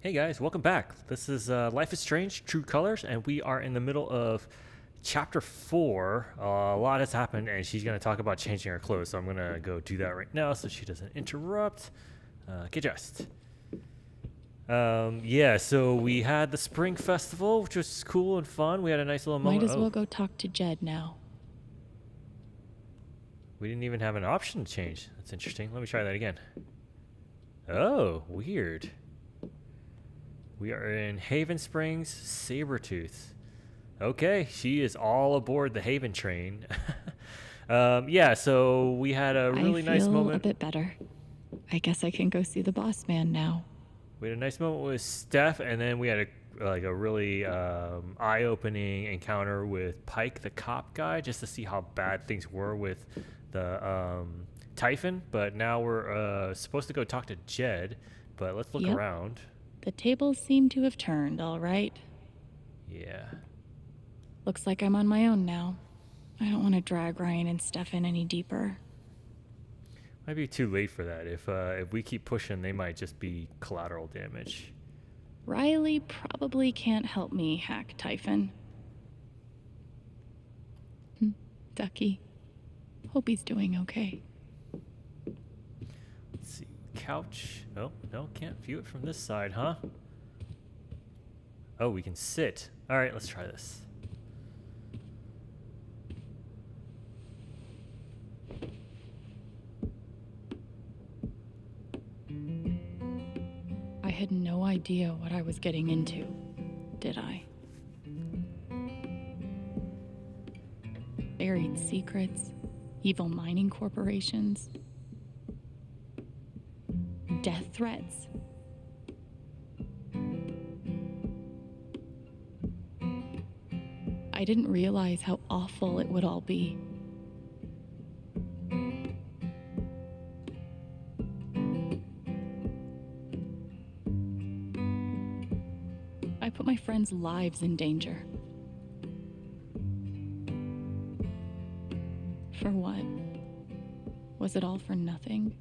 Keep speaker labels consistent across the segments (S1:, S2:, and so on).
S1: Hey guys, welcome back. This is Life is Strange, True Colors, and we are in the middle of chapter 4. A lot has happened, and she's going to talk about changing her clothes, so I'm going to go do that right now so she doesn't interrupt. Get dressed. Yeah, so we had the Spring Festival, which was cool and fun. We had a nice little moment.
S2: Might as well go talk to Jed now.
S1: We didn't even have an option to change. That's interesting. Let me try that again. Oh, weird. We are in Haven Springs, Sabretooth. Okay, she is all aboard the Haven train. Yeah, so we had a really nice moment.
S2: I feel a bit better. I guess I can go see the boss man now.
S1: We had a nice moment with Steph, and then we had a really eye-opening encounter with Pike, the cop guy, just to see how bad things were with the Typhon. But now we're supposed to go talk to Jed, but let's look around.
S2: The tables seem to have turned, all right.
S1: Yeah.
S2: Looks like I'm on my own now. I don't want to drag Ryan and Steph in any deeper.
S1: Might be too late for that. If we keep pushing, they might just be collateral damage.
S2: Riley probably can't help me hack Typhon. Ducky. Hope he's doing okay.
S1: Let's see. Couch. Oh, no, can't view it from this side, huh? Oh, we can sit. All right, let's try this.
S2: I had no idea what I was getting into, did I? Buried secrets, evil mining corporations, death threats. I didn't realize how awful it would all be. I put my friends' lives in danger. For what? Was it all for nothing?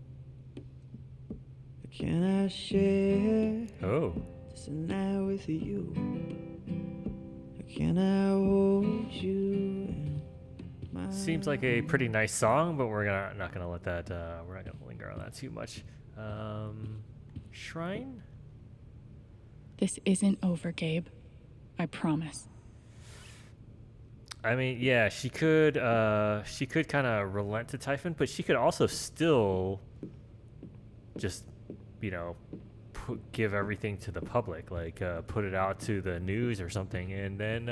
S3: Can I share
S1: Oh.
S3: this night with you? Can I hold you in my
S1: Seems like a pretty nice song, but we're not gonna let that. We're not gonna linger on that too much. Shrine.
S2: This isn't over, Gabe. I promise.
S1: I mean, yeah, she could kind of relent to Typhon, but she could also still just, give everything to the public, like put it out to the news or something, and then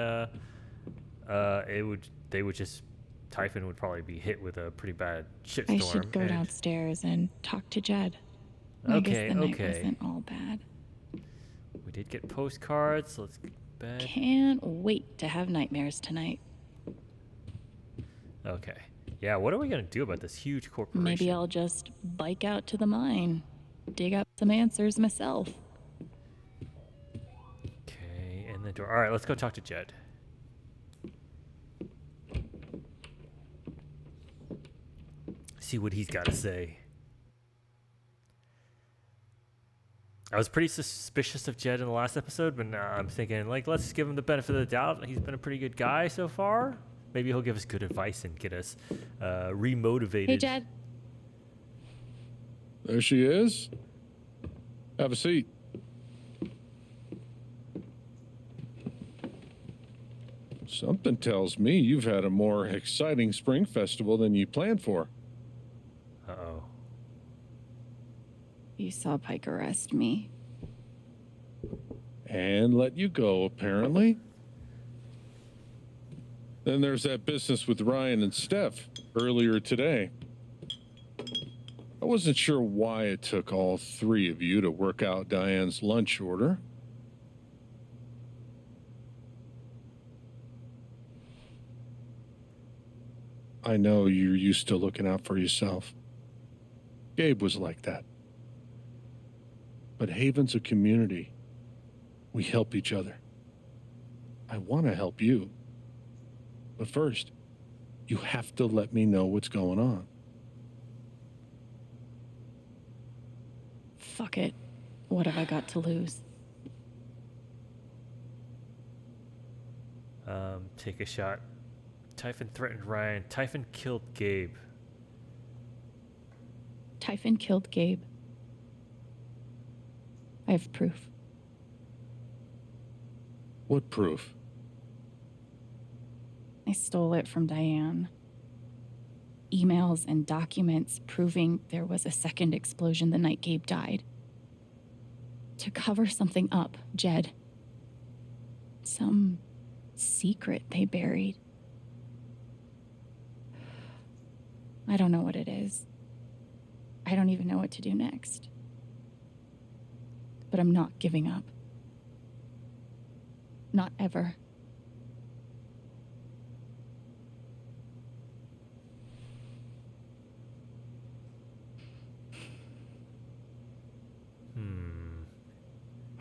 S1: Typhon would probably be hit with a pretty bad shitstorm.
S2: I should go downstairs and talk to Jed. I guess the night wasn't all bad.
S1: We did get postcards. Let's get to bed.
S2: Can't wait to have nightmares tonight.
S1: Okay. Yeah, what are we going to do about this huge corporation?
S2: Maybe I'll just bike out to the mine, dig up some answers myself.
S1: Okay, in the door. All right, let's go talk to Jed. See what he's got to say. I was pretty suspicious of Jed in the last episode, but now I'm thinking, let's give him the benefit of the doubt. He's been a pretty good guy so far. Maybe he'll give us good advice and get us remotivated.
S2: Hey, Jed.
S4: There she is. Have a seat. Something tells me you've had a more exciting spring festival than you planned for.
S1: Uh-oh.
S2: You saw Pike arrest me.
S4: And let you go, apparently. Then there's that business with Ryan and Steph earlier today. I wasn't sure why it took all three of you to work out Diane's lunch order. I know you're used to looking out for yourself. Gabe was like that. But Haven's a community. We help each other. I want to help you. But first, you have to let me know what's going on.
S2: Fuck it. What have I got to lose?
S1: Take a shot. Typhon threatened Ryan. Typhon killed Gabe.
S2: Typhon killed Gabe. I have proof.
S4: What proof?
S2: I stole it from Diane. Emails and documents proving there was a second explosion the night Gabe died. To cover something up, Jed. Some secret they buried. I don't know what it is. I don't even know what to do next. But I'm not giving up. Not ever.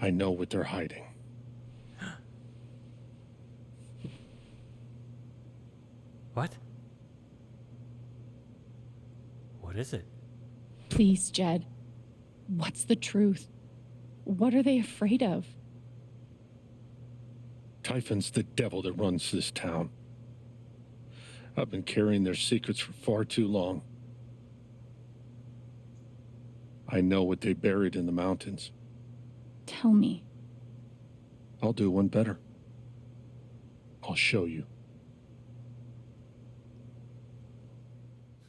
S4: I know what they're hiding.
S1: What? What is it?
S2: Please, Jed. What's the truth? What are they afraid of?
S4: Typhon's the devil that runs this town. I've been carrying their secrets for far too long. I know what they buried in the mountains.
S2: Tell me.
S4: I'll do one better. I'll show you.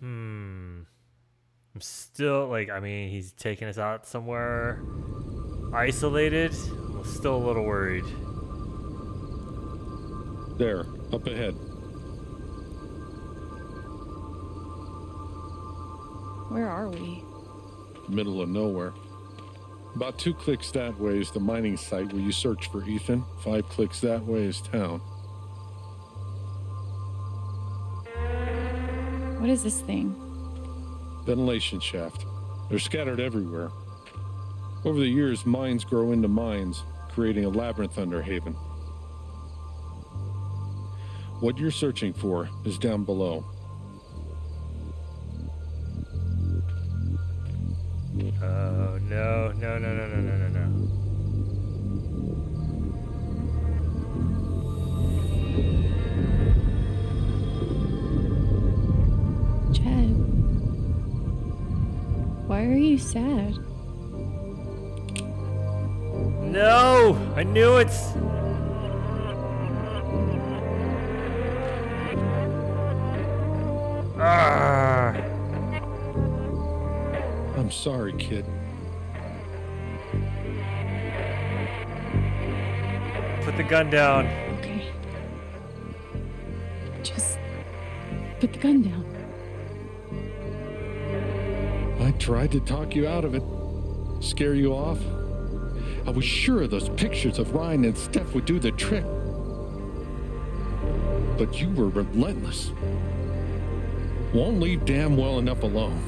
S1: I'm still, like, I mean, he's taking us out somewhere isolated. I'm still a little worried.
S4: There, up ahead.
S2: Where are we?
S4: Middle of nowhere. About 2 clicks that way is the mining site where you search for Ethan. 5 clicks that way is town.
S2: What is this thing?
S4: Ventilation shaft. They're scattered everywhere. Over the years, mines grow into mines, creating a labyrinth under Haven. What you're searching for is down below.
S1: Oh, no, no, no, no, no, no, no, no.
S2: Jed. Why are you sad?
S1: No! I knew it! Ah!
S4: I'm sorry, kid.
S1: Put the gun down.
S2: Okay. Just put the gun down.
S4: I tried to talk you out of it. Scare you off. I was sure those pictures of Ryan and Steph would do the trick. But you were relentless. Won't leave damn well enough alone.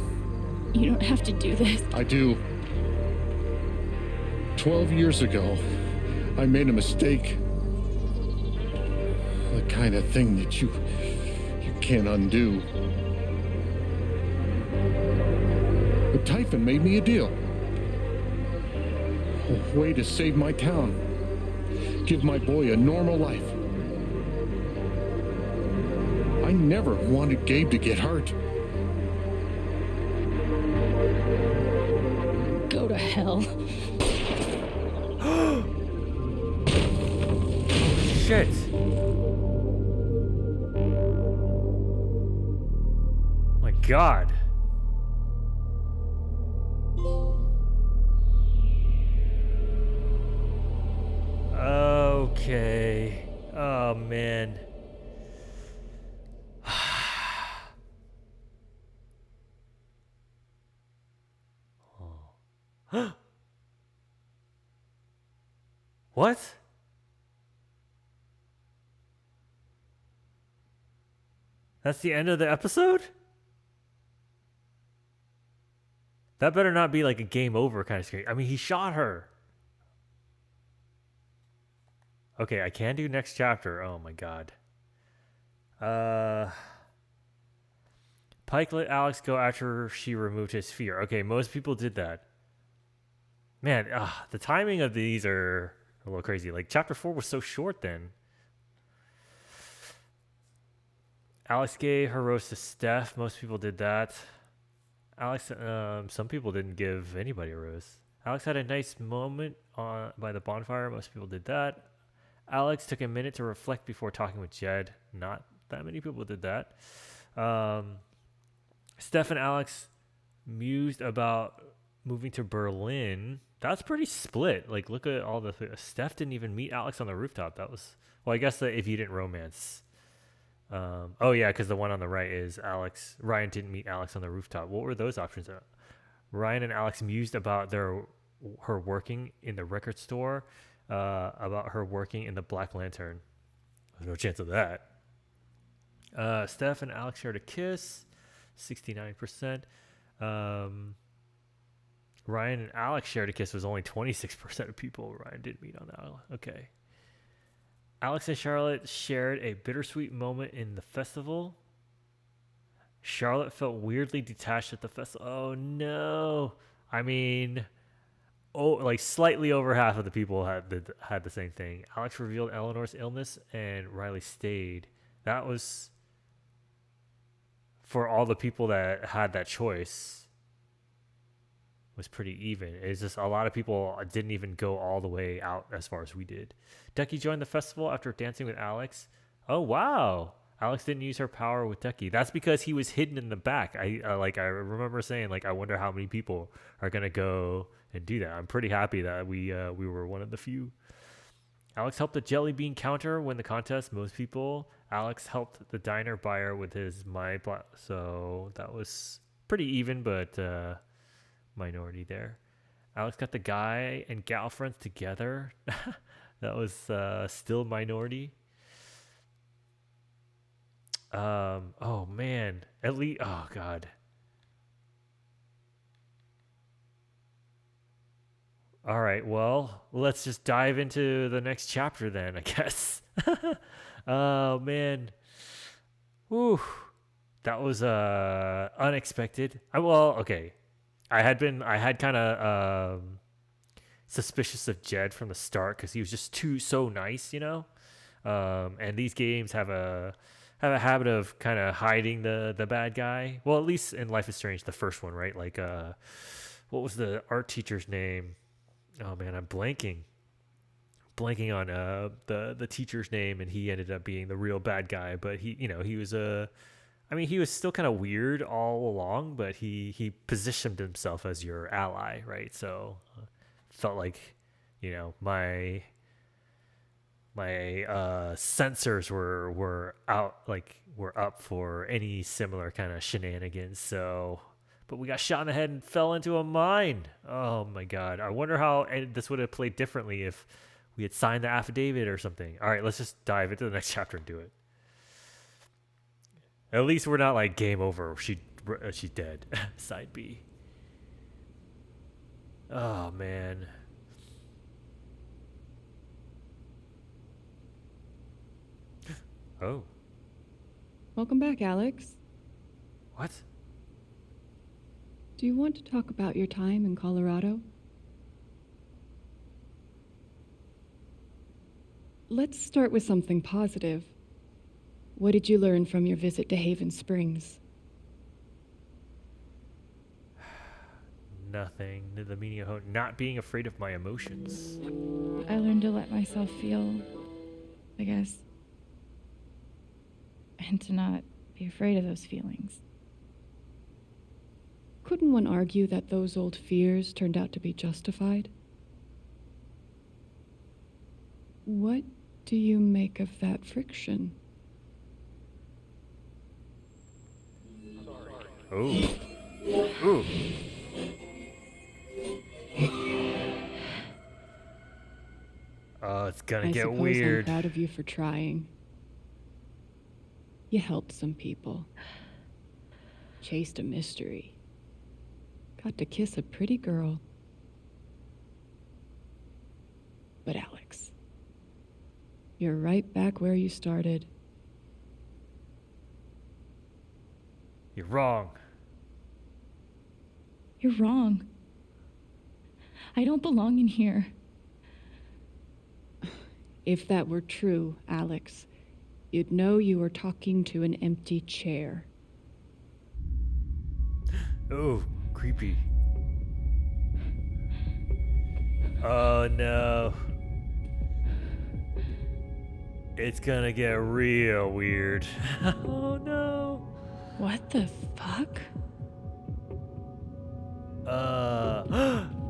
S2: You don't have to do this.
S4: I do. 12 years ago, I made a mistake. The kind of thing that you can't undo. But Typhon made me a deal. A way to save my town. Give my boy a normal life. I never wanted Gabe to get hurt.
S2: Go to hell.
S1: Shit! My God. Okay. Oh, man. What? That's the end of the episode? That better not be like a game over kind of scary. I mean, he shot her. Okay, I can do next chapter. Oh my God. Pike let Alex go after she removed his fear. Okay, most people did that. Man, the timing of these are a little crazy. Like, chapter 4 was so short then. Alex gave her rose to Steph. Most people did that. Alex, some people didn't give anybody a rose. Alex had a nice moment by the bonfire. Most people did that. Alex took a minute to reflect before talking with Jed. Not that many people did that. Steph and Alex mused about moving to Berlin. That's pretty split. Like, look at all the... Steph didn't even meet Alex on the rooftop. That was... Well, I guess that if you didn't romance... oh, yeah, because the one on the right is Alex. Ryan didn't meet Alex on the rooftop. What were those options? Ryan and Alex mused about her working in the record store, about her working in the Black Lantern. There's no chance of that. Steph and Alex shared a kiss, 69%. Ryan and Alex shared a kiss was only 26% of people. Ryan didn't meet on that. Okay. Alex and Charlotte shared a bittersweet moment in the festival. Charlotte felt weirdly detached at the festival. Oh no. I mean, like slightly over half of the people had the same thing. Alex revealed Eleanor's illness and Riley stayed. That was for all the people that had that choice. Was pretty even. It's just a lot of people didn't even go all the way out as far as we did. Ducky joined the festival after dancing with Alex. Oh wow. Alex didn't use her power with Ducky. That's because he was hidden in the back. I remember saying, like, I wonder how many people are gonna go and do that. I'm pretty happy that we were one of the few. Alex helped the jelly bean counter win the contest. Most people. Alex helped the diner buyer with his so that was pretty even, but minority there. Alex got the guy and gal friends together. That was still minority. Oh man, at least, oh god. All right, well, let's just dive into the next chapter then, I guess. Oh man. Whew. That was unexpected. Okay. I had kind of suspicious of Jed from the start because he was just so nice, you know. And these games have a habit of kind of hiding the bad guy. Well, at least in Life is Strange, the first one, right? Like, what was the art teacher's name? Oh man, I'm blanking on the teacher's name, and he ended up being the real bad guy. But he was he was still kind of weird all along, but he positioned himself as your ally, right? So felt like, my sensors were up for any similar kind of shenanigans. So, but we got shot in the head and fell into a mine. Oh my god! I wonder how this would have played differently if we had signed the affidavit or something. All right, let's just dive into the next chapter and do it. At least we're not like game over. She's dead. Side B. Oh man. Oh.
S5: Welcome back, Alex.
S1: What?
S5: Do you want to talk about your time in Colorado? Let's start with something positive. What did you learn from your visit to Haven Springs?
S1: Nothing. The meaning of not being afraid of my emotions.
S2: I learned to let myself feel, I guess. And to not be afraid of those feelings.
S5: Couldn't one argue that those old fears turned out to be justified? What do you make of that friction?
S1: Ooh. Ooh. Oh, it's gonna get weird.
S5: I'm proud of you for trying. You helped some people. Chased a mystery. Got to kiss a pretty girl. But Alex, you're right back where you started.
S1: You're wrong.
S2: You're wrong. I don't belong in here.
S5: If that were true, Alex, you'd know you were talking to an empty chair.
S1: Oh, creepy. Oh no. It's gonna get real weird. Oh no.
S2: What the fuck?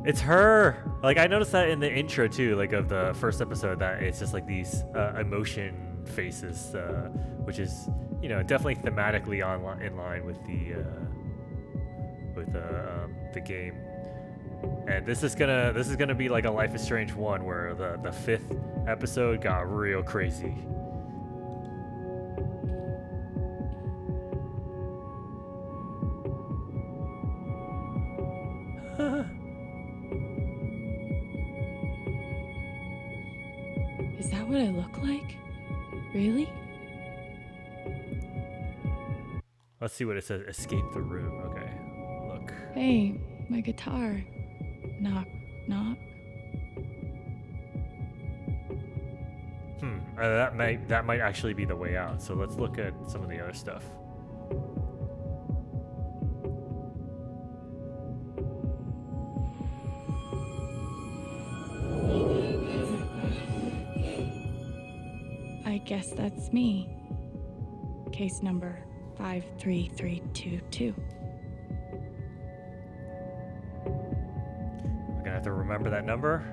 S1: It's her. Like I noticed that in the intro too, like of the first episode, that it's just like these emotion faces, which is definitely thematically in line with the game. And this is gonna be like a Life is Strange 1, where the fifth episode got real crazy.
S2: Is that what I look like? Really?
S1: Let's see what it says. Escape the room. Okay. Look.
S2: Hey, my guitar. Knock, knock.
S1: That might actually be the way out. So let's look at some of the other stuff.
S2: I guess that's me. Case number 53322.
S1: We're gonna have to remember that number.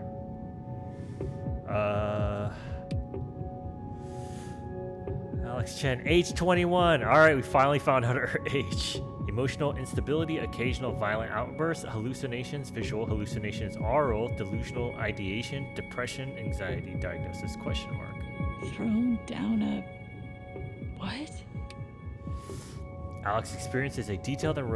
S1: Alex Chen, age 21. All right, we finally found out her age. Emotional instability, occasional violent outbursts, hallucinations, visual hallucinations, oral, delusional ideation, depression, anxiety, diagnosis, question mark.
S2: Thrown down a... what?
S1: Alex experiences a detailed and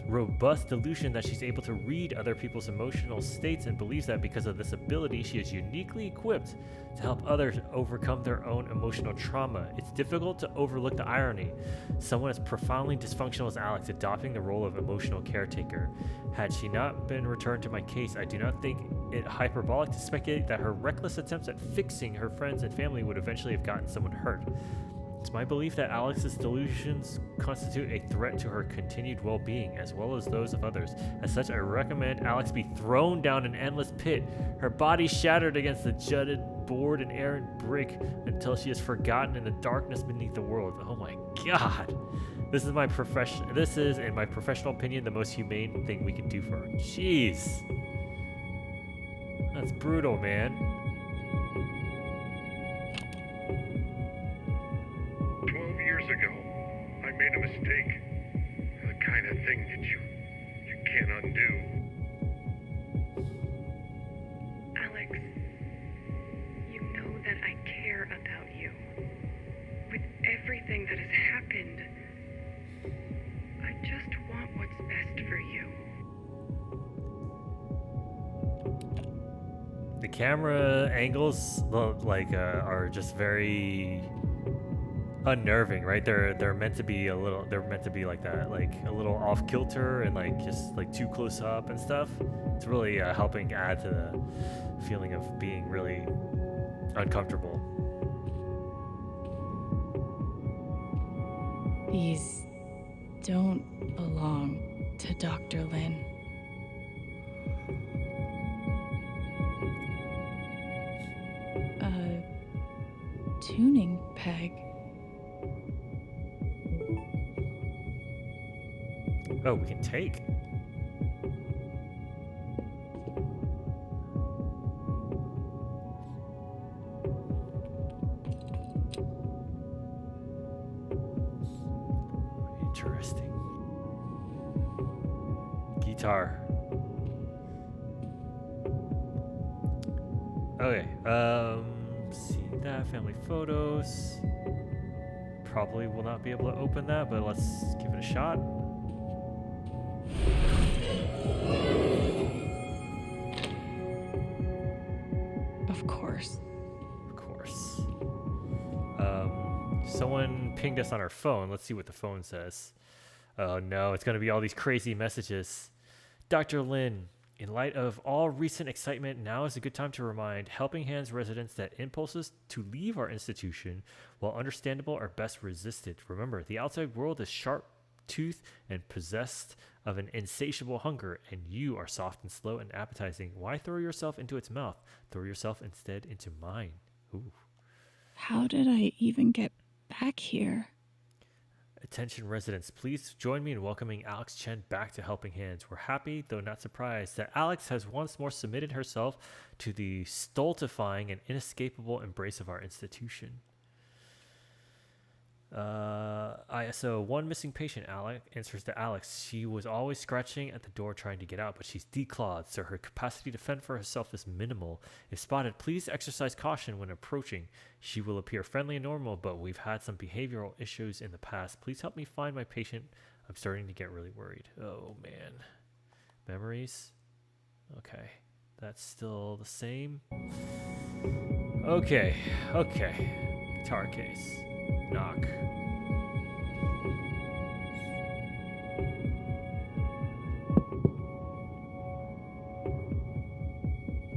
S1: robust delusion that she's able to read other people's emotional states and believes that because of this ability, she is uniquely equipped to help others overcome their own emotional trauma. It's difficult to overlook the irony. Someone as profoundly dysfunctional as Alex adopting the role of emotional caretaker. Had she not been returned to my case, I do not think it hyperbolic to speculate that her reckless attempts at fixing her friends and family would eventually have gotten someone hurt. It's my belief that Alex's delusions constitute a threat to her continued well-being, as well as those of others. As such, I recommend Alex be thrown down an endless pit, her body shattered against the jutted board and iron brick until she is forgotten in the darkness beneath the world. Oh my God. This is, in my professional opinion, the most humane thing we can do for her. Jeez. That's brutal, man.
S6: 12 years ago, I made a mistake. The kind of thing that you can't undo.
S7: Alex, you know that I care about you. With everything that has happened, I just want what's best for you.
S1: The camera angles, are just very unnerving, right? They're meant to be like that, like a little off kilter and like just like too close up and stuff. It's really helping add to the feeling of being really uncomfortable.
S2: These don't belong to Dr. Lin. A tuning peg.
S1: Oh, we can take. Interesting. Guitar. Okay, see that, family photos. Probably will not be able to open that, but let's give it a shot.
S2: Of course.
S1: Of course. Someone pinged us on our phone. Let's see what the phone says. Oh no, it's gonna be all these crazy messages. Dr. Lin, In light of all recent excitement, now is a good time to remind Helping Hands residents that impulses to leave our institution, while understandable, are best resisted. Remember, the outside world is sharp-toothed and possessed of an insatiable hunger, and you are soft and slow and appetizing. Why throw yourself into its mouth? Throw yourself instead into mine. Ooh.
S2: How did I even get back here?
S1: Attention residents, please join me in welcoming Alex Chen back to Helping Hands. We're happy, though not surprised, that Alex has once more submitted herself to the stultifying and inescapable embrace of our institution. ISO, one missing patient, Alex answers to Alex. She was always scratching at the door trying to get out, but she's declawed, so her capacity to fend for herself is minimal. If spotted, please exercise caution when approaching. She will appear friendly and normal, but we've had some behavioral issues in the past. Please help me find my patient. I'm starting to get really worried. Oh, man. Memories? Okay. That's still the same. Okay. Guitar case. Knock.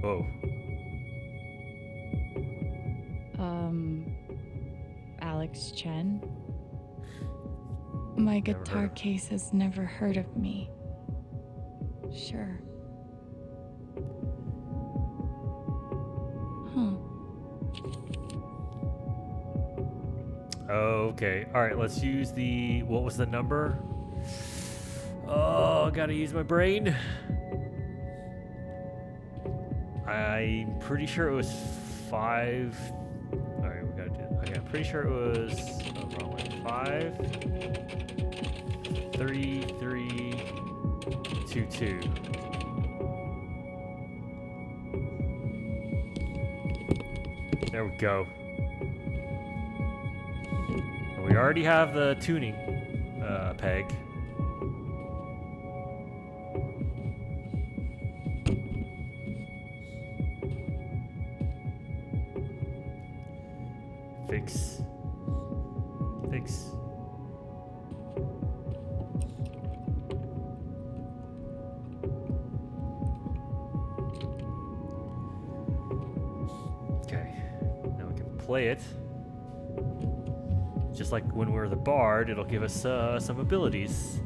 S1: Whoa.
S2: Alex Chen? My
S1: Never heard
S2: guitar
S1: of-
S2: case has never heard of me. Sure. Huh.
S1: Okay. All right. Let's use the. What was the number? Oh, gotta use my brain. I'm pretty sure it was 5. All right, we gotta do. Okay, I'm pretty sure it was. Oh, wrong way. 5, 3, 3, 2, 2. There we go. And we already have the tuning peg. Fix. Okay. Now we can play it. Just like when we're the bard, it'll give us some abilities.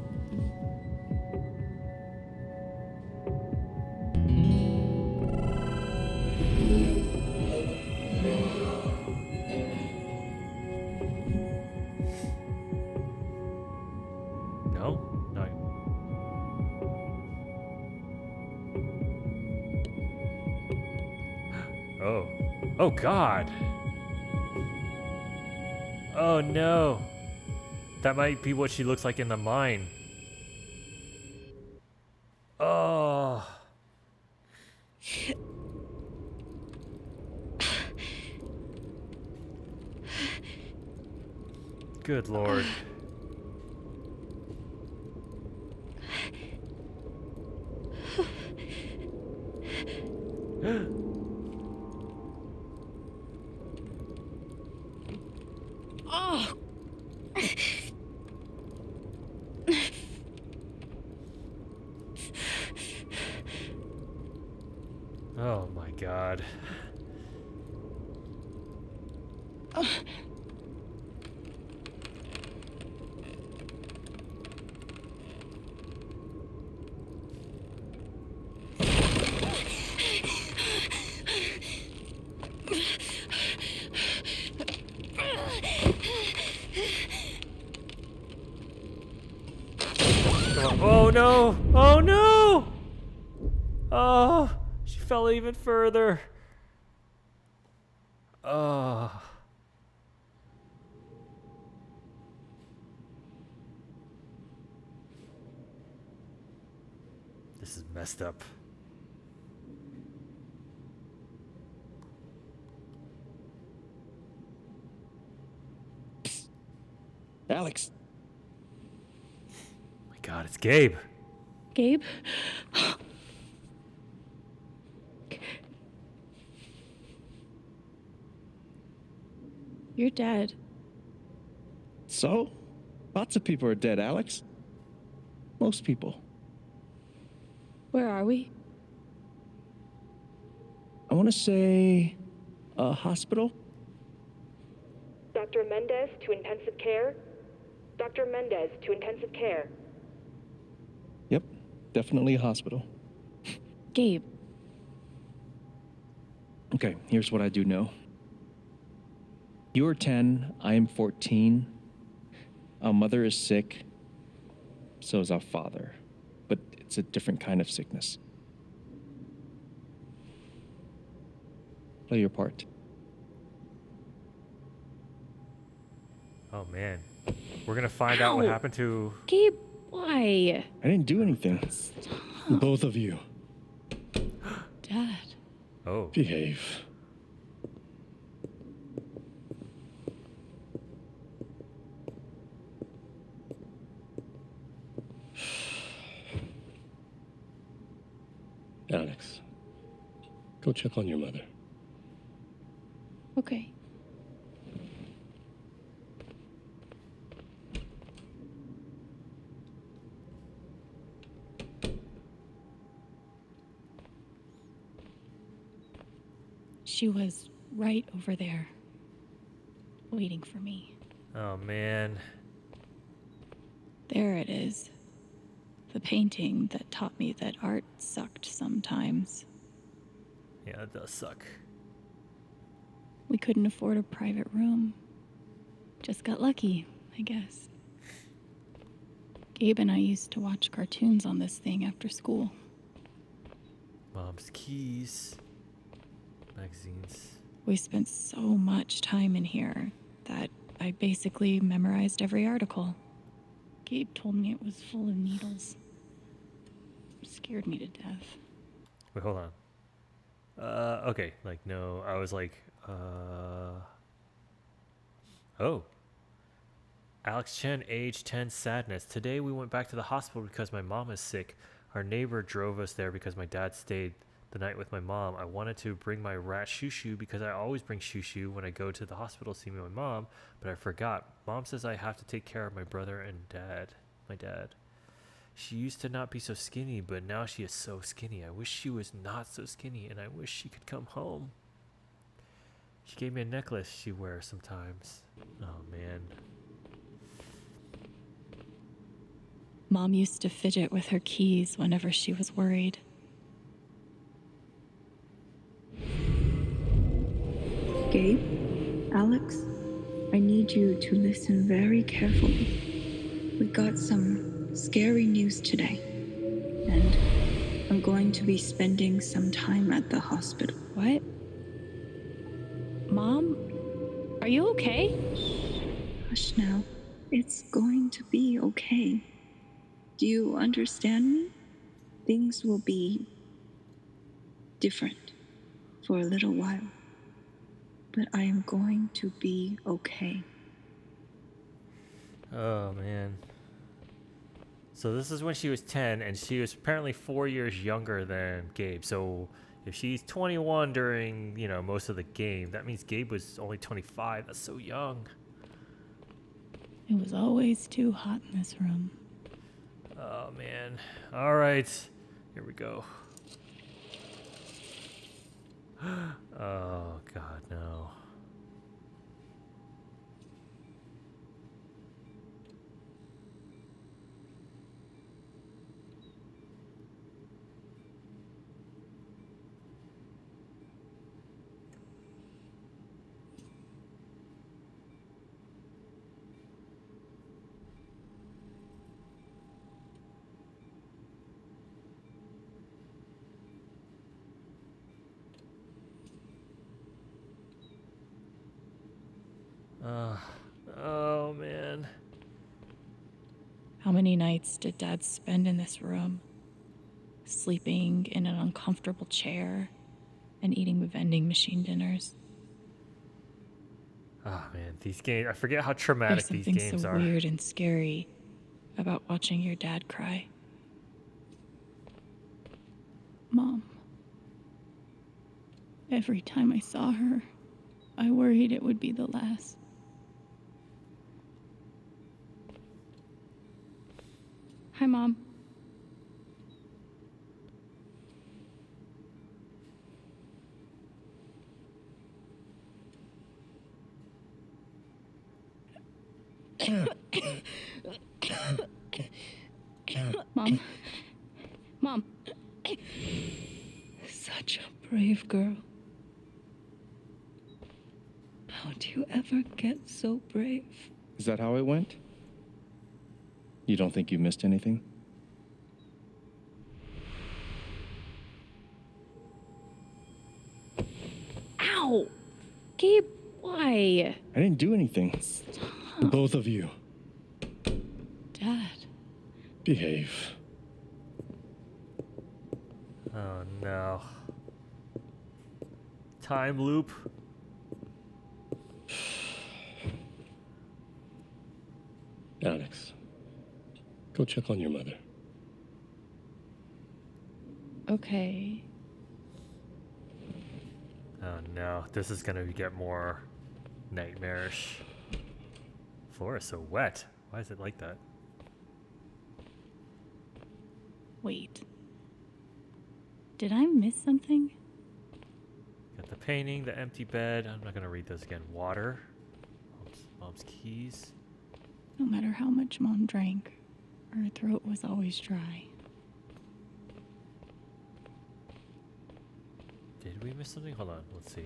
S1: No? No. Oh. Oh, God. Oh, no. That might be what she looks like in the mine. Oh. Good Lord.
S2: Oh!
S1: Oh my God. Oh no! Oh no! Oh, she fell even further. Oh. This is messed up.
S8: Alex,
S1: My God, it's Gabe.
S2: Gabe? You're dead.
S8: so? Lots of people are dead, Alex. Most people.
S2: Where are we?
S8: want to say a hospital.
S9: Dr. Mendez to intensive care? Dr. Mendez to intensive care.
S8: Yep, definitely a hospital.
S2: Gabe,
S8: Okay, here's what I do know. You are 10, I am 14. Our mother is sick, so is our father. But it's a different kind of sickness. Play your part.
S1: Oh man, we're gonna find out what
S2: Ow.
S1: happened to.
S5: Gabe, why?
S8: I didn't do anything.
S4: Both of you,
S5: Dad.
S1: Oh,
S4: behave. Alex, go check on your mother.
S2: okay. She was right over there, waiting for me.
S1: oh man.
S2: There it is. The painting that taught me that art sucked sometimes.
S1: Yeah, that does suck.
S2: We couldn't afford a private room. Just got lucky, I guess. Gabe and I used to watch cartoons on this thing after school.
S1: Mom's keys. Magazines.
S2: We spent so much time in here that I basically memorized every article. Gabe told me it was full of needles. It scared me to death.
S1: Wait, hold on. Okay, like no, I was like, oh. Alex Chen, age 10, sadness. Today we went back to the hospital because my mom is sick. Our neighbor drove us there because my dad stayed the night with my mom. I wanted to bring my rat Shushu because I always bring Shushu when I go to the hospital to see my mom, but I forgot. Mom says I have to take care of my brother and my dad. She used to not be so skinny, but now she is so skinny. I wish she was not so skinny, and I wish she could come home. She gave me a necklace she wears sometimes. Oh, man.
S2: Mom used to fidget with her keys whenever she was worried.
S10: Gabe, Alex, I need you to listen very carefully. We got some scary news today, and I'm going to be spending some time at the hospital.
S2: What? Mom? Are you okay?
S10: Hush now. It's going to be okay. Do you understand me? Things will be different for a little while, but I am going to be okay.
S1: Oh, man. So this is when she was 10, and she was apparently 4 years younger than Gabe. So if she's 21 during, most of the game, that means Gabe was only 25. That's so young.
S2: It was always too hot in this room.
S1: Oh, man. All right. Here we go. Oh, God, no. Oh, man.
S2: How many nights did Dad spend in this room? Sleeping in an uncomfortable chair and eating vending machine dinners.
S1: Oh, man. These games, I forget how traumatic
S2: There's
S1: these
S2: something
S1: games
S2: so
S1: are.
S2: weird and scary about watching your dad cry. Mom. Every time I saw her, I worried it would be the last. Hi, Mom. Mom. Mom.
S5: Such a brave girl. How do you ever get so brave?
S8: Is that how it went? You don't think you missed anything?
S2: Ow! Gabe, why?
S8: I didn't do anything.
S4: Both of you,
S5: Dad.
S4: behave.
S1: Oh no. Time loop.
S4: Alex, go check on your mother.
S2: Okay.
S1: Oh no, this is gonna get more nightmarish. Floor is so wet. Why is it like that?
S2: Wait. Did I miss something?
S1: Got the painting, the empty bed. I'm not gonna read those again. Water. Mom's keys.
S2: No matter how much Mom drank, her throat was always dry.
S1: Did we miss something? Hold on, let's see.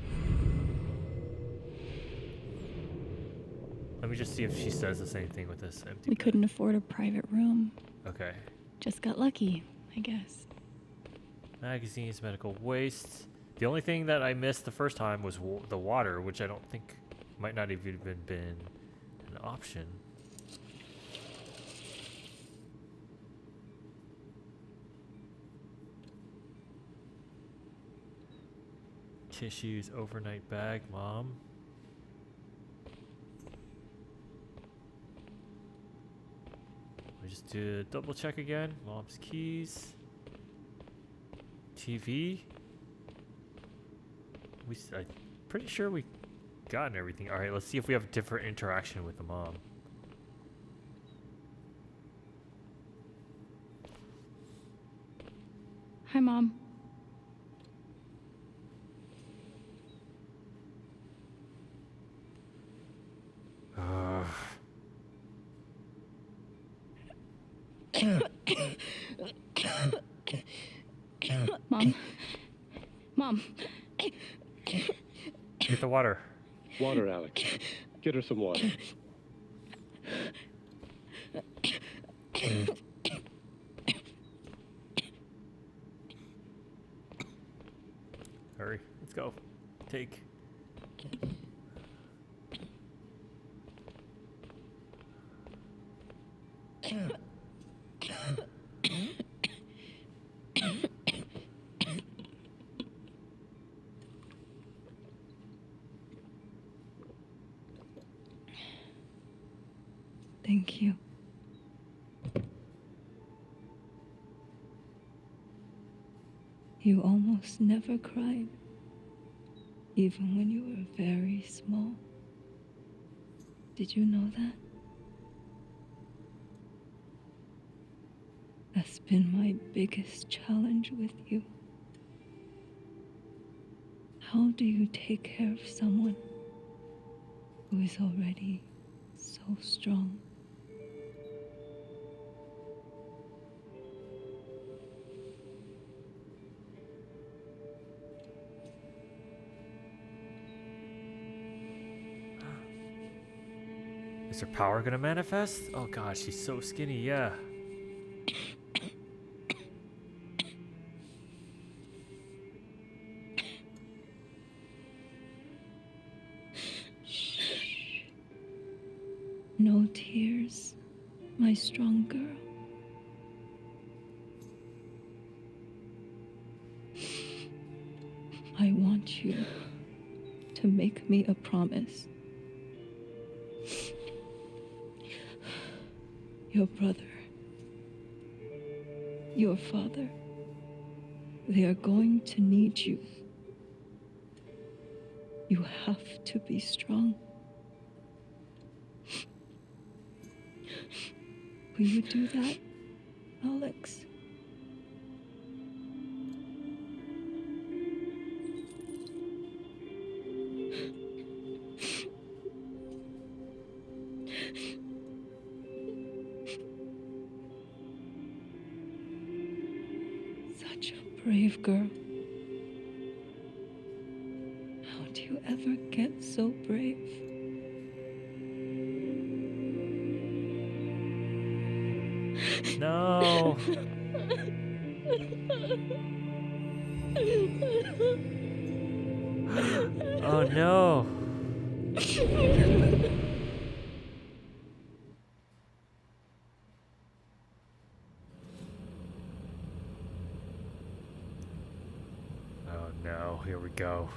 S1: Let me just see if she says the same thing with this empty
S2: We
S1: bed.
S2: couldn't afford a private room.
S1: Okay.
S2: Just got lucky, I guess.
S1: Magazines, medical waste. The only thing that I missed the first time was the water, which I don't think might not have even been an option. Tissues, overnight bag, Mom. We just do a double check again. Mom's keys. TV. I'm pretty sure we gotten everything. All right, let's see if we have a different interaction with the mom.
S2: Hi, Mom. Mom. Mom.
S1: Get the water.
S4: Water, Alex. Get her some water.
S1: Hurry. Let's go. Take.
S5: Thank you. You almost never cried, even when you were very small. Did you know that? That's been my biggest challenge with you. How do you take care of someone who is already so strong?
S1: Is her power gonna manifest? Oh god, she's so skinny, yeah.
S5: No tears, my strong girl. I want you to make me a promise. Your brother, your father, they are going to need you. You have to be strong. Will you do that, Alex? brave girl. How do you ever get so brave?
S1: No. Oh no. Oh no, here we go.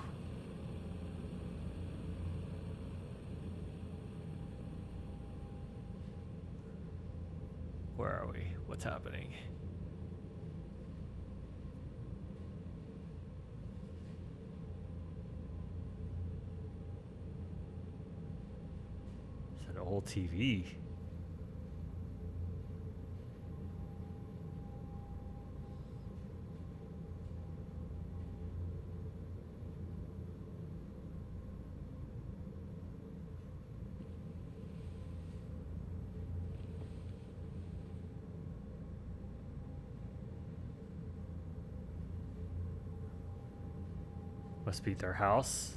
S1: Where are we? What's happening? It's an old TV. Must be their house.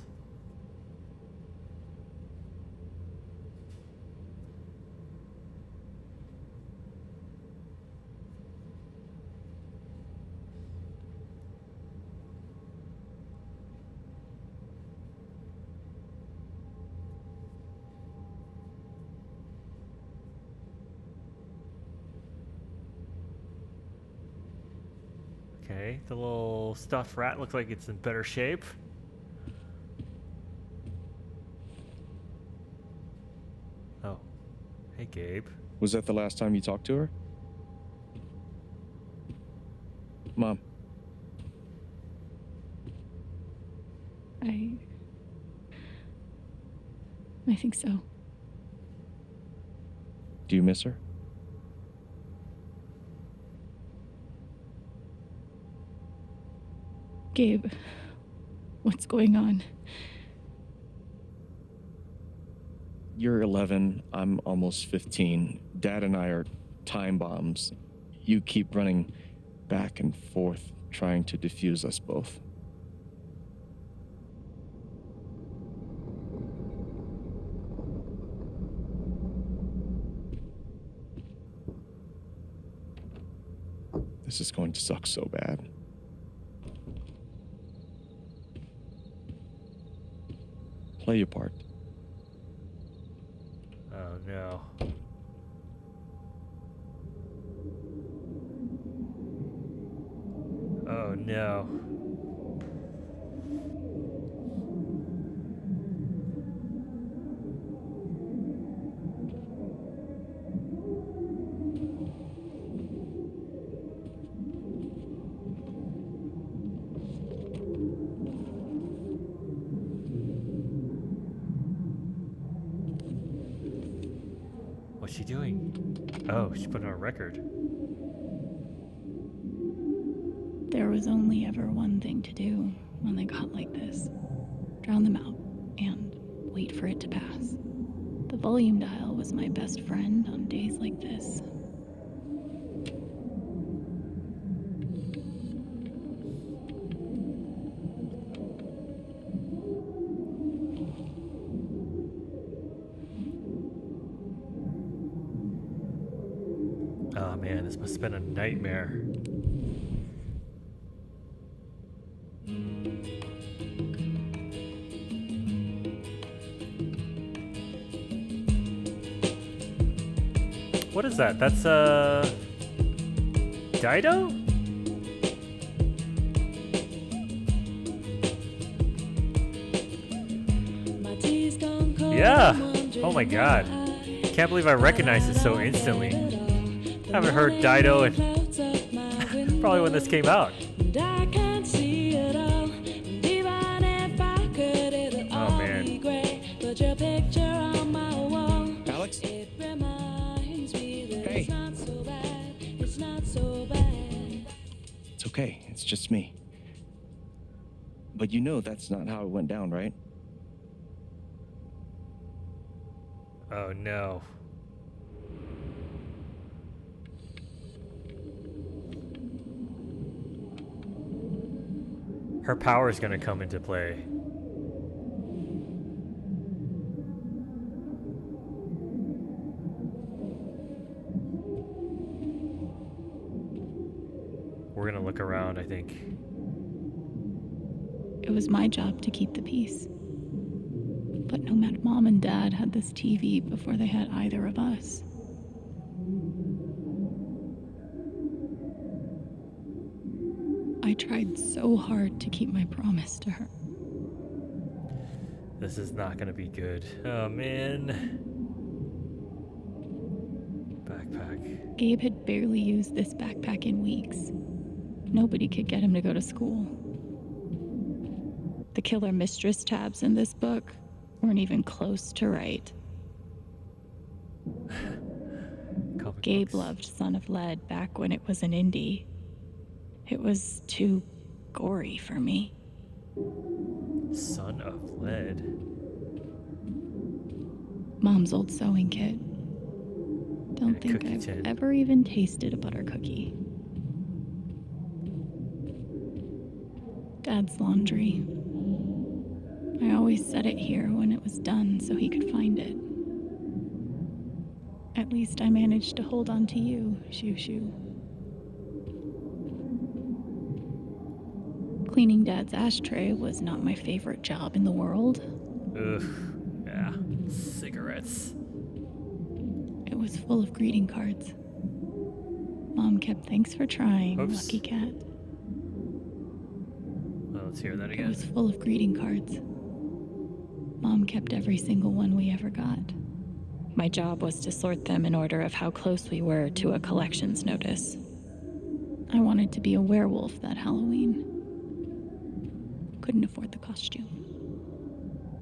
S1: Okay, the little stuffed rat looks like it's in better shape. Oh. Hey, Gabe.
S8: Was that the last time you talked to her? Mom,
S2: I think so.
S8: do you miss her?
S2: Gabe, what's going on?
S8: You're 11, I'm almost 15. Dad and I are time bombs. You keep running back and forth, trying to defuse us both. This is going to suck so bad. Play your part.
S1: Oh no. Oh no. What's she doing? Oh, she's putting on a record.
S2: There was only ever one thing to do when they got like this. Drown them out and wait for it to pass. The volume dial was my best friend on days like this.
S1: Oh man, this must have been a nightmare. What is that? That's Dido? Yeah. Oh my god. Can't believe I recognize it so instantly. Haven't heard Dido and probably when this came out. Oh man.
S8: Alex? Hey. It's okay, it's just me. But you know that's not how it went down, right?
S1: Oh no. her power is gonna come into play. We're gonna look around, I think.
S2: It was my job to keep the peace. But no matter, Mom and Dad had this TV before they had either of us. I tried so hard to keep my promise to her.
S1: This is not gonna be good. Oh man. Backpack.
S2: Gabe had barely used this backpack in weeks. Nobody could get him to go to school. The killer mistress tabs in this book weren't even close to right.
S1: Comic
S2: Gabe
S1: books.
S2: loved Son of Lead back when it was an indie. It was too gory for me.
S1: Son of Lead.
S2: Mom's old sewing kit. Don't
S1: And a
S2: think
S1: cookie
S2: I've
S1: tin.
S2: ever even tasted a butter cookie. Dad's laundry. I always set it here when it was done so he could find it. At least I managed to hold on to you, Shoo Shoo. Cleaning Dad's ashtray was not my favorite job in the world.
S1: Ugh. Yeah. Cigarettes.
S2: It was full of greeting cards. Mom kept "Thanks for trying,
S1: Oops.
S2: Lucky Cat."
S1: Well, let's hear that
S2: It
S1: again.
S2: was full of greeting cards. Mom kept every single one we ever got. My job was to sort them in order of how close we were to a collections notice. I wanted to be a werewolf that Halloween. Couldn't afford the costume.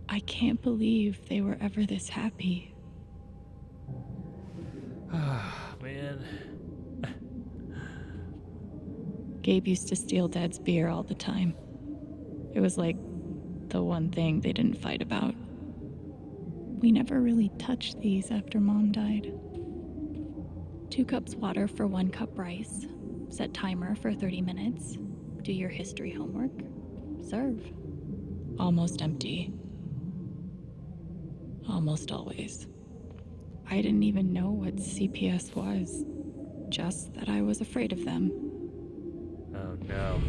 S2: I can't believe they were ever this happy.
S1: Man.
S2: Gabe used to steal Dad's beer all the time. It was like the one thing they didn't fight about. We never really touched these after Mom died. 2 cups water for 1 cup rice. Set timer for 30 minutes. Do your history homework. Serve. Almost empty. Almost always. I didn't even know what CPS was. Just that I was afraid of them.
S1: Oh no.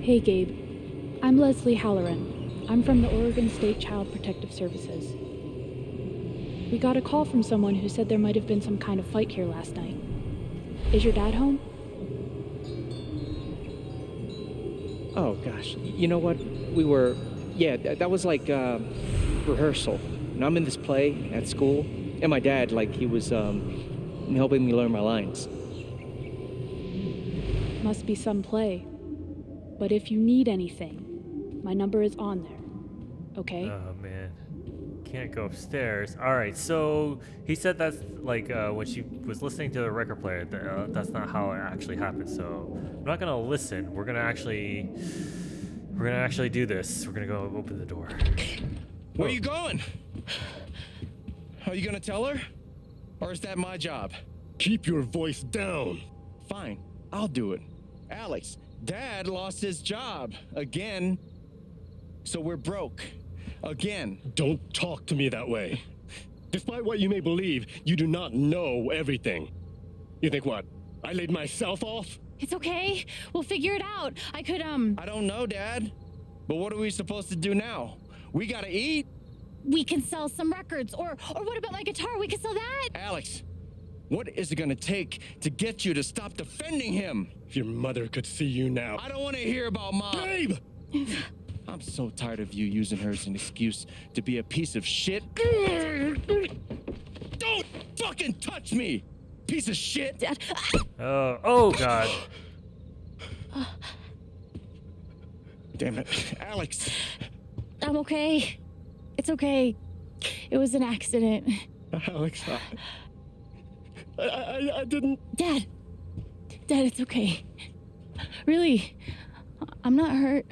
S11: Hey, Gabe. I'm Leslie Halloran. I'm from the Oregon State Child Protective Services. We got a call from someone who said there might have been some kind of fight here last night. Is your dad home?
S8: Oh, gosh. You know what? That was like rehearsal. And I'm in this play at school, and my dad, he was helping me learn my lines.
S11: Must be some play. But if you need anything, my number is on there. Okay?
S1: Oh man. Can't go upstairs. Alright, so he said that's when she was listening to the record player, that's not how it actually happened. So I'm not gonna listen. We're gonna actually do this. We're gonna go open the door.
S8: Where are you going? Are you gonna tell her? Or is that my job?
S12: Keep your voice down.
S8: Fine, I'll do it. Alex, Dad lost his job again. So we're broke. Again.
S12: Don't talk to me that way. Despite what you may believe, you do not know everything. You think what? I laid myself off?
S2: It's okay. We'll figure it out. I
S8: don't know, Dad. But what are we supposed to do now? We gotta eat.
S2: We can sell some records. Or what about my guitar? We can sell that.
S8: Alex, what is it gonna take to get you to stop defending him?
S12: If your mother could see you now.
S8: I don't want to hear about Mom.
S12: Babe!
S8: I'm so tired of you using her as an excuse to be a piece of shit. Don't fucking touch me, piece of shit.
S2: Dad.
S1: Oh God.
S8: Damn it, Alex.
S2: I'm okay. It's okay. It was an accident.
S12: Alex, I didn't...
S2: Dad, it's okay. Really, I'm not hurt.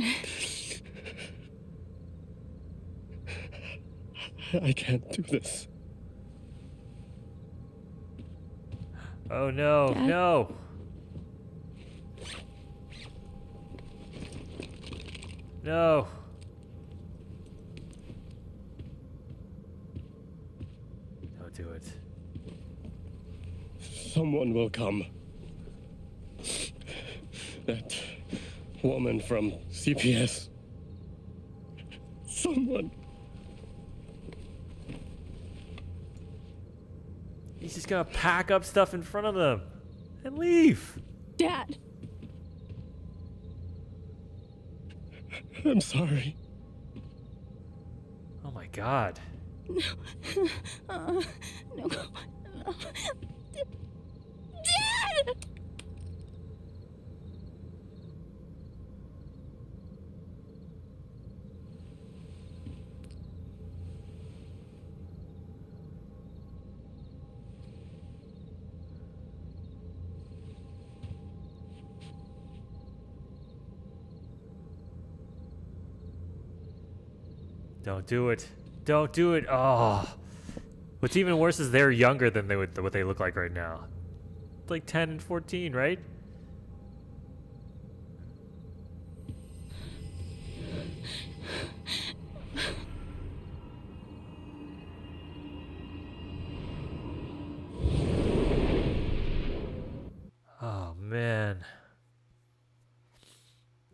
S12: I can't do this.
S1: Oh no,
S2: Dad?
S1: no. No. Don't do it.
S12: Someone will come. That woman from CPS. Someone.
S1: He's just gonna pack up stuff in front of them and leave.
S2: Dad.
S12: I'm sorry.
S1: Oh my god.
S2: No. No. Dad!
S1: Don't do it. Don't do it. Oh. What's even worse is they're younger than what they look like right now. It's like 10 and 14, right? Oh man.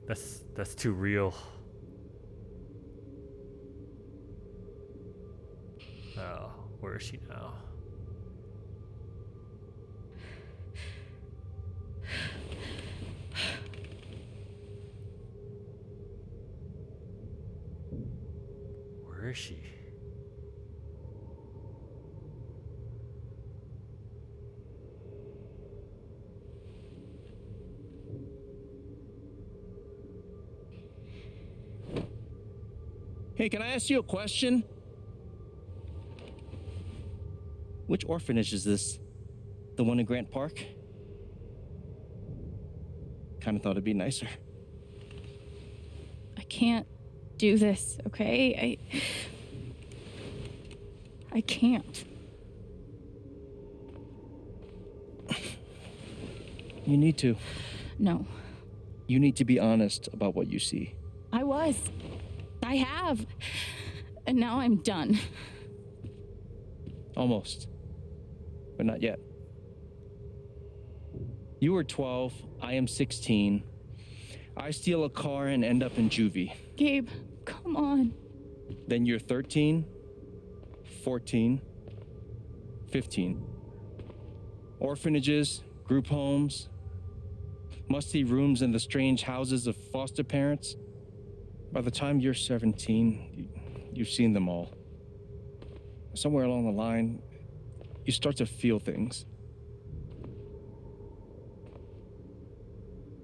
S1: That's too real. Oh, where is she now? Where is she?
S8: Hey, can I ask you a question? Which orphanage is this? The one in Grant Park? Kind of thought it'd be nicer.
S2: I can't do this, okay? I can't.
S8: You need to.
S2: No.
S8: You need to be honest about what you see.
S2: I was. I have. And now I'm done.
S8: Almost. But not yet. You were 12, I am 16. I steal a car and end up in juvie.
S2: Gabe, come on.
S8: Then you're 13, 14, 15. Orphanages, group homes, musty rooms in the strange houses of foster parents. By the time you're 17, you've seen them all. Somewhere along the line, you start to feel things.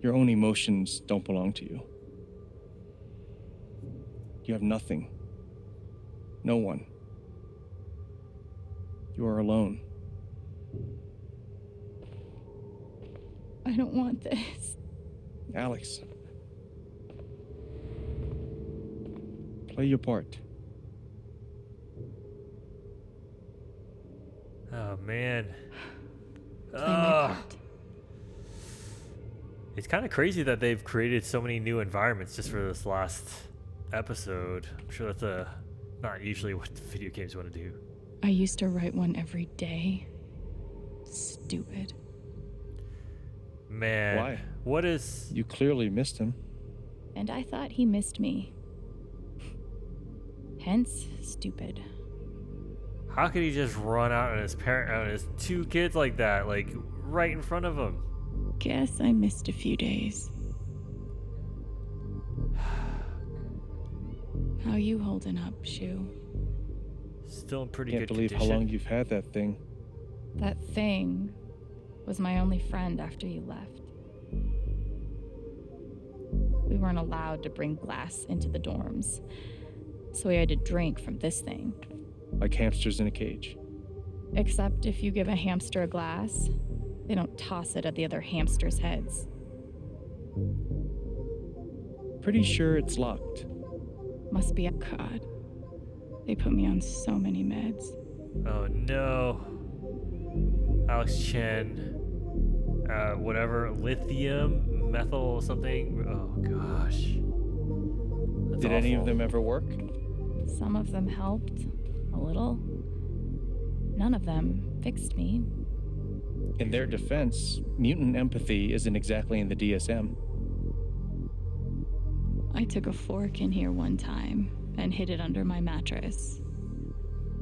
S8: Your own emotions don't belong to you. You have nothing. No one. You are alone.
S2: I don't want this.
S8: Alex. Play your part.
S1: Oh man.
S2: Play my part.
S1: It's kind of crazy that they've created so many new environments just for this last episode. I'm sure that's not usually what video games want to do.
S2: I used to write one every day. Stupid.
S1: Man.
S8: Why?
S1: What is...
S8: You clearly missed him.
S2: And I thought he missed me. Hence, stupid.
S1: How could he just run out on his two kids like that, like right in front of him?
S2: Guess I missed a few days. How you holding up, Shu?
S1: Still in pretty
S8: Can't
S1: good
S8: believe
S1: condition.
S8: how long you've had that thing.
S2: That thing was my only friend after you left. We weren't allowed to bring glass into the dorms, so we had to drink from this thing.
S8: Like hamsters in a cage.
S2: Except if you give a hamster a glass, they don't toss it at the other hamsters' heads.
S8: Pretty sure it's locked.
S2: Must be a God. They put me on so many meds.
S1: Oh no. Alex Chen. Whatever. Lithium, methyl something. Oh gosh. That's
S8: Did any of
S1: awful.
S8: them ever work?
S2: Some of them helped, a little. None of them fixed me.
S8: In their defense, mutant empathy isn't exactly in the DSM.
S2: I took a fork in here one time and hid it under my mattress.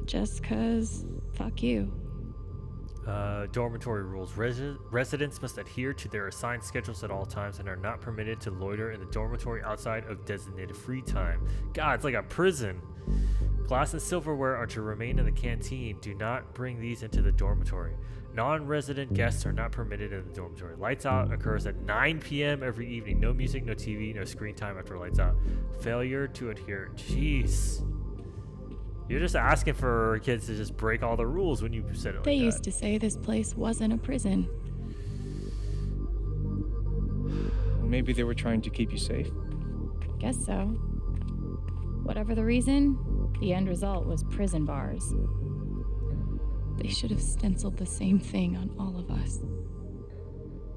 S2: Just 'cause, fuck you.
S1: Dormitory rules. Residents must adhere to their assigned schedules at all times and are not permitted to loiter in the dormitory outside of designated free time. God, it's like a prison. Glass and silverware are to remain in the canteen. Do not bring these into the dormitory. Non-resident guests are not permitted in the dormitory. Lights out occurs at 9 p.m. every evening. No music, no TV, no screen time after lights out. Failure to adhere. Jeez. You're just asking for kids to just break all the rules when you said it like that.
S2: They used to say this place wasn't a prison.
S8: Maybe they were trying to keep you safe.
S2: Guess so. Whatever the reason, the end result was prison bars. They should have stenciled the same thing on all of us.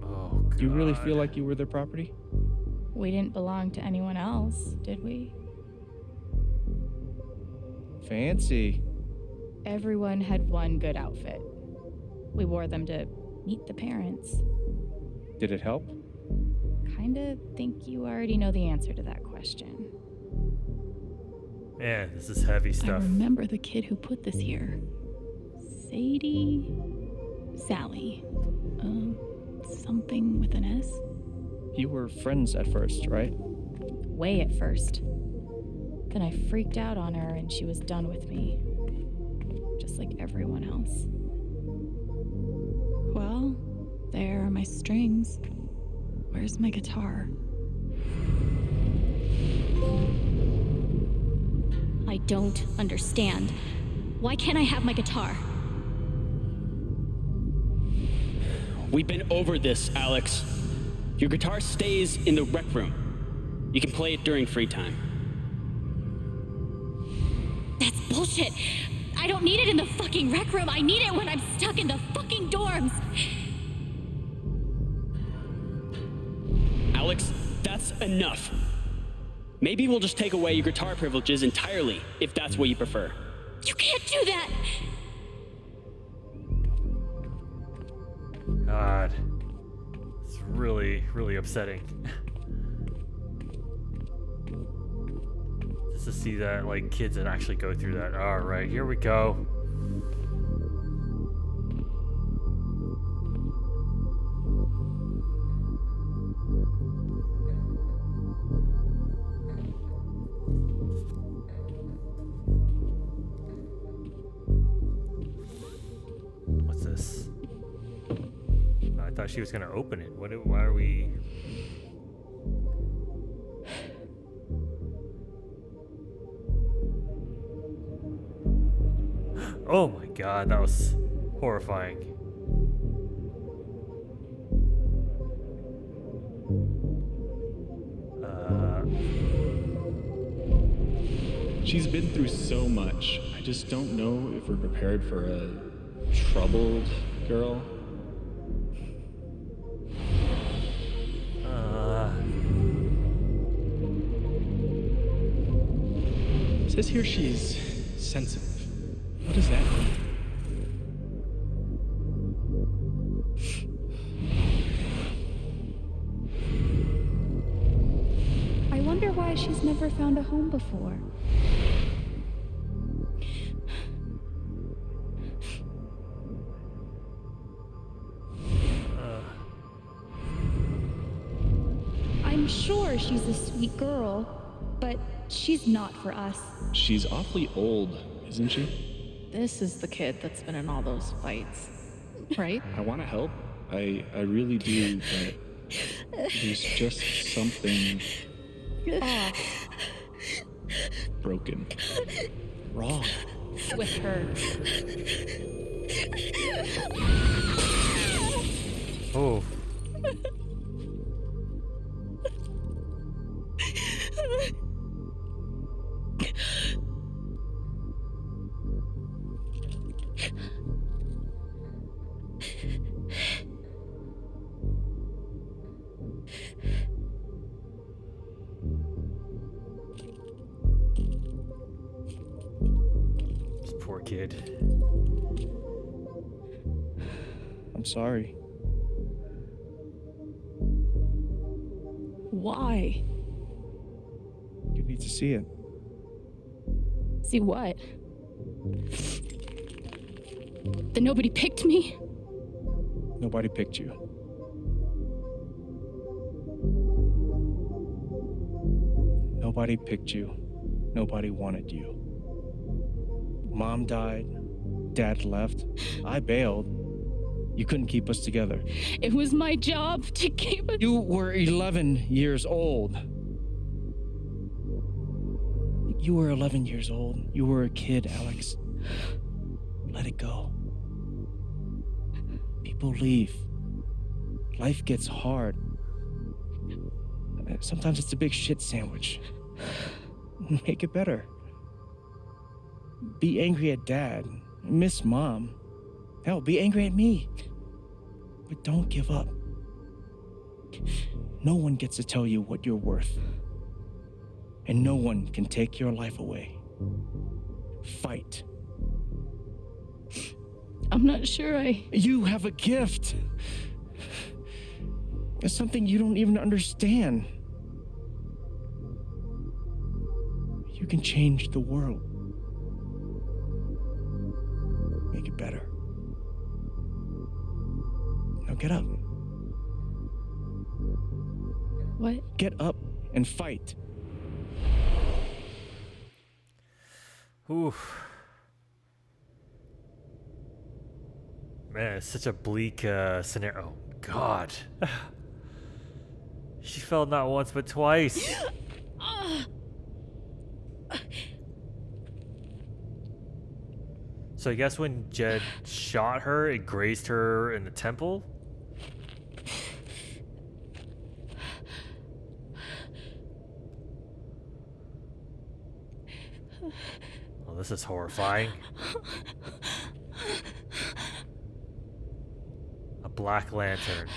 S1: Oh, God.
S8: You really feel like you were their property?
S2: We didn't belong to anyone else, did we?
S8: Fancy.
S2: Everyone had one good outfit. We wore them to meet the parents.
S8: Did it help?
S2: Kinda think you already know the answer to that question.
S1: Man, this is heavy
S2: I
S1: stuff.
S2: remember the kid who put this here. Sadie? Sally. Something with an S?
S8: You were friends at first, right?
S2: Way at first. Then I freaked out on her and she was done with me. Just like everyone else. Well, there are my strings. Where's my guitar?
S13: I don't understand. Why can't I have my guitar?
S14: We've been over this, Alex. Your guitar stays in the rec room. You can play it during free time.
S13: That's bullshit. I don't need it in the fucking rec room. I need it when I'm stuck in the fucking dorms.
S14: Alex, that's enough. Maybe we'll just take away your guitar privileges entirely, if that's what you prefer.
S13: You can't do that!
S1: God. It's really, really upsetting. Just to see that, like, kids that actually go through that. Alright, here we go. What's this? I thought she was gonna open it. Why are we... Oh my god, that was horrifying.
S15: She's been through so much. I just don't know if we're prepared for a troubled girl. It says here she's sensitive. What does that mean?
S2: I wonder why she's never found a home before. I'm sure she's a sweet girl, but she's not for us.
S15: She's awfully old, isn't she?
S16: This is the kid that's been in all those fights, right?
S15: I want to help. I really do, but there's just something broken. Wrong.
S16: With her.
S1: Oh. kid.
S8: I'm sorry.
S2: Why?
S8: You need to see it.
S2: See what? That nobody picked me?
S8: Nobody picked you. Nobody picked you. Nobody wanted you. Mom died. Dad left. I bailed. You couldn't keep us together.
S2: It was my job to keep us.
S8: You were 11 years old. You were 11 years old. You were a kid, Alex. Let it go. People leave. Life gets hard. Sometimes it's a big shit sandwich. Make it better. Be angry at Dad. Miss Mom. Hell, be angry at me. But don't give up. No one gets to tell you what you're worth. And no one can take your life away. Fight.
S2: I'm not sure
S8: You have a gift. It's something you don't even understand. You can change the world. Make it better. Now get up.
S2: What?
S8: Get up and fight.
S1: Oof. Man, it's such a bleak scenario. Oh, God. She fell not once but twice. So I guess when Jed shot her, it grazed her in the temple? Well, this is horrifying. A black lantern.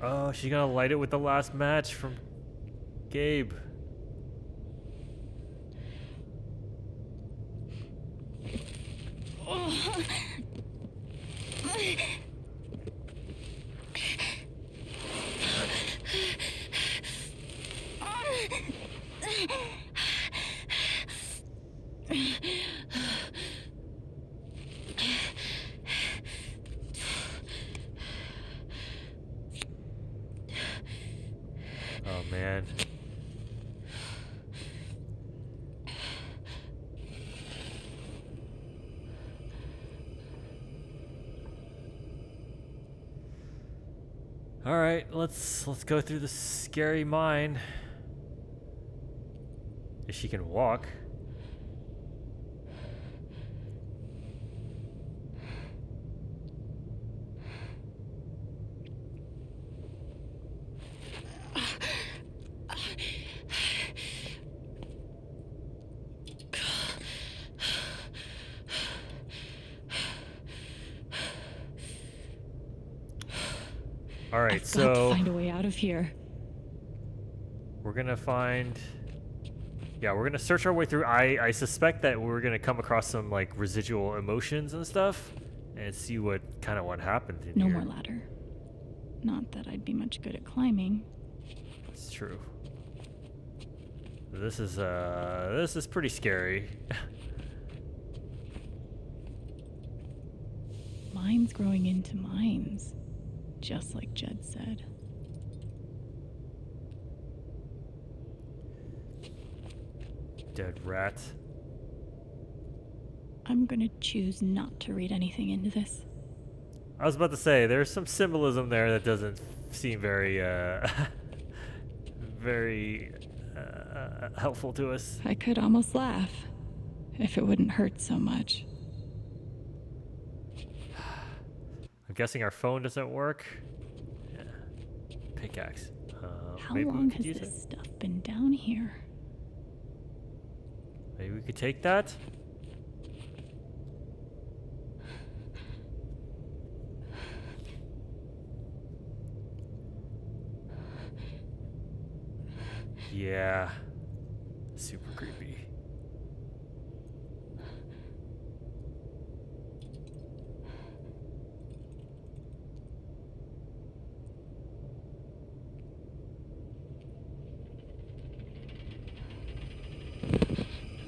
S1: Oh, she's gonna light it with the last match from Gabe. Oh man. All right, let's go through the scary mine. If she can walk. All right,
S2: I've got
S1: so
S2: to find a way out of here.
S1: we're gonna find. Yeah, we're gonna search our way through. I suspect that we're gonna come across some like residual emotions and stuff, and see what happened in
S2: No
S1: here.
S2: more ladder. Not that I'd be much good at climbing.
S1: It's true. This is pretty scary.
S2: Mines growing into mines. Just like Jed said.
S1: Dead rat.
S2: I'm gonna choose not to read anything into this.
S1: I was about to say, there's some symbolism there that doesn't seem very, very helpful to us.
S2: I could almost laugh if it wouldn't hurt so much.
S1: I'm guessing our phone doesn't work. Yeah. Pickaxe.
S2: How
S1: maybe
S2: long
S1: we could
S2: has
S1: use
S2: this
S1: it.
S2: stuff been down here?
S1: Maybe we could take that? Yeah. Super creepy.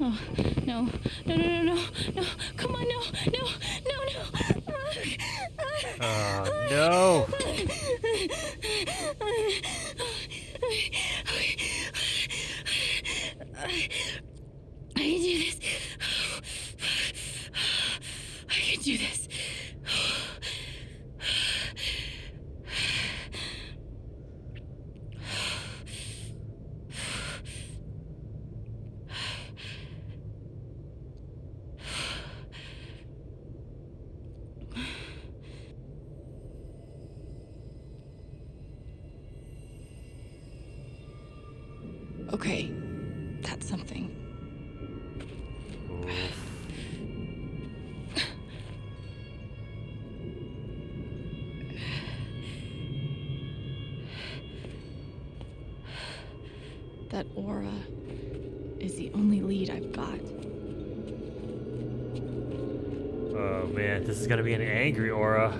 S13: Oh, no. No, no, no, no, no. Come on, no, no, no, no.
S1: Oh, no.
S13: I can do this. I can do this.
S2: Okay, that's something. That aura is the only lead I've got.
S1: Oh man, this is gonna be an angry aura.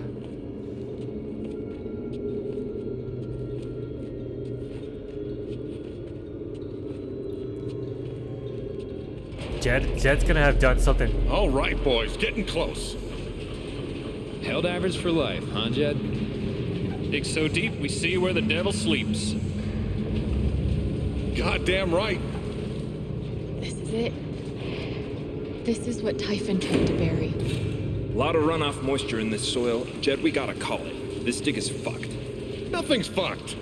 S1: Jed's gonna have done something.
S4: All right, boys, getting close.
S17: Held average for life, huh, Jed? Dig so deep, we see where the devil sleeps.
S4: Goddamn right.
S2: This is it. This is what Typhon tried to bury.
S17: A lot of runoff moisture in this soil. Jed, we gotta call it. This dig is fucked.
S4: Nothing's fucked.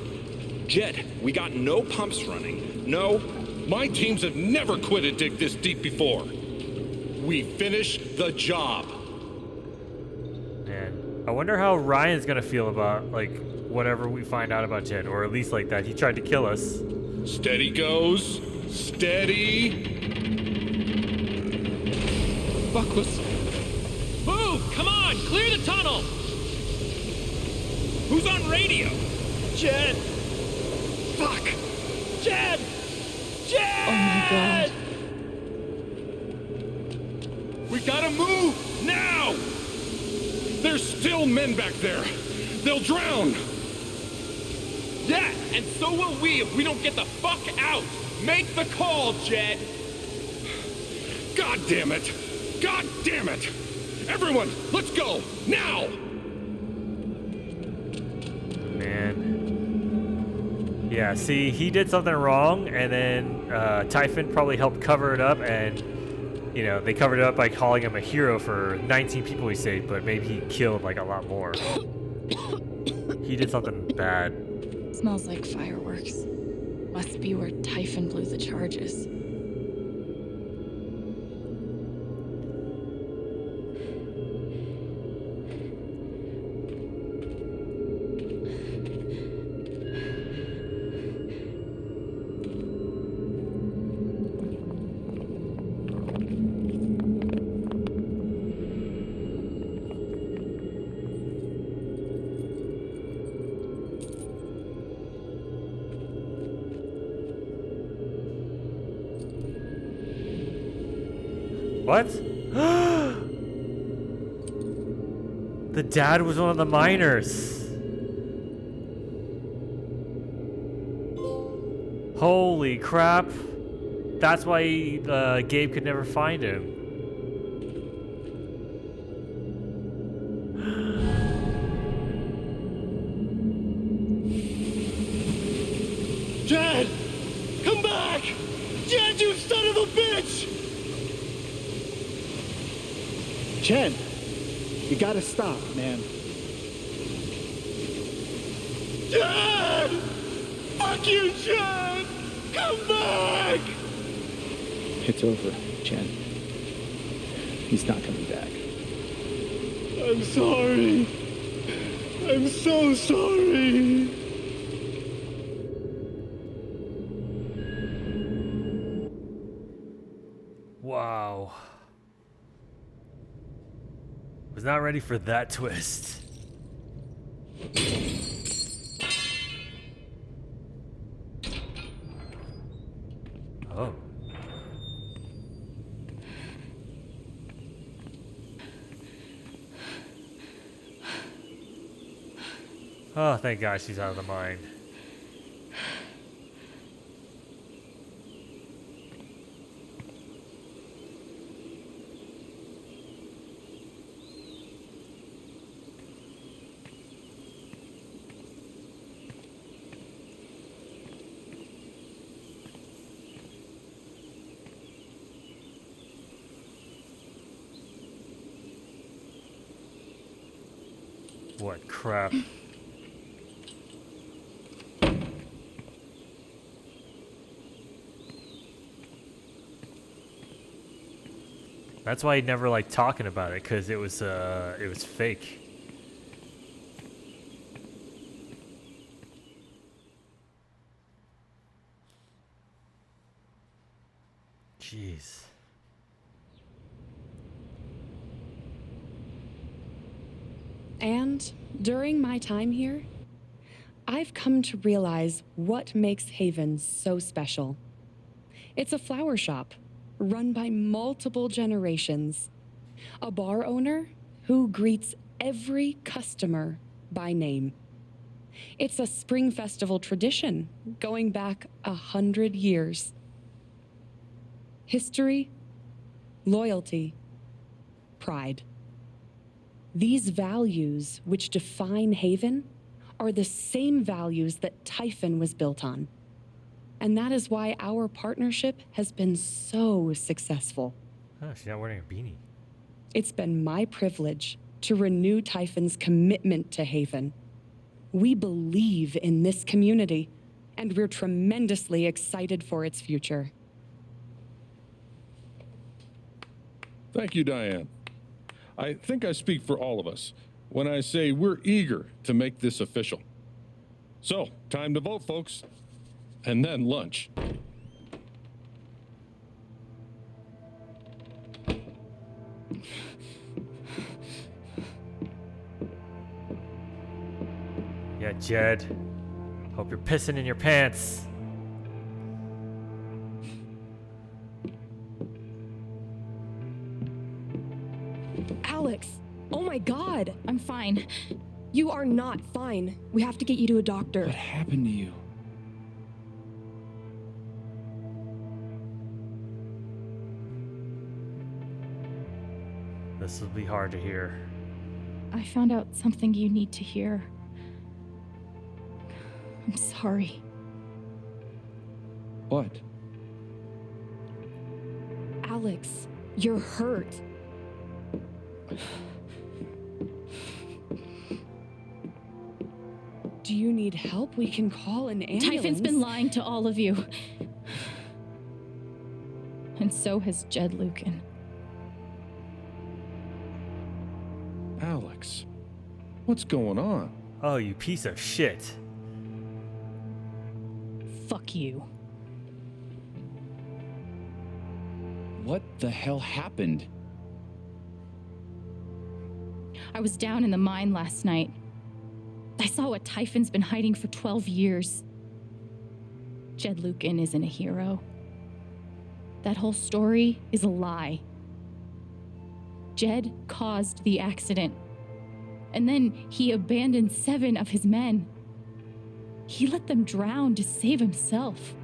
S17: Jed, we got no pumps running. No.
S4: My teams have never quit a dig this deep before. We finish the job.
S1: Man, I wonder how Ryan's gonna feel about, like, whatever we find out about Jed, or at least like that he tried to kill us.
S4: Steady goes. Steady.
S17: Fuck was... Move! Come on! Clear the tunnel! Who's on radio?
S12: Jed! Fuck! Jed! Jed!
S2: Oh my god.
S4: We gotta move! Now! There's still men back there. They'll drown.
S17: Yeah, and so will we if we don't get the fuck out! Make the call, Jed!
S4: God damn it! God damn it! Everyone, let's go! Now!
S1: Man. Yeah, see, he did something wrong, and then Typhon probably helped cover it up, and, you know, they covered it up by calling him a hero for 19 people he saved, but maybe he killed, like, a lot more. He did something bad.
S2: Smells like fireworks. Must be where Typhon blew the charges.
S1: What? The dad was one of the miners. Holy crap. That's why Gabe could never find him.
S12: Jed! Come back! Jed, you son of a bitch!
S18: Chen, you gotta stop, man.
S12: Jed! Fuck you, Jed! Come back!
S18: It's over, Chen. He's not coming back.
S12: I'm sorry. I'm so sorry.
S1: not ready for that twist. Oh. Oh, thank God she's out of the mind. What crap. That's why he never liked talking about it, because it was fake. Jeez.
S19: And during my time here, I've come to realize what makes Haven so special. It's a flower shop run by multiple generations, a bar owner who greets every customer by name. It's a spring festival tradition going back 100 years. History, loyalty, pride. These values which define Haven are the same values that Typhon was built on. And that is why our partnership has been so successful.
S1: Oh, she's not wearing a beanie.
S19: It's been my privilege to renew Typhon's commitment to Haven. We believe in this community, and we're tremendously excited for its future.
S4: Thank you, Diane. I think I speak for all of us when I say we're eager to make this official. So, time to vote, folks. And then lunch.
S1: Yeah, Jed. Hope you're pissing in your pants.
S20: Alex, oh my God.
S13: I'm fine.
S20: You are not fine. We have to get you to a doctor.
S18: What happened to you?
S1: This will be hard to hear.
S2: I found out something you need to hear. I'm sorry.
S18: What?
S20: Alex, you're hurt.
S19: Do you need help? We can call an ambulance.
S2: Typhon's been lying to all of you. And so has Jed Lucan.
S4: Alex, what's going on?
S1: Oh, you piece of shit.
S2: Fuck you.
S18: What the hell happened?
S2: I was down in the mine last night. I saw what Typhon's been hiding for 12 years. Jed Lucan isn't a hero. That whole story is a lie. Jed caused the accident. And then he abandoned 7 of his men. He let them drown to save himself.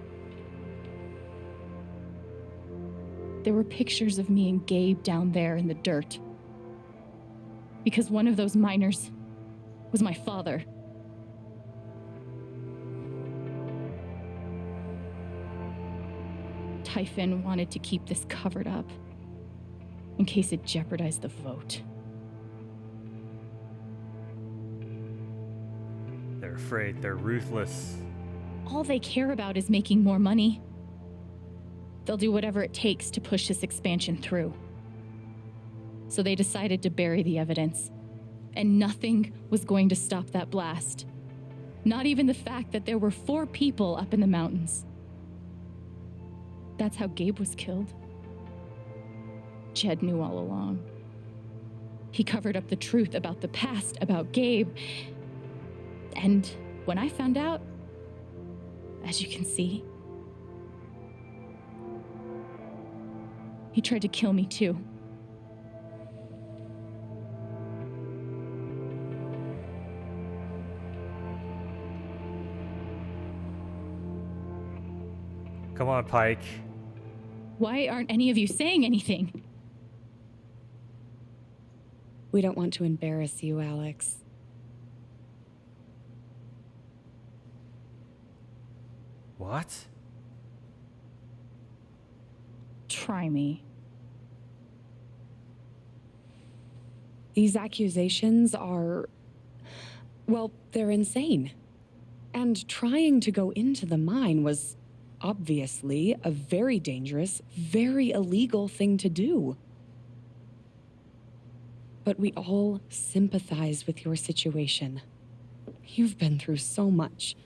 S2: There were pictures of me and Gabe down there in the dirt. Because one of those miners was my father. Typhon wanted to keep this covered up in case it jeopardized the vote.
S1: They're afraid. They're ruthless.
S2: All they care about is making more money. They'll do whatever it takes to push this expansion through. So they decided to bury the evidence. And nothing was going to stop that blast. Not even the fact that there were 4 people up in the mountains. That's how Gabe was killed. Jed knew all along. He covered up the truth about the past, about Gabe. And when I found out, as you can see, he tried to kill me too.
S1: Come on, Pike.
S2: Why aren't any of you saying anything?
S19: We don't want to embarrass you, Alex.
S1: What?
S2: Try me.
S19: These accusations are, well, they're insane. And trying to go into the mine was obviously a very dangerous, very illegal thing to do. But we all sympathize with your situation. You've been through so much.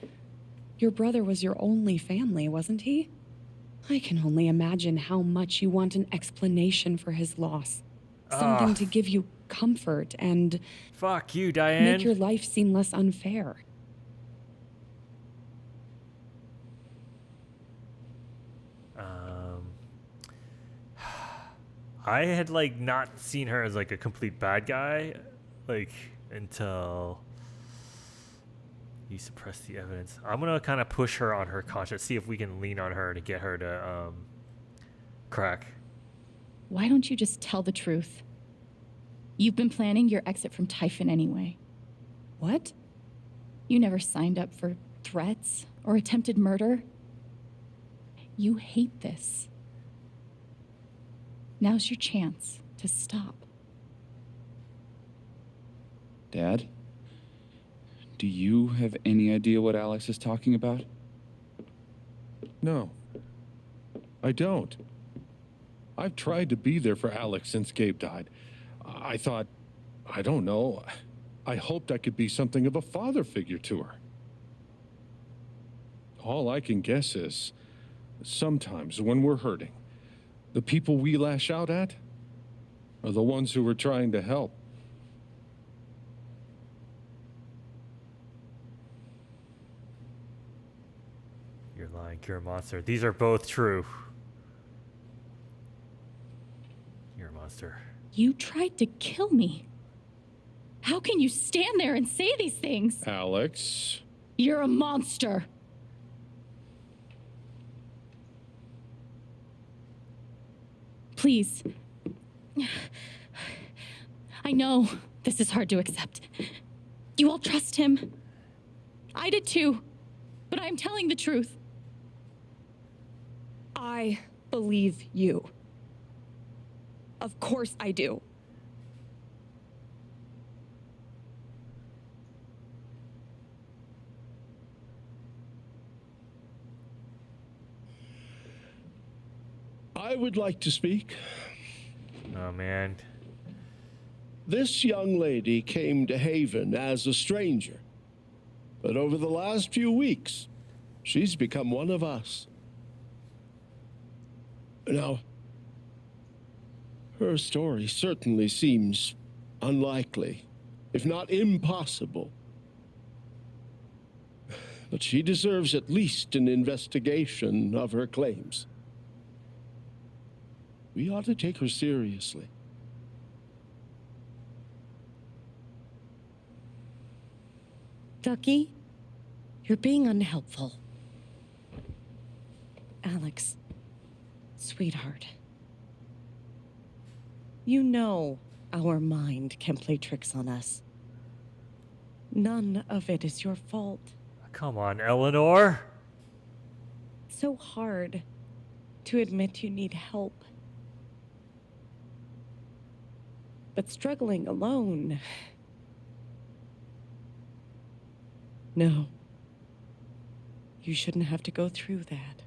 S19: Your brother was your only family, wasn't he? I can only imagine how much you want an explanation for his loss. Something to give you comfort and...
S1: Fuck you, Diane.
S19: Make your life seem less unfair.
S1: I had like not seen her as like a complete bad guy, like until you suppress the evidence. I'm gonna kind of push her on her conscience, see if we can lean on her to get her to crack.
S2: Why don't you just tell the truth? You've been planning your exit from Typhon anyway.
S19: What?
S2: You never signed up for threats or attempted murder. You hate this. Now's your chance to stop.
S18: Dad? Do you have any idea what Alex is talking about?
S4: No, I don't. I've tried to be there for Alex since Gabe died. I thought, I don't know, I hoped I could be something of a father figure to her. All I can guess is, sometimes when we're hurting, the people we lash out at are the ones who we're trying to help.
S1: You're lying, you're a monster. These are both true. You're a monster.
S2: You tried to kill me. How can you stand there and say these things?
S4: Alex.
S2: You're a monster. Please. I know this is hard to accept. You all trust him. I did too. But I'm telling the truth.
S20: I believe you. Of course I do.
S12: I would like to speak.
S1: Oh, man.
S12: This young lady came to Haven as a stranger, but over the last few weeks, she's become one of us. Now, her story certainly seems unlikely, if not impossible. But she deserves at least an investigation of her claims. We ought to take her seriously.
S21: Ducky, you're being unhelpful. Alex, sweetheart. You know our mind can play tricks on us. None of it is your fault.
S1: Come on, Eleanor.
S21: It's so hard to admit you need help. But struggling alone... No. You shouldn't have to go through that.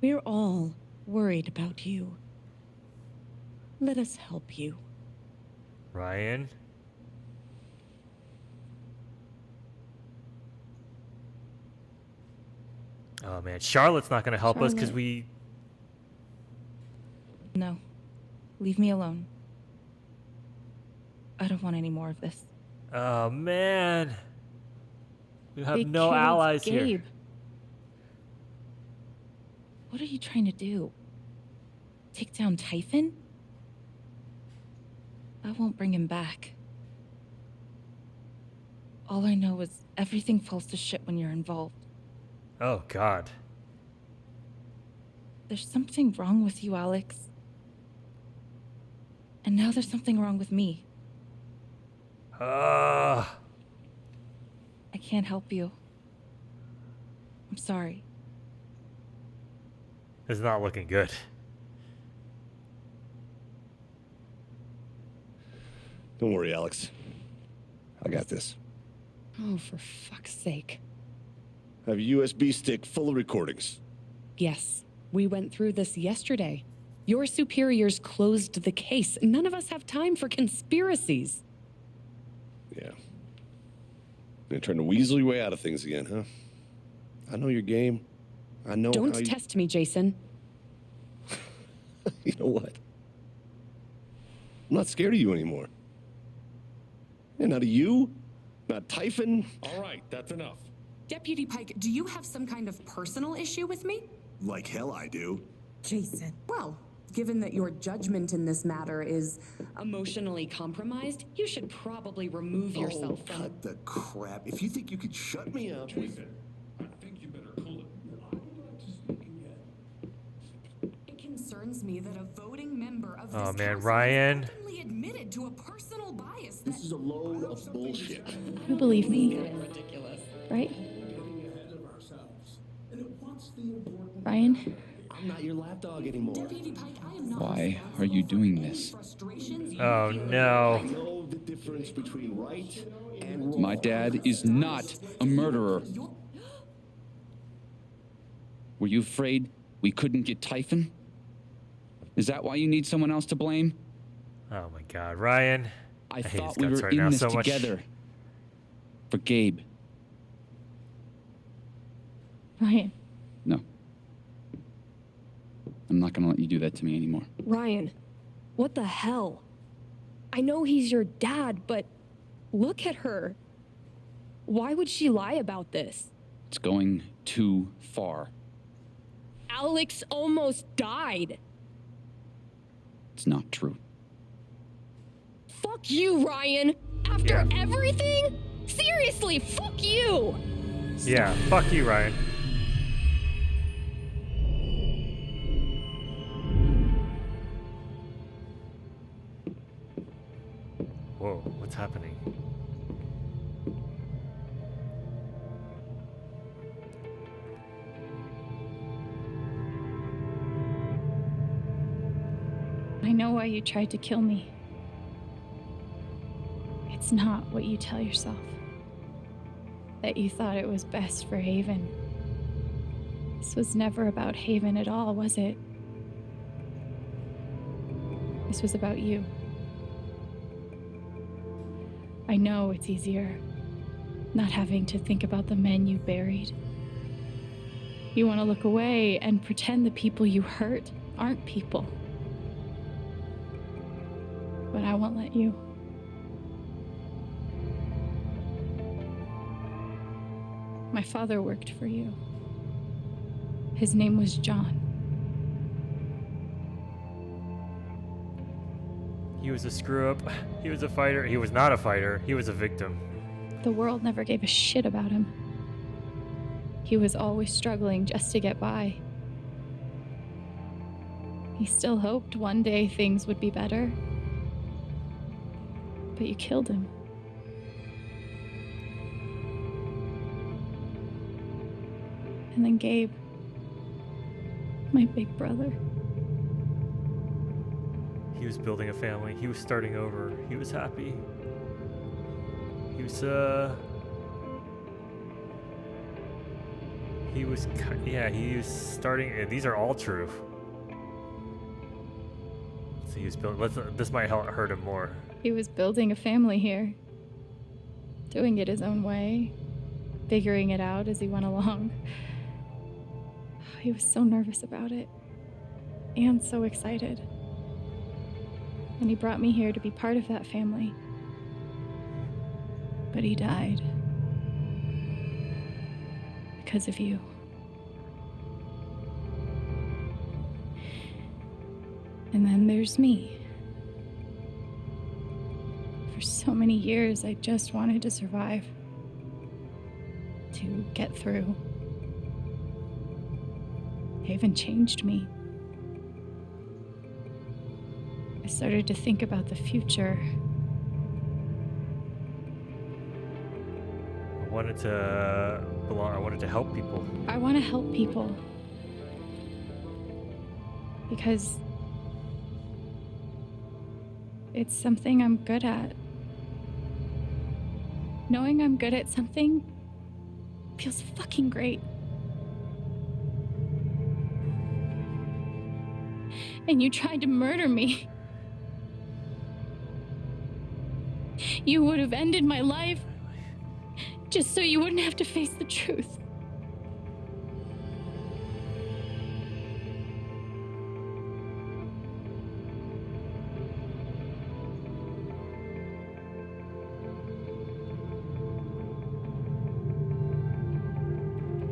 S21: We're all worried about you. Let us help you.
S1: Ryan? Oh, man. Charlotte's not going to help us because we...
S2: No. Leave me alone. I don't want any more of this.
S1: Oh, man. We have
S2: They
S1: no
S2: killed
S1: allies
S2: Gabe.
S1: here.
S2: What are you trying to do? Take down Typhon? That won't bring him back. All I know is everything falls to shit when you're involved.
S1: Oh, God.
S2: There's something wrong with you, Alex. And now there's something wrong with me. I can't help you. I'm sorry.
S1: It's not looking good.
S12: Don't worry, Alex. I got this.
S19: Oh, for fuck's sake.
S12: I have a USB stick full of recordings.
S19: Yes, we went through this yesterday. Your superiors closed the case. None of us have time for conspiracies.
S12: Yeah. You're trying to weasel your way out of things again, huh? I know your game. I know
S19: Don't
S12: how you...
S19: test me, Jason.
S12: You know what? I'm not scared of you anymore. And not of you, not Typhon.
S3: All right, that's enough.
S20: Deputy Pike, do you have some kind of personal issue with me?
S3: Like hell I do.
S20: Jason. Well, given that your judgment in this matter is
S19: Emotionally compromised? You should probably remove yourself from...
S3: Cut the crap. If you think you could shut me up...
S4: Jason, I think you better cool it. I would like to speak again.
S20: It concerns me that a voting member of
S1: Oh,
S20: this
S1: man,
S20: council
S1: Ryan.
S20: has openly admitted to a personal bias that...
S3: This is a load of bullshit.
S2: You believe me,
S19: Ridiculous.
S2: right?
S3: Getting ahead of ourselves. And what's the important...
S2: Ryan?
S3: I'm not your lapdog anymore.
S20: Deputy Pike, I am not
S18: Why are you doing this?
S1: Oh, no.
S3: I know the difference between right and wrong.
S18: My dad is not a murderer. Were you afraid we couldn't get Typhon? Is that why you need someone else to blame?
S1: Oh, my God. Ryan.
S18: I
S1: hate
S18: thought
S1: his
S18: we
S1: guts
S18: were
S1: right
S18: in
S1: now
S18: this
S1: so much.
S18: together. For Gabe.
S2: Ryan.
S18: No. I'm not gonna let you do that to me anymore.
S22: Ryan, what the hell? I know he's your dad, but look at her. Why would she lie about this?
S18: It's going too far.
S22: Alex almost died.
S18: It's not true.
S22: Fuck you, Ryan. After everything? Seriously, fuck you.
S1: Yeah, fuck you, Ryan. Whoa, what's happening?
S2: I know why you tried to kill me. It's not what you tell yourself. That you thought it was best for Haven. This was never about Haven at all, was it? This was about you. I know it's easier not having to think about the men you buried. You want to look away and pretend the people you hurt aren't people. But I won't let you. My father worked for you. His name was John.
S1: He was a screw up. He was a fighter. He was not a fighter. He was a victim.
S2: The world never gave a shit about him. He was always struggling just to get by. He still hoped one day things would be better. But you killed him. And then Gabe, my big brother.
S1: He was building a family. He was starting over. He was happy. He was, he was starting, these are all true. So he was building, this might hurt him more.
S2: He was building a family here. Doing it his own way. Figuring it out as he went along. He was so nervous about it. And so excited. And he brought me here to be part of that family. But he died. Because of you. And then there's me. For so many years, I just wanted to survive. To get through. Haven changed me. I started to think about the future.
S1: I wanted to belong. I wanted to help people.
S2: I want to help people. Because it's something I'm good at. Knowing I'm good at something feels fucking great. And you tried to murder me. You would have ended my life just so you wouldn't have to face the truth.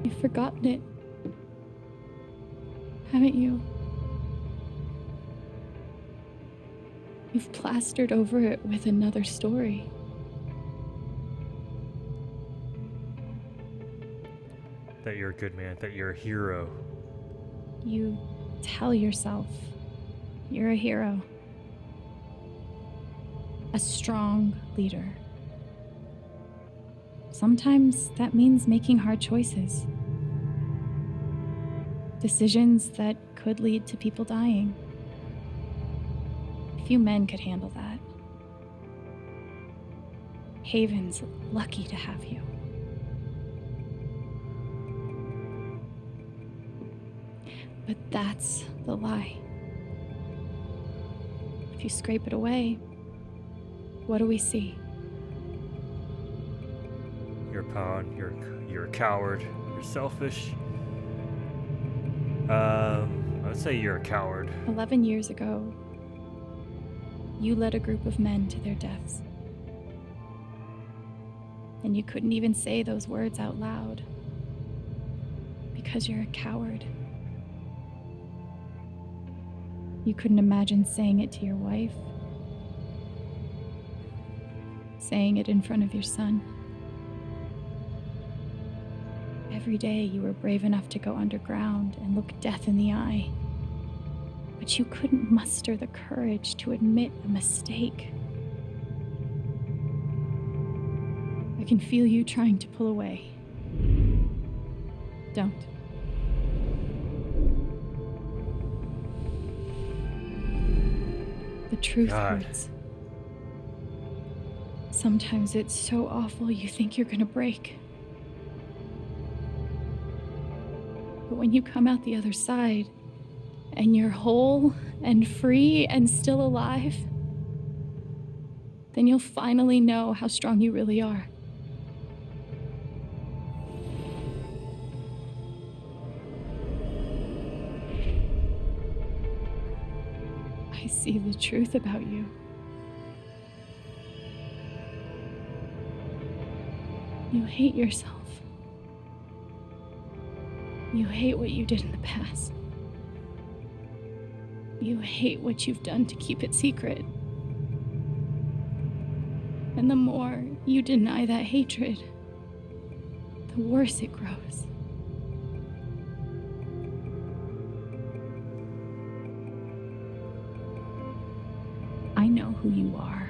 S2: You've forgotten it, haven't you? You've plastered over it with another story.
S1: That you're a good man, that you're a hero.
S2: You tell yourself you're a hero. A strong leader. Sometimes that means making hard choices. Decisions that could lead to people dying. Few men could handle that. Haven's lucky to have you. But that's the lie. If you scrape it away, what do we see?
S1: You're a pawn. You're a coward. You're selfish. I would say you're a coward.
S2: 11 years ago, you led a group of men to their deaths. And you couldn't even say those words out loud. Because you're a coward. You couldn't imagine saying it to your wife. Saying it in front of your son. Every day you were brave enough to go underground and look death in the eye. But you couldn't muster the courage to admit a mistake. I can feel you trying to pull away. Don't. The truth hurts. Sometimes it's so awful you think you're gonna break. But when you come out the other side, and you're whole and free and still alive, then you'll finally know how strong you really are. I see the truth about you. You hate yourself. You hate what you did in the past. You hate what you've done to keep it secret. And the more you deny that hatred, the worse it grows. I know who you are.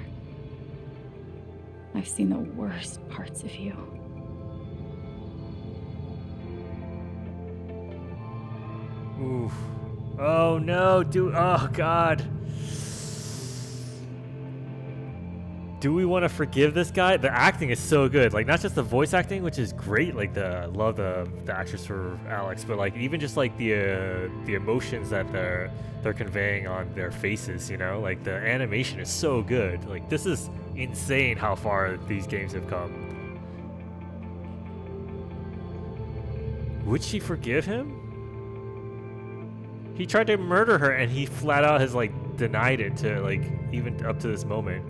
S2: I've seen the worst parts of you.
S1: Oof. Oh no, dude. Oh god. Do we want to forgive this guy? The acting is so good. Like, not just the voice acting, which is great. Like, I love the actress for Alex, but like even just like the emotions that they're conveying on their faces. You know, like the animation is so good. Like, this is insane how far these games have come. Would she forgive him? He tried to murder her, and he flat out has like denied it to like even up to this moment.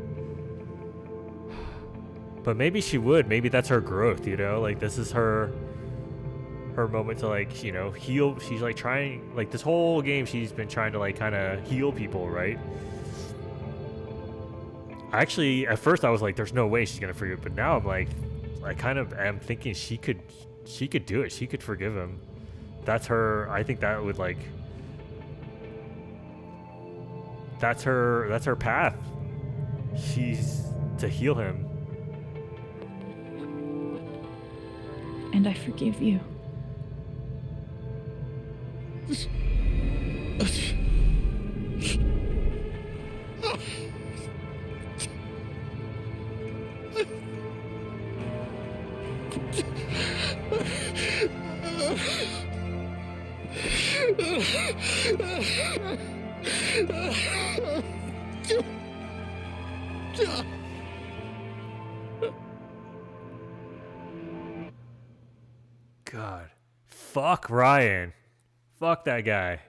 S1: But maybe she would. Maybe that's her growth, you know? Like this is her moment to like, you know, heal. She's like trying, like this whole game she's been trying to like kind of heal people, right? Actually, at first I was like, there's no way she's gonna forgive, but now I'm like, I kind of am thinking she could do it. She could forgive him. That's her. I think that would like, that's her path. She's to heal him.
S2: And I forgive you.
S1: God, fuck Ryan, fuck that guy.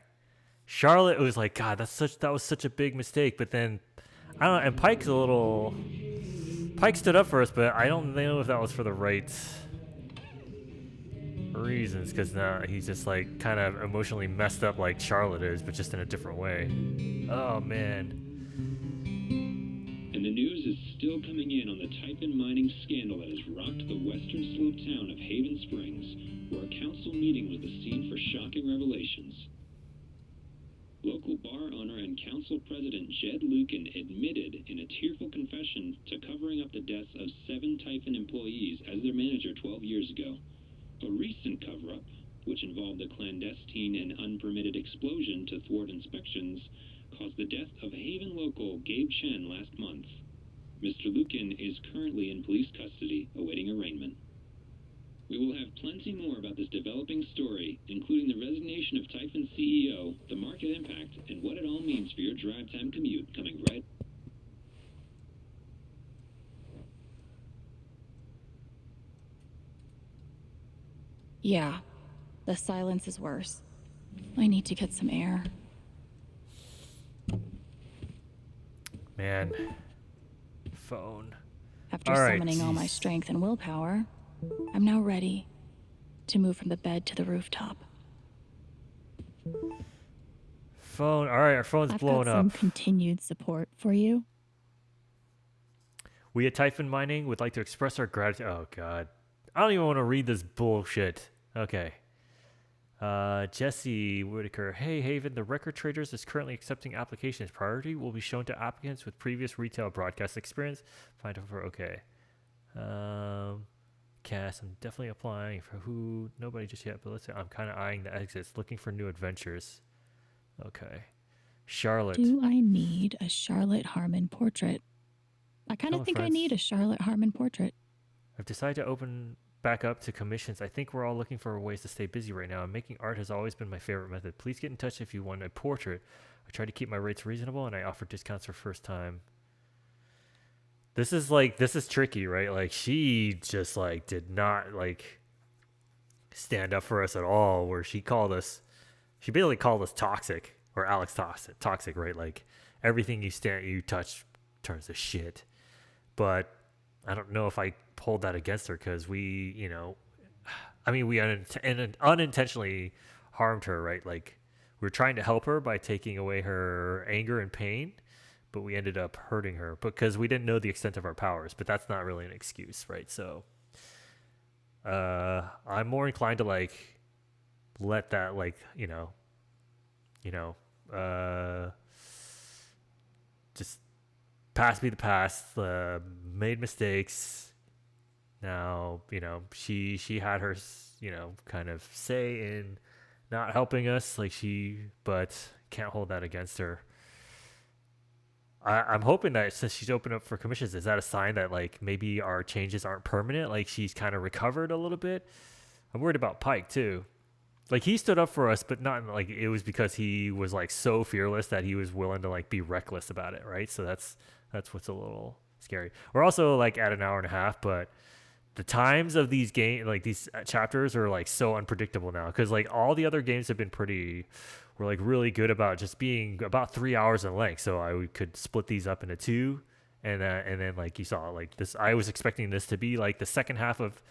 S1: Charlotte was like, God, that was such a big mistake. But then I don't know. And Pike stood up for us, but I don't know if that was for the right reasons, because now he's just like kind of emotionally messed up like Charlotte is, but just in a different way. Oh man.
S6: And the news is still coming in on the Typhon mining scandal that has rocked the western slope town of Haven Springs, where a council meeting was the scene for shocking revelations. Local bar owner and council president Jed Lucan admitted in a tearful confession to covering up the deaths of 7 Typhon employees as their manager 12 years ago. A recent cover-up, which involved a clandestine and unpermitted explosion to thwart inspections, caused the death of Haven local Gabe Chen last month. Mr. Lucan is currently in police custody, awaiting arraignment. We will have plenty more about this developing story, including the resignation of Typhon CEO, the market impact, and what it all means for your drive time commute, coming right.
S2: Yeah, the silence is worse. I need to get some air.
S1: Man. Phone.
S2: After summoning all my strength and willpower, I'm now ready to move from the bed to the rooftop.
S1: Phone. All right, our phone's blowing
S2: I've got some
S1: up.
S2: continued support for you.
S1: We at Typhon Mining would like to express our gratitude. Oh, God. I don't even want to read this bullshit. Okay. Jesse Whitaker. Hey, Haven, the Record Traders is currently accepting applications. Priority will be shown to applicants with previous retail broadcast experience. Find over. Okay. Cass, I'm definitely applying for who? Nobody just yet, but let's say I'm kind of eyeing the exits, looking for new adventures. Okay. Charlotte.
S2: Do I need a Charlotte Harmon portrait? I kind of
S1: Hello,
S2: think I
S1: friends.
S2: need a Charlotte Harmon portrait.
S1: I've decided to open back up to commissions. I think we're all looking for ways to stay busy right now, and making art has always been my favorite method. Please get in touch if you want a portrait. I try to keep my rates reasonable, and I offer discounts for first time. This is tricky, right? Like, she just like did not like stand up for us at all, where she basically called us toxic, or Alex toxic, right? Like, everything you touch turns to shit. But I don't know if I hold that against her, because we, you know, I mean, we unintentionally harmed her, right? Like, we were trying to help her by taking away her anger and pain, but we ended up hurting her because we didn't know the extent of our powers. But that's not really an excuse, right? So I'm more inclined to like let that, like, just past be the past. Made mistakes. Now, you know, she had her, you know, kind of say in not helping us, but can't hold that against her. I'm hoping that since she's opened up for commissions, is that a sign that like maybe our changes aren't permanent? Like, she's kind of recovered a little bit. I'm worried about Pike too. Like, he stood up for us, but not like it was because he was like so fearless that he was willing to like be reckless about it, right? So that's what's a little scary. We're also like at an hour and a half, but the times of these these chapters are like so unpredictable now, because like all the other games have been pretty, were like really good about just being about 3 hours in length. So we could split these up into two, and then like you saw like this. I was expecting this to be like the second half of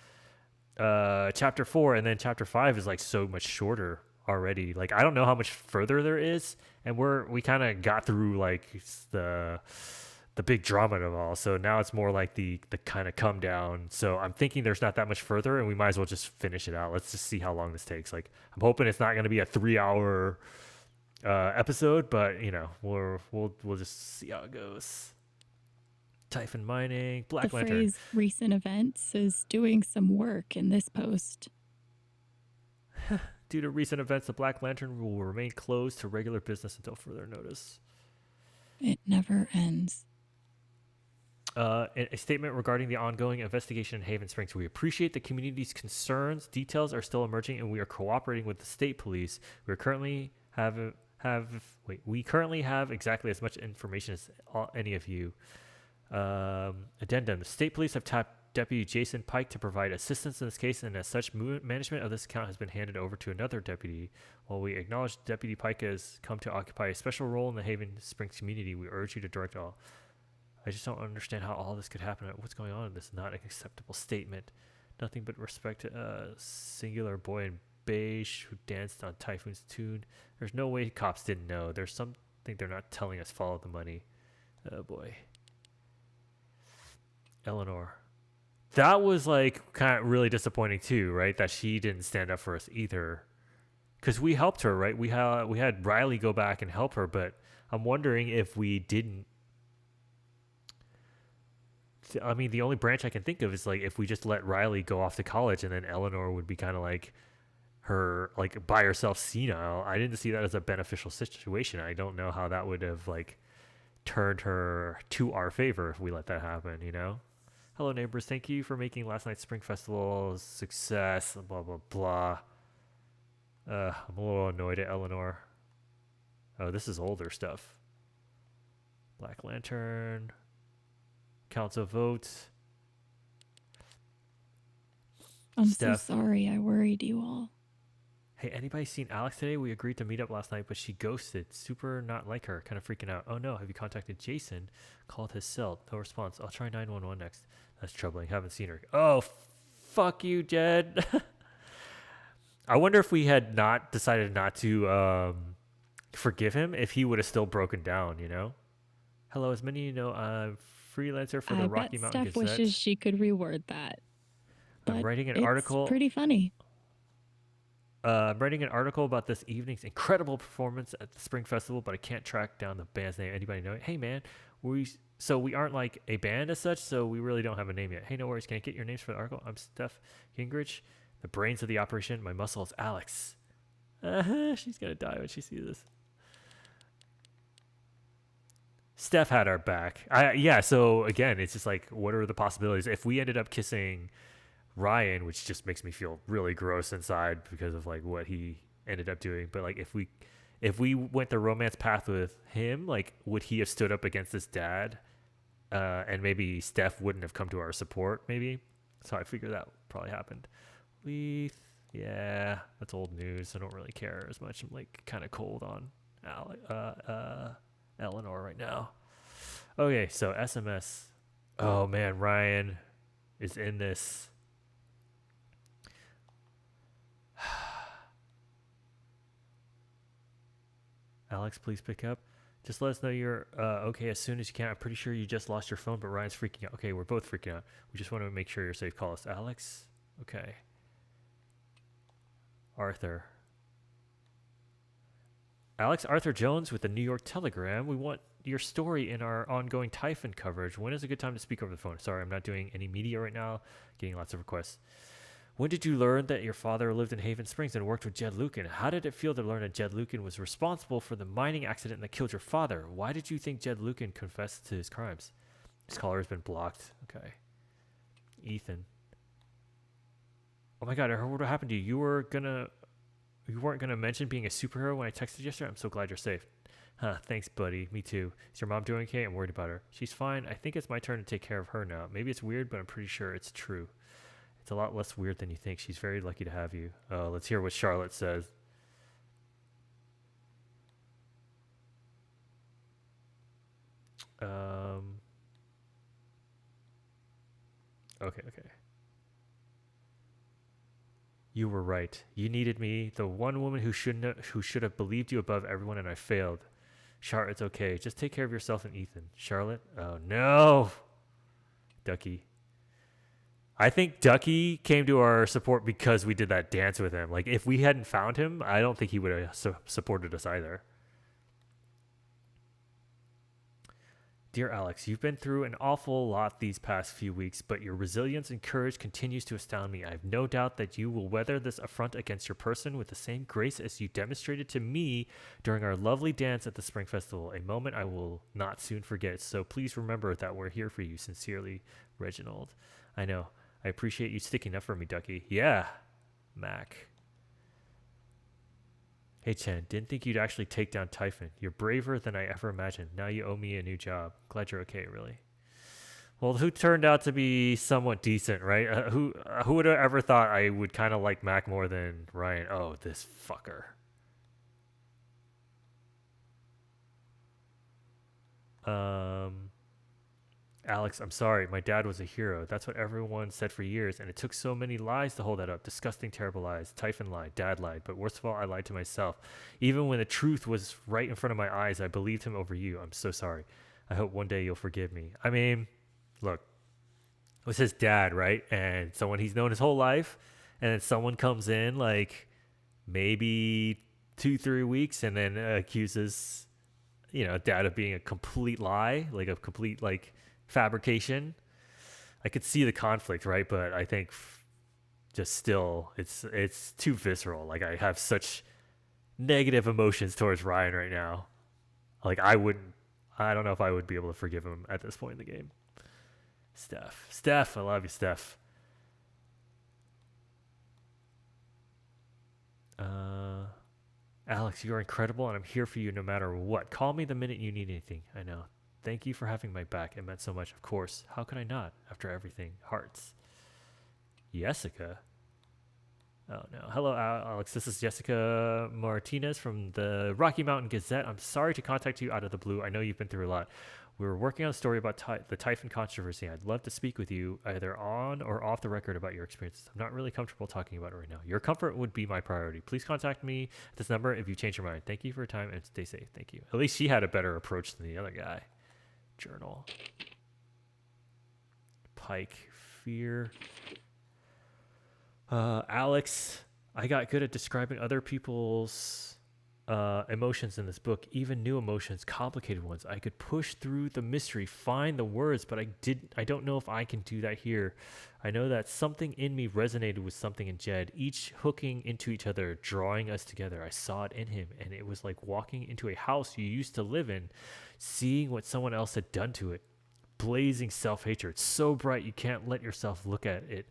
S1: chapter 4, and then chapter 5 is like so much shorter already. Like I don't know how much further there is, and we kind of got through like the big drama of it all. So now it's more like the kind of come down. So I'm thinking there's not that much further, and we might as well just finish it out. Let's just see how long this takes. Like I'm hoping it's not going to be a 3-hour episode, but you know, we'll just see how it goes. Typhon mining, Black
S2: The
S1: Lantern.
S2: phrase recent events is doing some work in this post.
S1: Due to recent events, the Black Lantern will remain closed to regular business until further notice.
S2: It never ends.
S1: A statement regarding the ongoing investigation in Haven Springs. We appreciate the community's concerns. Details are still emerging, and we are cooperating with the state police. We currently we currently have exactly as much information as any of you. Addendum: the state police have tapped Deputy Jason Pike to provide assistance in this case, and as such, management of this account has been handed over to another deputy. While we acknowledge Deputy Pike has come to occupy a special role in the Haven Springs community, we urge you to direct all. I just don't understand how all this could happen. What's going on? This is not an acceptable statement. Nothing but respect to a singular boy in beige who danced on Typhoon's tune. There's no way cops didn't know. There's something they're not telling us. Follow the money. Oh boy. Eleanor. That was like kind of really disappointing too, right? That she didn't stand up for us either. Because we helped her, right? We had Riley go back and help her, but I'm wondering if we didn't. I mean, the only branch I can think of is like if we just let Riley go off to college, and then Eleanor would be kind of like her, like by herself senile. I didn't see that as a beneficial situation. I don't know how that would have like turned her to our favor if we let that happen, you know? Hello, neighbors. Thank you for making last night's Spring Festival a success. Blah, blah, blah. I'm a little annoyed at Eleanor. Oh, this is older stuff. Black Lantern. Council votes.
S2: I'm
S1: Steph.
S2: so sorry I worried you all.
S1: Hey, anybody seen Alex today? We agreed to meet up last night, but she ghosted. Super not like her. Kind of freaking out. Oh no, have you contacted Jason? Called his cell. No response. I'll try 911 next. That's troubling. Haven't seen her. Oh, fuck you, Jed. I wonder if we had not decided not to forgive him, if he would have still broken down, you know? Hello, as many of you know, I'm freelancer for the Rocky Mountain
S2: Steph
S1: Gazette.
S2: wishes she could reword that.
S1: I'm writing an article.
S2: It's pretty funny.
S1: I'm writing an article about this evening's incredible performance at the Spring Festival, but I can't track down the band's name. Anybody know it? Hey, man, we aren't like a band as such, so we really don't have a name yet. Hey, no worries. Can I get your names for the article? I'm Steph Gingrich, the brains of the operation. My muscle is Alex. She's going to die when she sees this. Steph had our back. Yeah, so again, it's just like, what are the possibilities? If we ended up kissing Ryan, which just makes me feel really gross inside because of like what he ended up doing, but like if we went the romance path with him, like would he have stood up against his dad, and maybe Steph wouldn't have come to our support, maybe? So I figure that probably happened. Leith, yeah, that's old news. I don't really care as much. I'm like kind of cold on Eleanor right now. Okay, so SMS. Oh man, Ryan is in this. Alex, please pick up. Just let us know you're okay as soon as you can. I'm pretty sure you just lost your phone, but Ryan's freaking out. Okay, we're both freaking out. We just want to make sure you're safe. Call us. Alex? Okay. Arthur. Alex Arthur Jones with the New York Telegram. We want your story in our ongoing Typhon coverage. When is a good time to speak over the phone? Sorry, I'm not doing any media right now. Getting lots of requests. When did you learn that your father lived in Haven Springs and worked with Jed Lucan? How did it feel to learn that Jed Lucan was responsible for the mining accident that killed your father? Why did you think Jed Lucan confessed to his crimes? This caller has been blocked. Okay. Ethan. Oh my god, I heard what happened to you. You weren't gonna mention being a superhero when I texted yesterday? I'm so glad you're safe. Huh, thanks, buddy. Me too. Is your mom doing okay? I'm worried about her. She's fine. I think it's my turn to take care of her now. Maybe it's weird, but I'm pretty sure it's true. It's a lot less weird than you think. She's very lucky to have you. Let's hear what Charlotte says. Um. Okay. You were right. You needed me, the one woman who should have believed you above everyone, and I failed. Charlotte, it's okay. Just take care of yourself and Ethan. Charlotte? Oh no. Ducky. I think Ducky came to our support because we did that dance with him. Like, if we hadn't found him, I don't think he would have supported us either. Dear Alex, you've been through an awful lot these past few weeks, but your resilience and courage continues to astound me. I have no doubt that you will weather this affront against your person with the same grace as you demonstrated to me during our lovely dance at the Spring Festival, a moment I will not soon forget. So please remember that we're here for you. Sincerely, Reginald. I know. I appreciate you sticking up for me, Ducky. Yeah, Mac. Hey Chen, didn't think you'd actually take down Typhon. You're braver than I ever imagined. Now you owe me a new job. Glad you're okay, really. Well, who turned out to be somewhat decent, right? Who would have ever thought I would kind of like Mac more than Ryan? Oh, this fucker. Alex, I'm sorry. My dad was a hero. That's what everyone said for years, and it took so many lies to hold that up. Disgusting, terrible lies. Typhon lied. Dad lied. But worst of all, I lied to myself. Even when the truth was right in front of my eyes, I believed him over you. I'm so sorry. I hope one day you'll forgive me. I mean, look, it was his dad, right? And someone he's known his whole life, and then someone comes in like maybe 2-3 weeks and then accuses, dad of being a complete lie, like a complete, like, fabrication. I could see the conflict, right? But I think just still it's too visceral. Like, I have such negative emotions towards Ryan right now. Like, I don't know if I would be able to forgive him at this point in the game. Steph, I love you, Steph. Alex, you are incredible, and I'm here for you no matter what. Call me the minute you need anything. I know. Thank you for having my back. It meant so much, of course. How could I not, after everything? Hearts. Jessica? Oh, no. Hello, Alex. This is Jessica Martinez from the Rocky Mountain Gazette. I'm sorry to contact you out of the blue. I know you've been through a lot. We were working on a story about the Typhon controversy. I'd love to speak with you either on or off the record about your experiences. I'm not really comfortable talking about it right now. Your comfort would be my priority. Please contact me at this number if you change your mind. Thank you for your time and stay safe. Thank you. At least she had a better approach than the other guy. Journal. Pike. Fear. Alex, I got good at describing other people's emotions in this book, even new emotions, complicated ones. I could push through the mystery, find the words, but I don't know if I can do that here. I know that something in me resonated with something in Jed, each hooking into each other, drawing us together. I saw it in him, and it was like walking into a house you used to live in, seeing what someone else had done to it. Blazing self-hatred, so bright you can't let yourself look at it.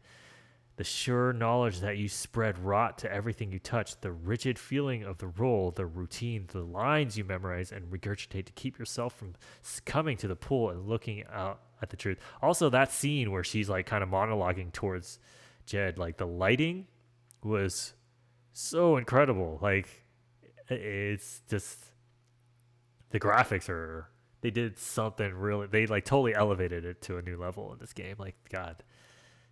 S1: The sure knowledge that you spread rot to everything you touch, the rigid feeling of the role, the routine, the lines you memorize and regurgitate to keep yourself from coming to the pool and looking out at the truth. Also, that scene where she's like kind of monologuing towards Jed, like the lighting was so incredible. Like, it's just, the graphics they did something really, they like totally elevated it to a new level in this game. Like, God.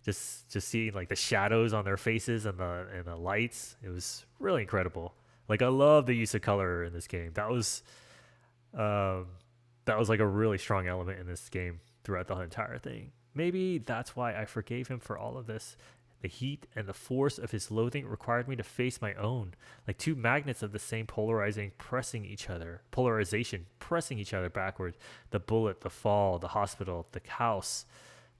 S1: Just seeing like the shadows on their faces and the lights, it was really incredible. Like, I love the use of color in this game. That was like a really strong element in this game throughout the entire thing. Maybe that's why I forgave him for all of this. The heat and the force of his loathing required me to face my own, like two magnets of the same polarization pressing each other backward. The bullet, the fall, the hospital, the house,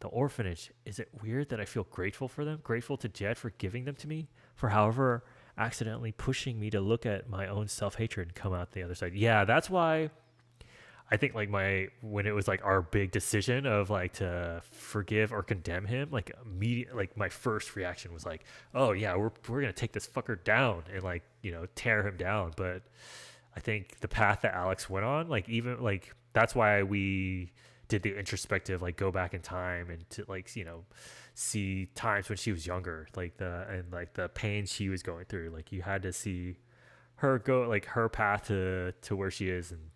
S1: the orphanage. Is it weird that I feel grateful for them? Grateful to Jed for giving them to me? For however accidentally pushing me to look at my own self-hatred and come out the other side. Yeah, that's why I think like when it was like our big decision of like to forgive or condemn him, like immediate, like my first reaction was like, oh yeah, we're going to take this fucker down and like, tear him down. But I think the path that Alex went on, like even like, that's why we did the introspective, like go back in time and to like, see times when she was younger, like the pain she was going through. Like you had to see her go, like her path to where she is and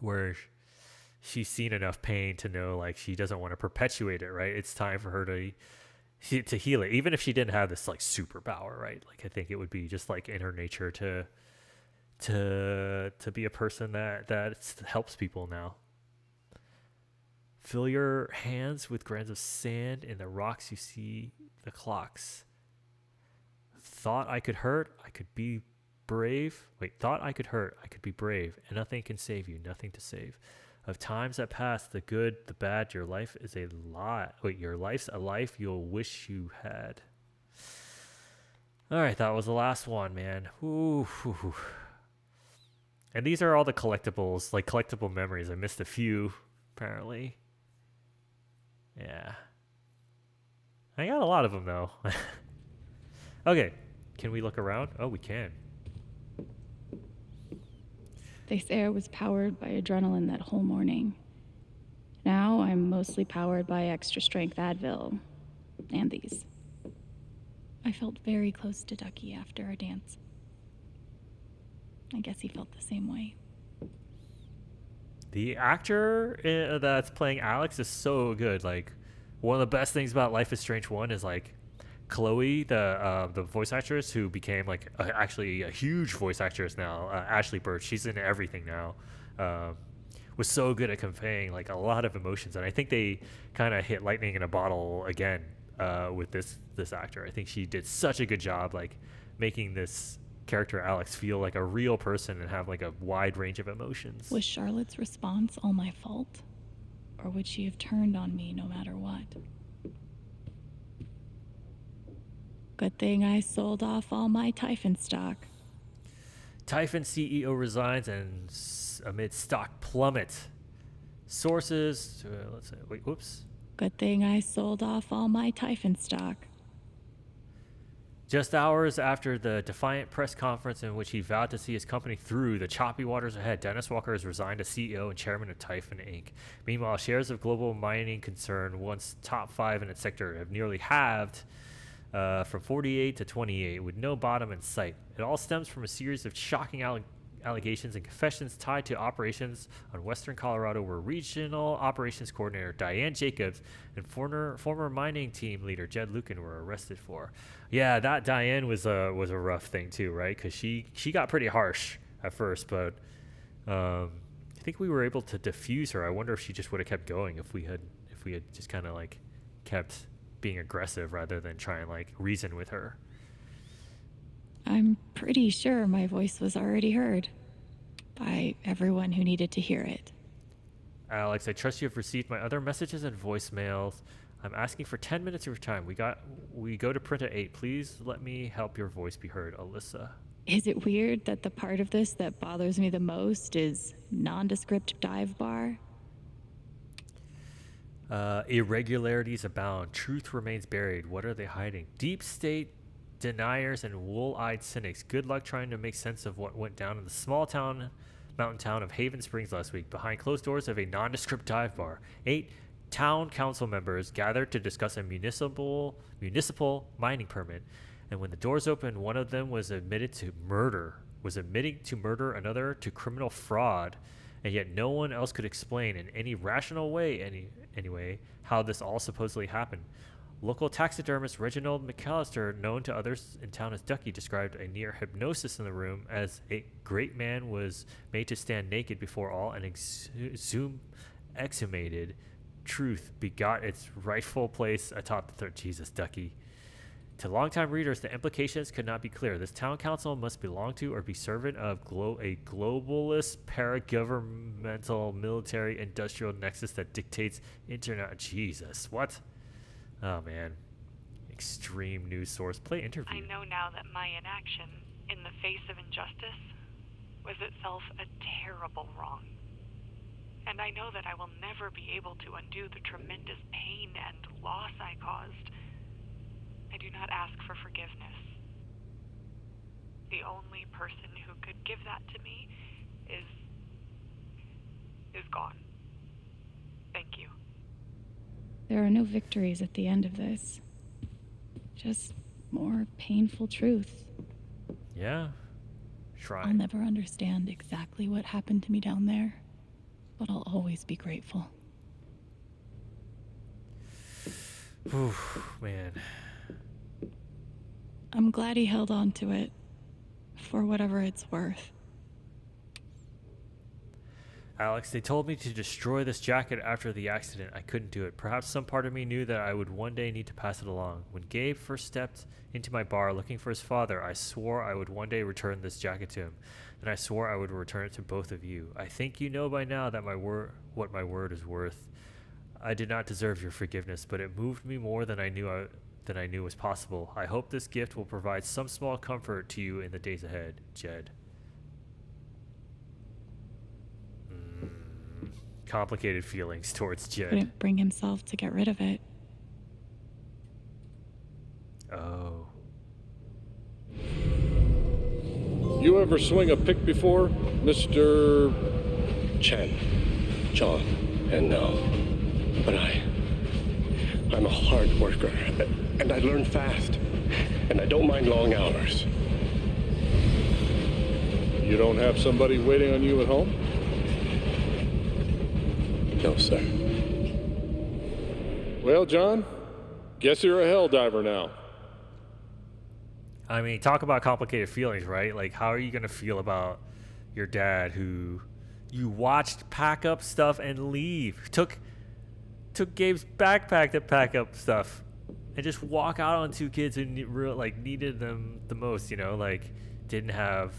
S1: where she's seen enough pain to know like she doesn't want to perpetuate it, right? It's time for her to heal it, even if she didn't have this like superpower, right? Like I think it would be just like in her nature to be a person that helps people now. Fill your hands with grains of sand. In the rocks you see the clocks. Thought I could hurt, I could be brave. Wait, thought I could hurt, I could be brave, and nothing can save you, nothing to save. Of times that pass, the good, the bad, your life is a lie. Wait, your life's a life you'll wish you had. All right, that was the last one, man. Ooh. And these are all the collectibles, like collectible memories. I missed a few, apparently. Yeah. I got a lot of them, though. Okay, can we look around? Oh, we can.
S2: This air was powered by adrenaline that whole morning. Now I'm mostly powered by extra strength Advil and these. I felt very close to Ducky after our dance. I guess he felt the same way.
S1: The actor that's playing Alex is so good. Like, one of the best things about Life is Strange 1 is like Chloe, the voice actress who became like actually a huge voice actress now, Ashley Birch. She's in everything now. Was so good at conveying like a lot of emotions, and I think they kind of hit lightning in a bottle again with this actor. I think she did such a good job like making this character Alex feel like a real person and have like a wide range of emotions.
S2: Was Charlotte's response all my fault? Or would she have turned on me no matter what? Good thing I sold off all my Typhon stock.
S1: Typhon CEO resigns and amid stock plummet. Sources, let's say, wait, whoops.
S2: Good thing I sold off all my Typhon stock.
S1: Just hours after the defiant press conference in which he vowed to see his company through the choppy waters ahead, Dennis Walker has resigned as CEO and chairman of Typhon Inc. Meanwhile, shares of global mining concern, once top 5 in its sector, have nearly halved from 48 to 28, with no bottom in sight. It all stems from a series of shocking allegations and confessions tied to operations on Western Colorado, where regional operations coordinator Diane Jacobs and former mining team leader Jed Lucan were arrested for. Yeah, that Diane was a rough thing too, right? Because she got pretty harsh at first, but I think we were able to diffuse her. I wonder if she just would have kept going if we had just kind of like kept being aggressive rather than try and like reason with her.
S2: I'm pretty sure my voice was already heard by everyone who needed to hear it.
S1: Alex, I trust you have received my other messages and voicemails. I'm asking for 10 minutes of your time. We go to print at 8. Please let me help your voice be heard, Alyssa.
S2: Is it weird that the part of this that bothers me the most is nondescript dive bar?
S1: Irregularities abound. Truth remains buried. What are they hiding? Deep state deniers and wool-eyed cynics. Good luck trying to make sense of what went down in the small mountain town of Haven Springs last week, behind closed doors of a nondescript dive bar. 8 town council members gathered to discuss a municipal mining permit, and when the doors opened, one of them was admitting to murder another to criminal fraud, and yet no one else could explain in any rational way anyway how this all supposedly happened. Local taxidermist Reginald McAllister, known to others in town as Ducky, described a near hypnosis in the room as a great man was made to stand naked before all and exhumated truth begot its rightful place atop the third. Jesus, Ducky. To longtime readers, the implications could not be clear. This town council must belong to or be servant of a globalist, paragovernmental, military, industrial nexus that dictates internet. Jesus, what? Oh, man. Extreme news source. Play interview.
S7: I know now that my inaction in the face of injustice was itself a terrible wrong. And I know that I will never be able to undo the tremendous pain and loss I caused. I do not ask for forgiveness. The only person who could give that to me is gone. Thank you.
S2: There are no victories at the end of this. Just more painful truth.
S1: Yeah. Try.
S2: I'll never understand exactly what happened to me down there. but I'll always be grateful.
S1: Whew, man.
S2: I'm glad he held on to it, for whatever it's worth.
S1: Alex, they told me to destroy this jacket after the accident. I couldn't do it. Perhaps some part of me knew that I would one day need to pass it along. When Gabe first stepped into my bar looking for his father, I swore I would one day return this jacket to him. Then I swore I would return it to both of you. I think you know by now that what my word is worth. I did not deserve your forgiveness, but it moved me more than I knew was possible. I hope this gift will provide some small comfort to you in the days ahead, Jed. Complicated feelings towards Jed.
S2: Couldn't bring himself to get rid of it.
S1: Oh.
S4: You ever swing a pick before, Mr.
S9: Chen, John, and no. But I'm a hard worker, and I learn fast, and I don't mind long hours.
S4: You don't have somebody waiting on you at home?
S9: No, sir.
S4: Well, John, guess you're a hell diver now.
S1: I mean, talk about complicated feelings, right? Like, how are you going to feel about your dad who you watched pack up stuff and leave? Took Gabe's backpack to pack up stuff and just walk out on two kids who needed them the most, like didn't have,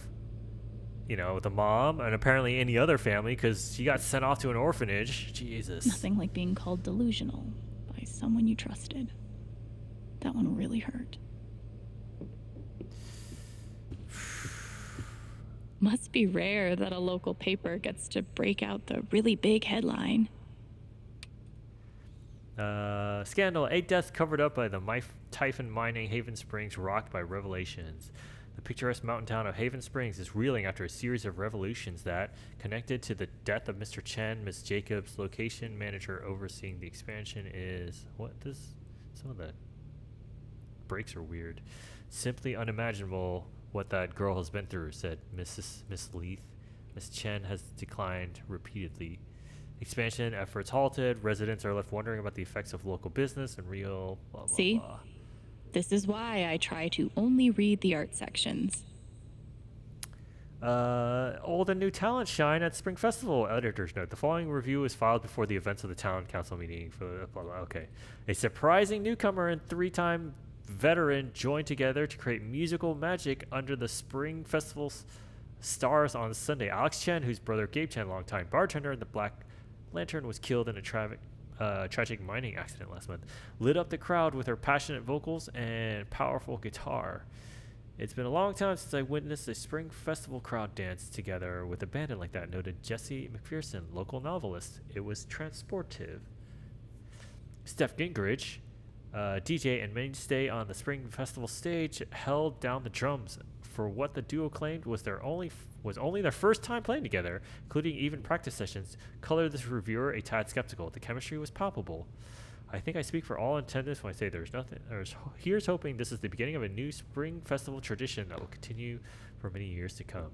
S1: the mom and apparently any other family because she got sent off to an orphanage. Jesus.
S2: Nothing like being called delusional by someone you trusted. That one really hurt. Must be rare that a local paper gets to break out the really big headline.
S1: Scandal. 8 deaths covered up by the Typhon mining. Haven Springs rocked by revelations. The picturesque mountain town of Haven Springs is reeling after a series of revolutions that, connected to the death of Mr. Chen, Miss Jacobs, location manager overseeing the expansion is... Some of the breaks are weird. Simply unimaginable what that girl has been through, said Miss Leith. Miss Chen has declined repeatedly. Expansion efforts halted. Residents are left wondering about the effects of local business and real blah, blah,
S2: See?
S1: blah.
S2: This is why I try to only read the art sections.
S1: Old and new talent shine at Spring Festival. Editor's note. The following review was filed before the events of the town council meeting. For blah, blah. Okay. A surprising newcomer and 3-time veteran joined together to create musical magic under the Spring Festival's stars on Sunday. Alex Chen, whose brother Gabe Chen, longtime bartender in the Black Lantern, was killed in a tragic mining accident last month, lit up the crowd with her passionate vocals and powerful guitar. It's been a long time since I witnessed a Spring Festival crowd dance together with a band like that, noted Jesse McPherson, local novelist. It was transportive. Steph Gingrich, DJ and mainstay on the Spring Festival stage, held down the drums for what the duo claimed was only their first time playing together, including even practice sessions. Colored this reviewer a tad skeptical. The chemistry was palpable. I think I speak for all intenders when I say here's hoping this is the beginning of a new Spring Festival tradition that will continue for many years to come.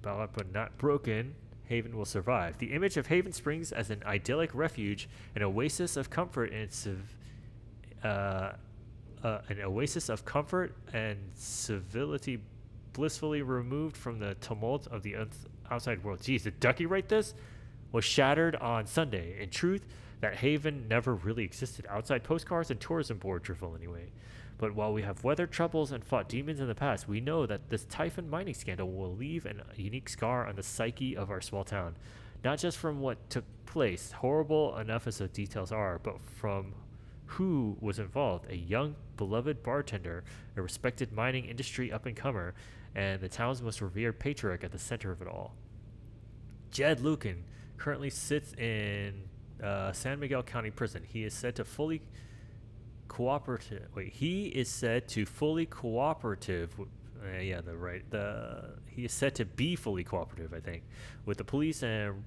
S1: Bowed but not broken, Haven will survive. The image of Haven Springs as an idyllic refuge, an oasis of comfort and civility blissfully removed from the tumult of the outside world. Geez, did Ducky write this? Was shattered on Sunday. In truth, that Haven never really existed outside postcards and tourism board drivel anyway. But while we have weathered troubles and fought demons in the past, we know that this Typhon mining scandal will leave a unique scar on the psyche of our small town. Not just from what took place, horrible enough as the details are, but from who was involved. A young, beloved bartender, a respected mining industry up-and-comer, and the town's most revered patriarch at the center of it all. Jed Lucan currently sits in San Miguel County Prison. He is said to fully cooperative. He is said to be fully cooperative, I think, with the police and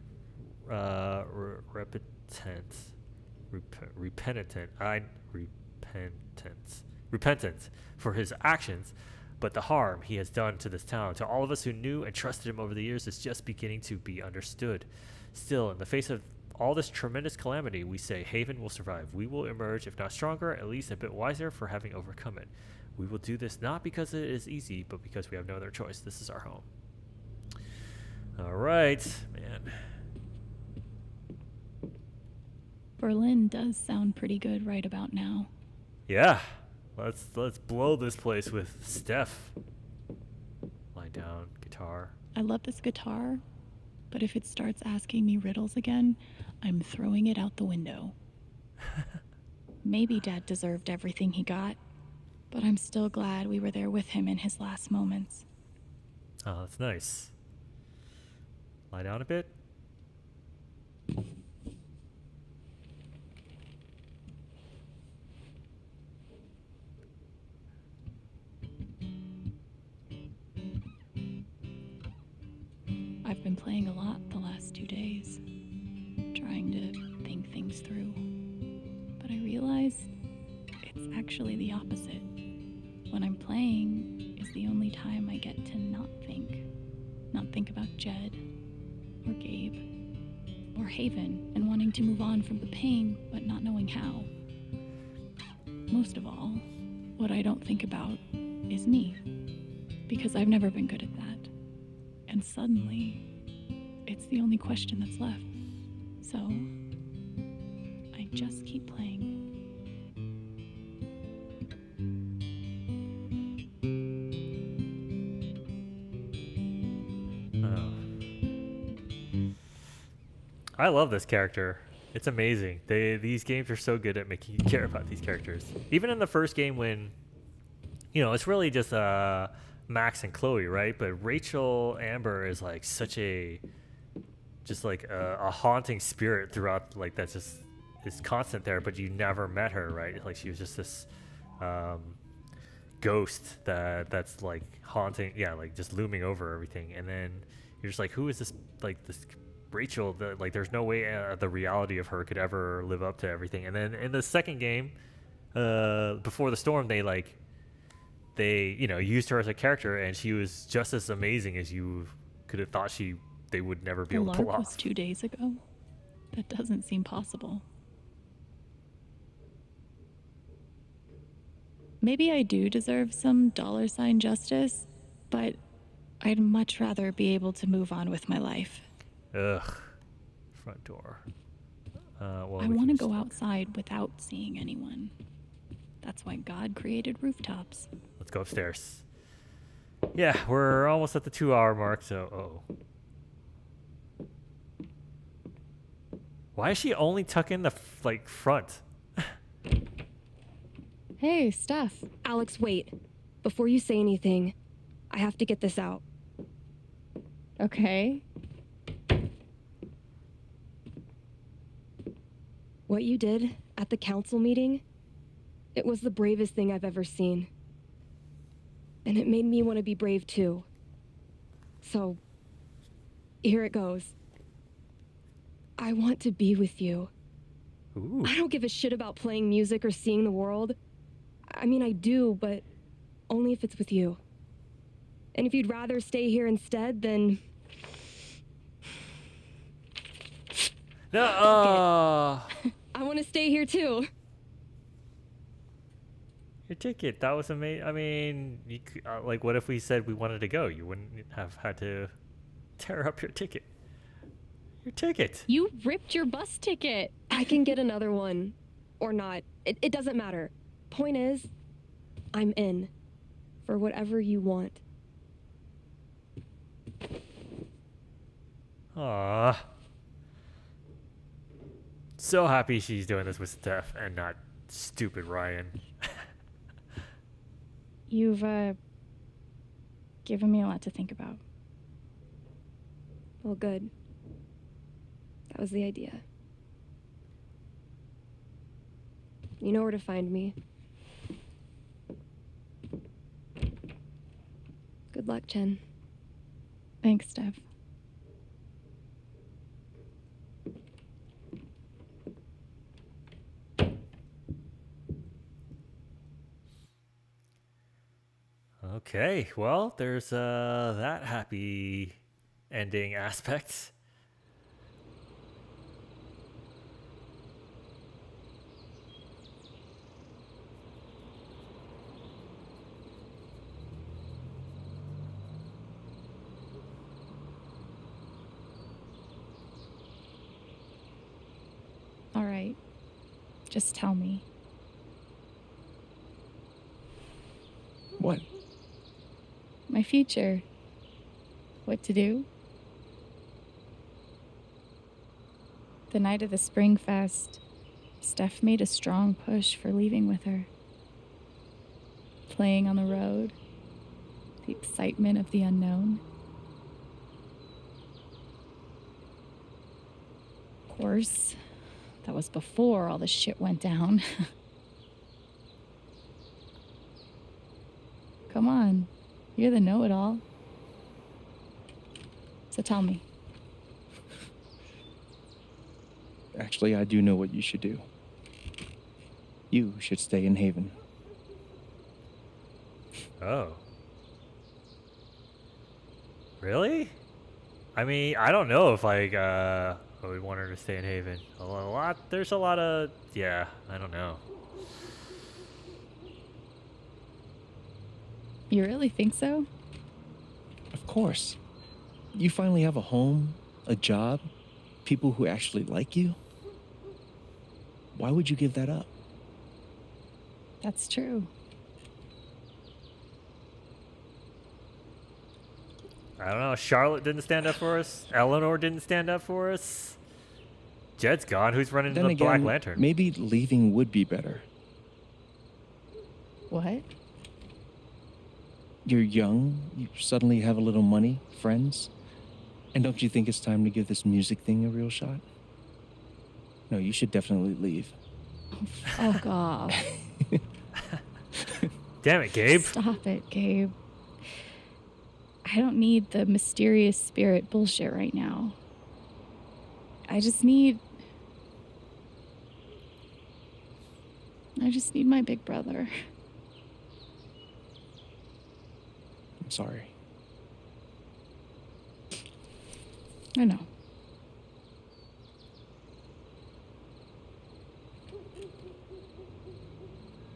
S1: repentance for his actions. but the harm he has done to this town, to all of us who knew and trusted him over the years, is just beginning to be understood. Still, in the face of all this tremendous calamity, we say Haven will survive. We will emerge, if not stronger, at least a bit wiser for having overcome it. We will do this not because it is easy, but because we have no other choice. This is our home. All right, man.
S2: Berlin does sound pretty good right about now.
S1: Yeah, let's blow this place with Steph. Lie down, guitar.
S2: I love this guitar, but if it starts asking me riddles again, I'm throwing it out the window. Maybe Dad deserved everything he got, but I'm still glad we were there with him in his last moments.
S1: Oh, that's nice. Lie down a bit.
S2: I've been playing a lot the last 2 days, trying to think things through. But I realize it's actually the opposite. When I'm playing is the only time I get to not think about Jed, or Gabe, or Haven, and wanting to move on from the pain, but not knowing how. Most of all, what I don't think about is me, because I've never been good at that. And suddenly, it's the only question that's left. So, I just keep playing.
S1: I love this character. It's amazing. These games are so good at making you care about these characters. Even in the first game when, it's really just Max and Chloe, right? But Rachel Amber is like such a haunting spirit throughout, like that's just is constant there, but you never met her, right? Like she was just this ghost that's like haunting, like just looming over everything. And then you're just like, who is this, like this Rachel? Like there's no way the reality of her could ever live up to everything. And then in the second game, Before the Storm, they used her as a character, and she was just as amazing as you could have thought they would never be able to pull
S2: The LARP was
S1: off.
S2: 2 days ago. That doesn't seem possible. Maybe I do deserve some $ justice, but I'd much rather be able to move on with my life.
S1: Ugh. Front door. Well,
S2: I
S1: we
S2: want to
S1: can
S2: go
S1: just-
S2: outside without seeing anyone. That's why God created rooftops.
S1: Let's go upstairs. Yeah, we're almost at the 2-hour mark, so why is she only tucking the front?
S19: Hey, Steph. Alex, wait. Before you say anything, I have to get this out.
S22: Okay.
S19: What you did at the council meeting, it was the bravest thing I've ever seen. And it made me want to be brave too. So, here it goes. I want to be with you.
S1: Ooh.
S19: I don't give a shit about playing music or seeing the world. I mean, I do, but only if it's with you. And if you'd rather stay here instead, then...
S1: No.
S19: I want to stay here too.
S1: Your ticket. That was amazing. I mean, what if we said we wanted to go? You wouldn't have had to tear up your ticket. Your ticket.
S22: You ripped your bus ticket.
S19: I can get another one. Or not. It doesn't matter. Point is, I'm in. For whatever you want.
S1: Aww. So happy she's doing this with Steph and not stupid Ryan.
S2: You've given me a lot to think about.
S19: Well, good. That was the idea. You know where to find me. Good luck, Jen.
S2: Thanks, Steph.
S1: Okay, well, there's that happy ending aspect.
S2: All right. Just tell me.
S8: What?
S2: My future. What to do? The night of the Spring Fest, Steph made a strong push for leaving with her. Playing on the road, the excitement of the unknown. Of course, that was before all the shit went down. Come on, you're the know-it-all. So tell me.
S8: Actually, I do know what you should do. You should stay in Haven.
S1: Oh. Really? I mean, I don't know if like I would want her to stay in Haven. There's a lot of, yeah, I don't know.
S2: You really think so?
S8: Of course. You finally have a home, a job, people who actually like you. Why would you give that up?
S2: That's true.
S1: I don't know. Charlotte didn't stand up for us. Eleanor didn't stand up for us. Jed's gone. Who's running
S8: Then
S1: the
S8: again,
S1: Black Lantern?
S8: maybe leaving would be better.
S2: What?
S8: You're young, you suddenly have a little money, friends. And don't you think it's time to give this music thing a real shot? No, you should definitely leave.
S2: Oh, fuck off.
S1: Damn it, Gabe.
S2: Stop it, Gabe. I don't need the mysterious spirit bullshit right now. I just need my big brother.
S8: I'm sorry.
S2: I know.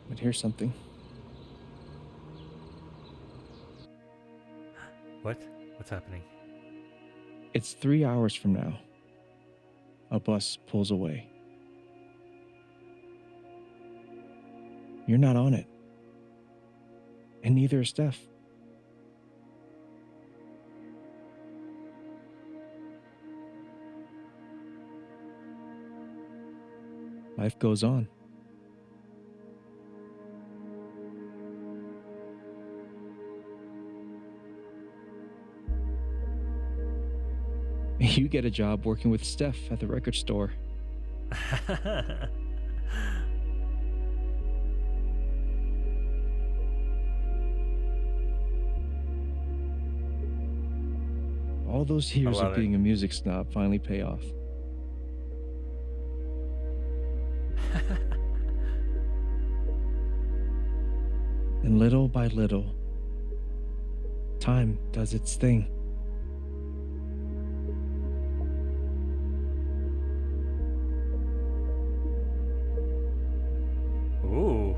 S8: But here's something.
S1: What? What's happening?
S8: It's 3 hours from now. A bus pulls away. You're not on it. And neither is Steph. Life goes on. You get a job working with Steph at the record store. All those years of being a music snob finally pay off. And little by little, time does its thing.
S1: Ooh.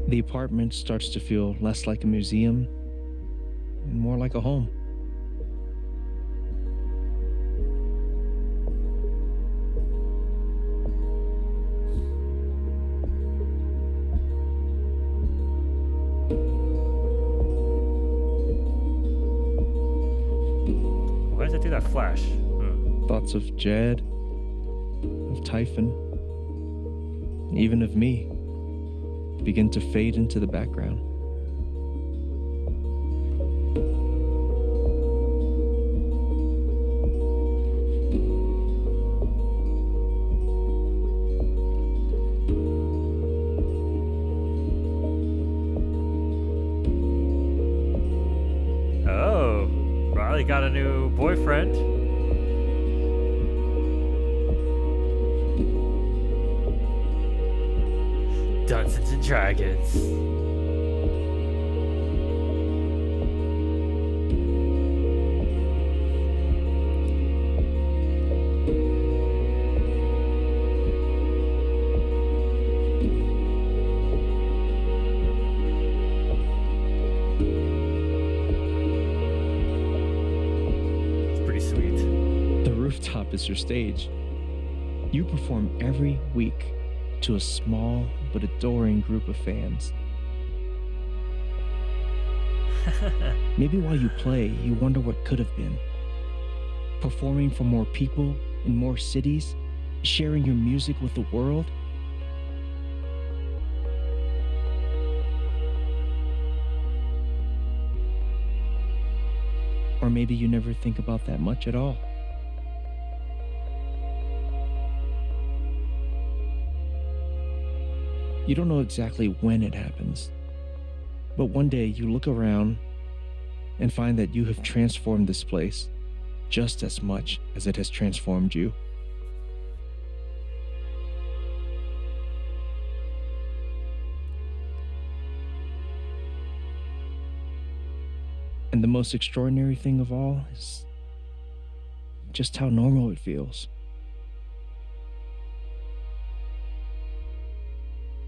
S8: The apartment starts to feel less like a museum and more like a home.
S1: Why does it do that flash?
S8: Thoughts of Jed, of Typhon, even of me begin to fade into the background.
S1: Oh. Riley got a new boyfriend. Dungeons and Dragons.
S8: Rooftop is your stage. You perform every week to a small but adoring group of fans. Maybe while you play, you wonder what could have been. Performing for more people in more cities, sharing your music with the world. Or maybe you never think about that much at all. You don't know exactly when it happens, but one day you look around and find that you have transformed this place just as much as it has transformed you. And the most extraordinary thing of all is just how normal it feels.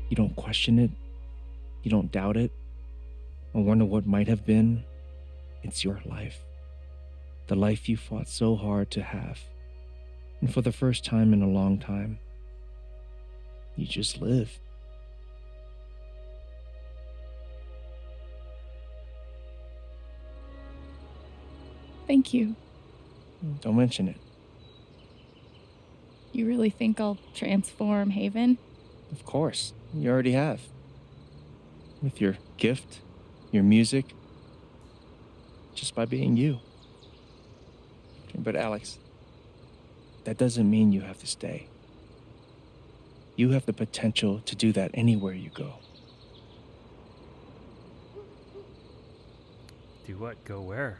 S8: You don't question it, you don't doubt it, or wonder what might have been. It's your life. The life you fought so hard to have. And for the first time in a long time, you just live.
S2: Thank you.
S8: Don't mention it.
S2: You really think I'll transform Haven?
S8: Of course, you already have. With your gift, your music, just by being you. But Alex, that doesn't mean you have to stay. You have the potential to do that anywhere you go.
S1: Do what? Go where?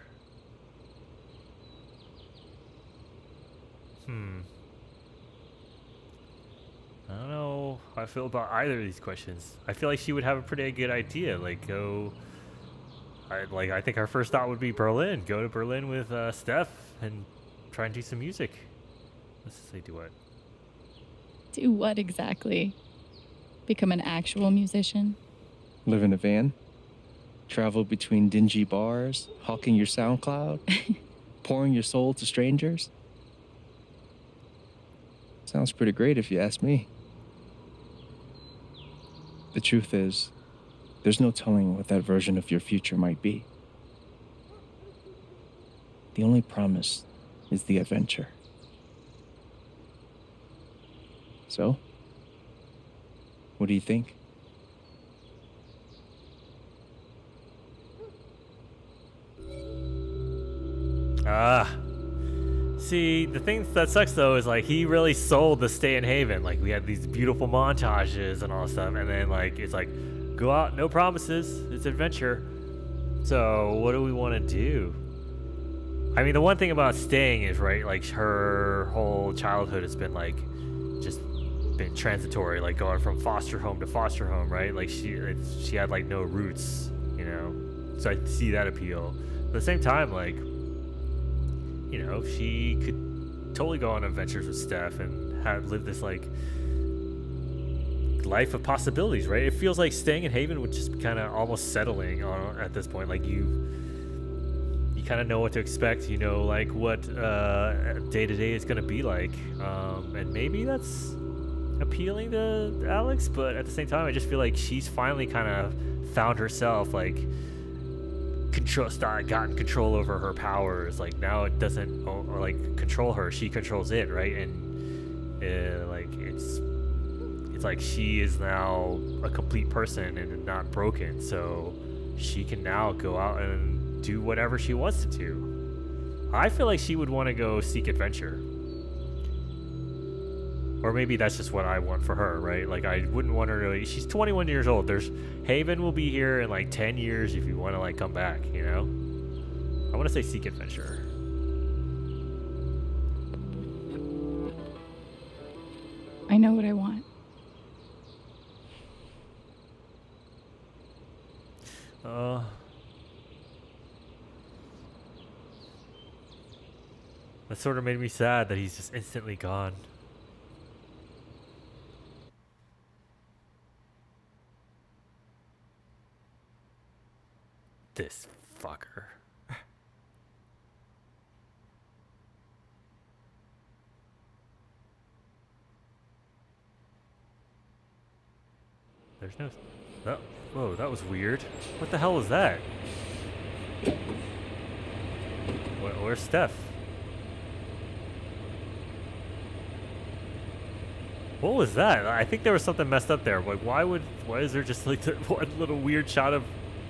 S1: I don't know how I feel about either of these questions. I feel like she would have a pretty good idea. Like, go... I think our first thought would be Berlin. Go to Berlin with Steph and try and do some music. Let's just say do what?
S2: Do what exactly? Become an actual musician?
S8: Live in a van? Travel between dingy bars? Hawking your SoundCloud? Pouring your soul to strangers? Sounds pretty great if you ask me. The truth is, there's no telling what that version of your future might be. The only promise is the adventure. So, what do you think?
S1: See, the thing that sucks though is like he really sold the stay in Haven. Like we had these beautiful montages and all that stuff, and then like it's like go out, no promises, it's adventure. So what do we want to do? I mean, the one thing about staying is right, like her whole childhood has been like just been transitory, like going from foster home to foster home, right? Like she had like no roots, you know. So I see that appeal. At the same time, like, you know, she could totally go on adventures with Steph and live this like life of possibilities, right? It feels like staying in Haven would just be kind of almost settling on at this point. Like you kind of know what to expect, you know, like what day to day is going to be like, and maybe that's appealing to Alex, but at the same time I just feel like she's finally kind of found herself, like gotten control over her powers. Like now it doesn't or like control her, she controls it, right? And like it's like she is now a complete person and not broken, so she can now go out and do whatever she wants to do. I feel like she would want to go seek adventure. Or maybe that's just what I want for her, right? Like, I wouldn't want her to... She's 21 years old. Haven will be here in, like, 10 years if you want to, like, come back, you know? I want to say seek adventure.
S2: I know what I want.
S1: That sort of made me sad that he's just instantly gone. This fucker. There's no... Oh, whoa, that was weird. What the hell was that? Where's Steph? What was that? I think there was something messed up there. Like, why is there just like one little weird shot of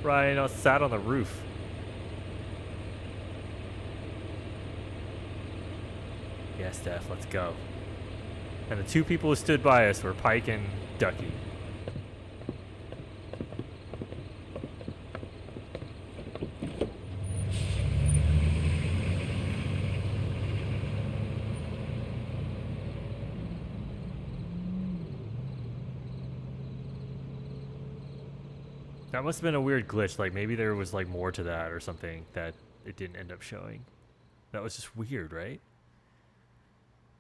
S1: Ryan sat on the roof? Yeah, Steph, let's go. And the two people who stood by us were Pike and Ducky. That must have been a weird glitch. Like, maybe there was like more to that or something that it didn't end up showing. That was just weird, right?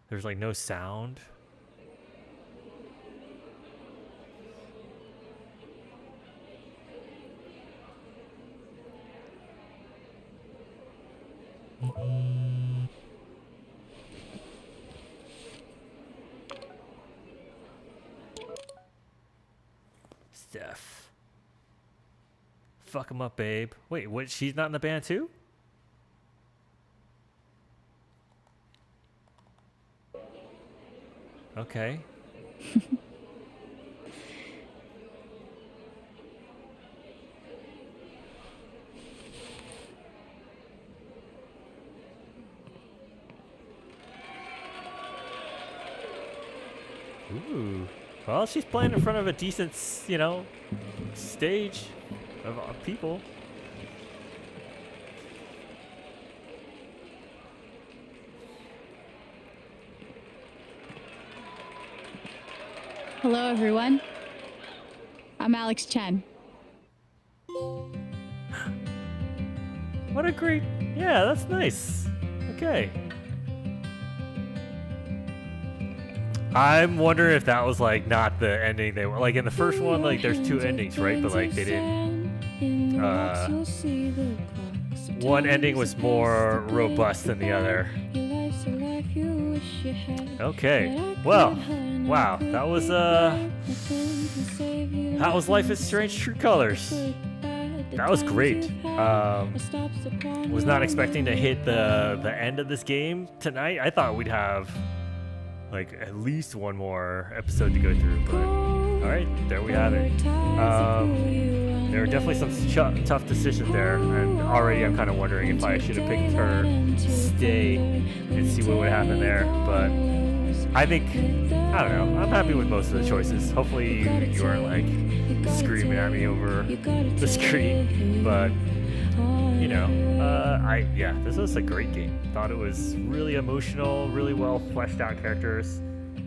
S1: There's like no sound. Steph. Fuck him up, babe. Wait, what? She's not in the band too? Okay. Ooh. Well, she's playing in front of a decent, you know, stage of people.
S2: Hello, everyone. I'm Alex Chen.
S1: What a great... Yeah, that's nice. Okay. I'm wondering if that was like not the ending they were like in the first one. Like, there's two endings, right? But like they didn't. One ending was more robust than the other. Okay. Well, wow. That was Life is Strange True Colors. That was great. Was not expecting to hit the end of this game tonight. I thought we'd have like at least one more episode to go through, but all right, there we have it. There were definitely some tough decisions there, and already I'm kind of wondering if I should have picked her to stay and see what would happen there. But I think, I don't know, I'm happy with most of the choices. Hopefully you aren't like screaming at me over the screen, but you know, yeah, this was a great game. Thought it was really emotional, really well fleshed out characters.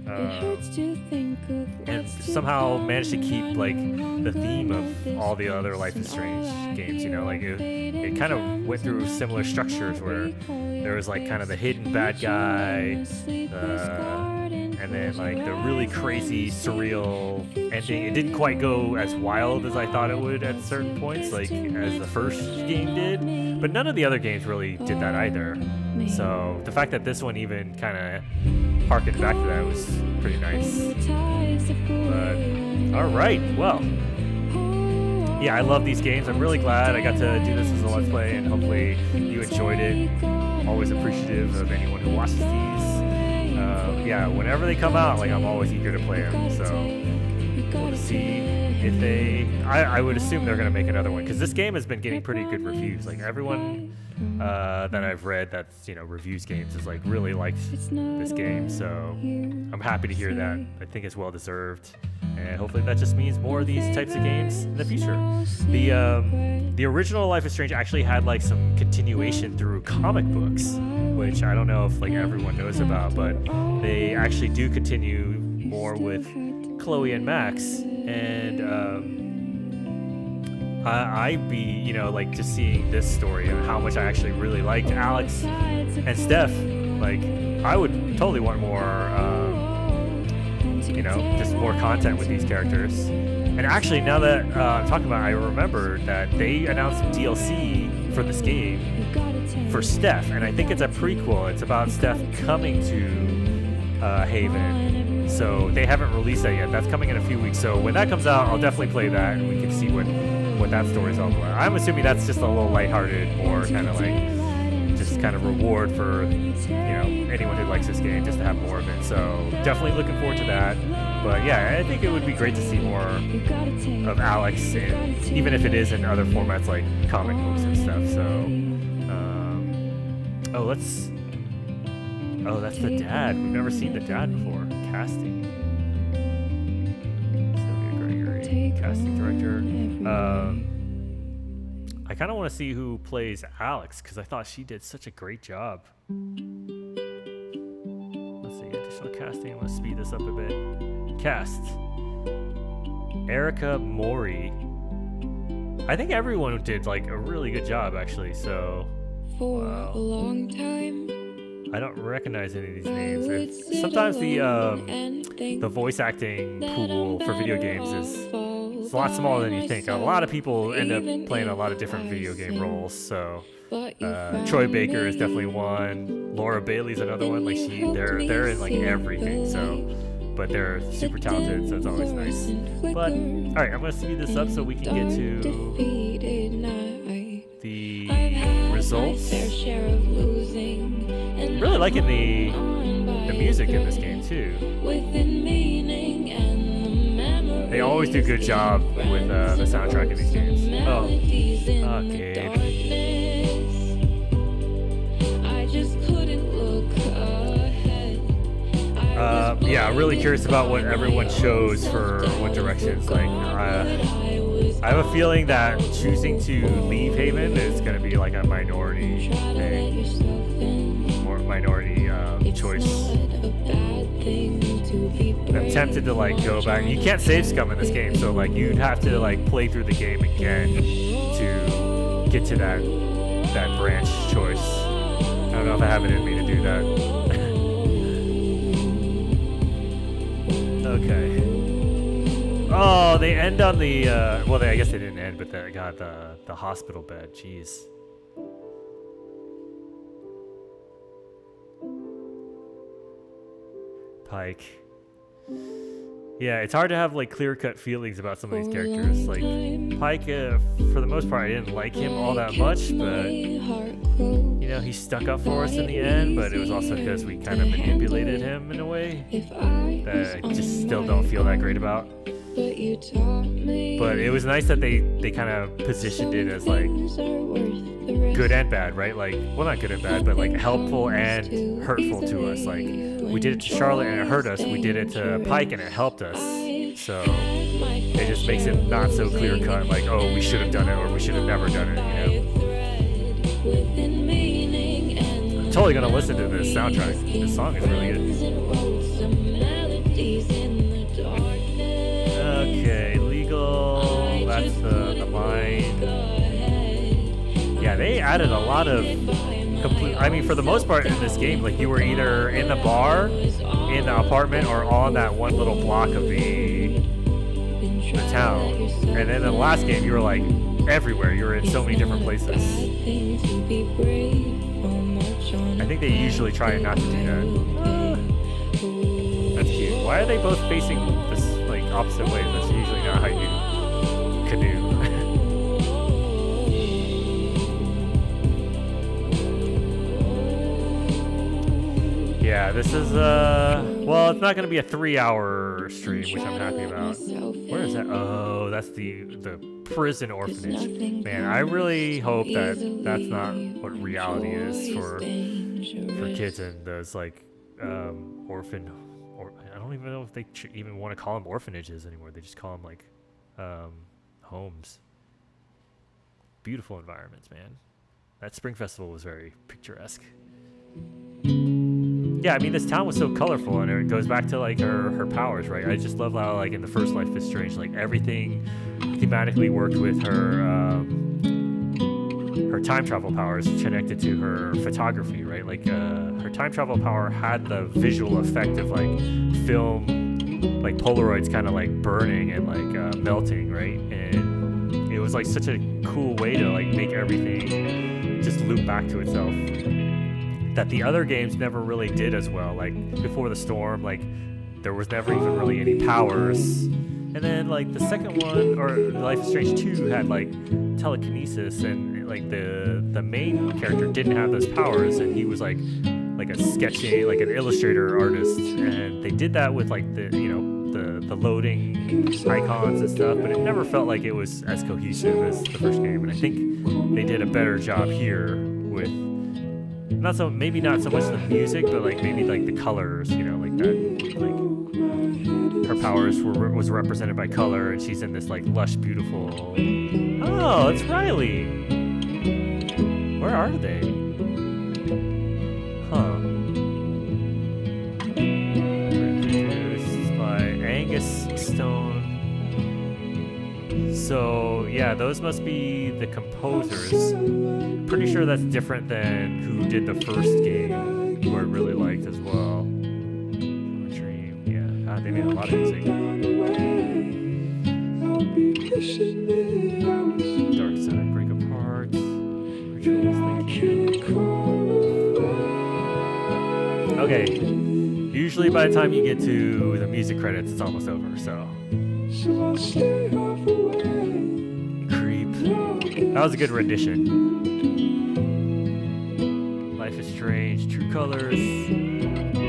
S1: And somehow managed to keep like the theme of all the other Life is Strange games, you know, like it kind of went through similar structures where there was like kind of the hidden bad guy, and then like the really crazy surreal ending. It didn't quite go as wild as I thought it would at certain points, like as the first game did, but none of the other games really did that either. So the fact that this one even kind of harkened back to that was pretty nice. But all right, well, yeah, I love these games. I'm really glad I got to do this as a Let's Play, and hopefully you enjoyed it. Always appreciative of anyone who watches these. Yeah, whenever they come out, like I'm always eager to play them. So we'll see if they. I would assume they're gonna make another one because this game has been getting pretty good reviews. Like everyone that I've read that's, reviews games is like really liked this game. So I'm happy to hear that. I think it's well deserved. And hopefully that just means more of these types of games in the future. The original Life is Strange actually had like some continuation through comic books, which I don't know if like everyone knows about, but they actually do continue more with Chloe and Max. And I'd be, like just seeing this story and how much I actually really liked Alex and Steph. Like I would totally want more, just more content with these characters. And actually, now that I'm talking about it, I remember that they announced DLC for this game for Steph, and I think it's a prequel. It's about Steph coming to Haven. So they haven't released that yet. That's coming in a few weeks. So when that comes out, I'll definitely play that, and we can see what that story's all about. I'm assuming that's just a little lighthearted, more kind of like just kind of reward for anyone who likes this game, just to have more of it. So definitely looking forward to that. But yeah, I think it would be great to see more of Alex, and even if it is in other formats like comic books and stuff. So that's the dad. We've never seen the dad before. Casting. Sylvia Gregory, casting director. I kind of want to see who plays Alex, because I thought she did such a great job. Let's see, additional casting. I'm going to speed this up a bit. Cast. Erica Mori. I think everyone did like a really good job, actually. So, wow.
S5: A long time.
S1: I don't recognize any of these names. Sometimes the voice acting pool for video games is a lot smaller than you think. A lot of people end up playing a lot of different video game roles. So Troy Baker is definitely one. Laura Bailey's another one. Like they're in like everything. So, but they're super talented, so it's always nice. But all right, I'm gonna speed this up so we can get to the results. Really liking the music in this game too. They always do a good job with the soundtrack in these games. Oh, Gabe. Yeah, really curious about what everyone chose for what directions. Like, I have a feeling that choosing to leave Haven is going to be like a minority thing, or minority choice. I'm tempted to like go back. You can't save scum in this game, so like you'd have to like play through the game again to get to that branch choice. I don't know if I have it in me to do that. Okay. Oh, they end on the well, I guess they didn't end, but they got the hospital bed. Jeez. Pike. Yeah, it's hard to have like clear-cut feelings about some of these characters. Like Pike, for the most part, I didn't like him all that much, but he stuck up for us in the end. But it was also because we kind of manipulated him in a way that I just still don't feel that great about. But it was nice that they kind of positioned it as like good and bad, right? Like, well, not good and bad, but like helpful and hurtful to us. Like, we did it to Charlotte and it hurt us. We did it to Pike and it helped us. So it just makes it not so clear cut. Like, oh, we should have done it or we should have never done it. I'm totally gonna listen to this soundtrack. This song is really good. Okay, legal. That's the mine. Yeah, they added a lot of I mean, for the most part in this game, like you were either in the bar, in the apartment, or on that one little block of the town. And then in the last game, you were like everywhere. You were in so many different places. I think they usually try not to do that. That's cute. Why are they both facing this like opposite ways? That's usually not how you canoe. Yeah, this is well, it's not going to be a 3-hour stream, which I'm happy about. Where is that? Oh, that's the prison orphanage. Man, I really hope that that's not what reality is for kids in those like orphan, or I don't even know if they even want to call them orphanages anymore. They just call them like homes. Beautiful environments, man. That spring festival was very picturesque. Yeah, I mean, this town was so colorful, and it goes back to like her powers, right? I just love how like in the first Life is Strange, like everything thematically worked with her her time travel powers connected to her photography, right? Like her time travel power had the visual effect of like film, like Polaroids kind of like burning and like melting, right? And it was like such a cool way to like make everything just loop back to itself that the other games never really did as well. Like Before the Storm, like there was never even really any powers. And then like the second one, or Life is Strange 2, had like telekinesis, and like the main character didn't have those powers, and he was like a sketching, like an illustrator artist, and they did that with like the the loading icons and stuff, but it never felt like it was as cohesive as the first game. And I think they did a better job here with maybe not so much the music, but like maybe like the colors, like that, like her powers was represented by color, and she's in this like lush, beautiful. Oh, it's Riley. Where are they? Huh. Produced by Angus Stone. So yeah, those must be the composers. Pretty sure that's different than who did the first game, who I really liked as well. Dream, yeah. God, they made a lot of music. Dark Side, Break Apart, Rituals, Thank You. Okay, usually by the time you get to the music credits, it's almost over, so. Creep. That was a good rendition. Life is Strange, True Colors,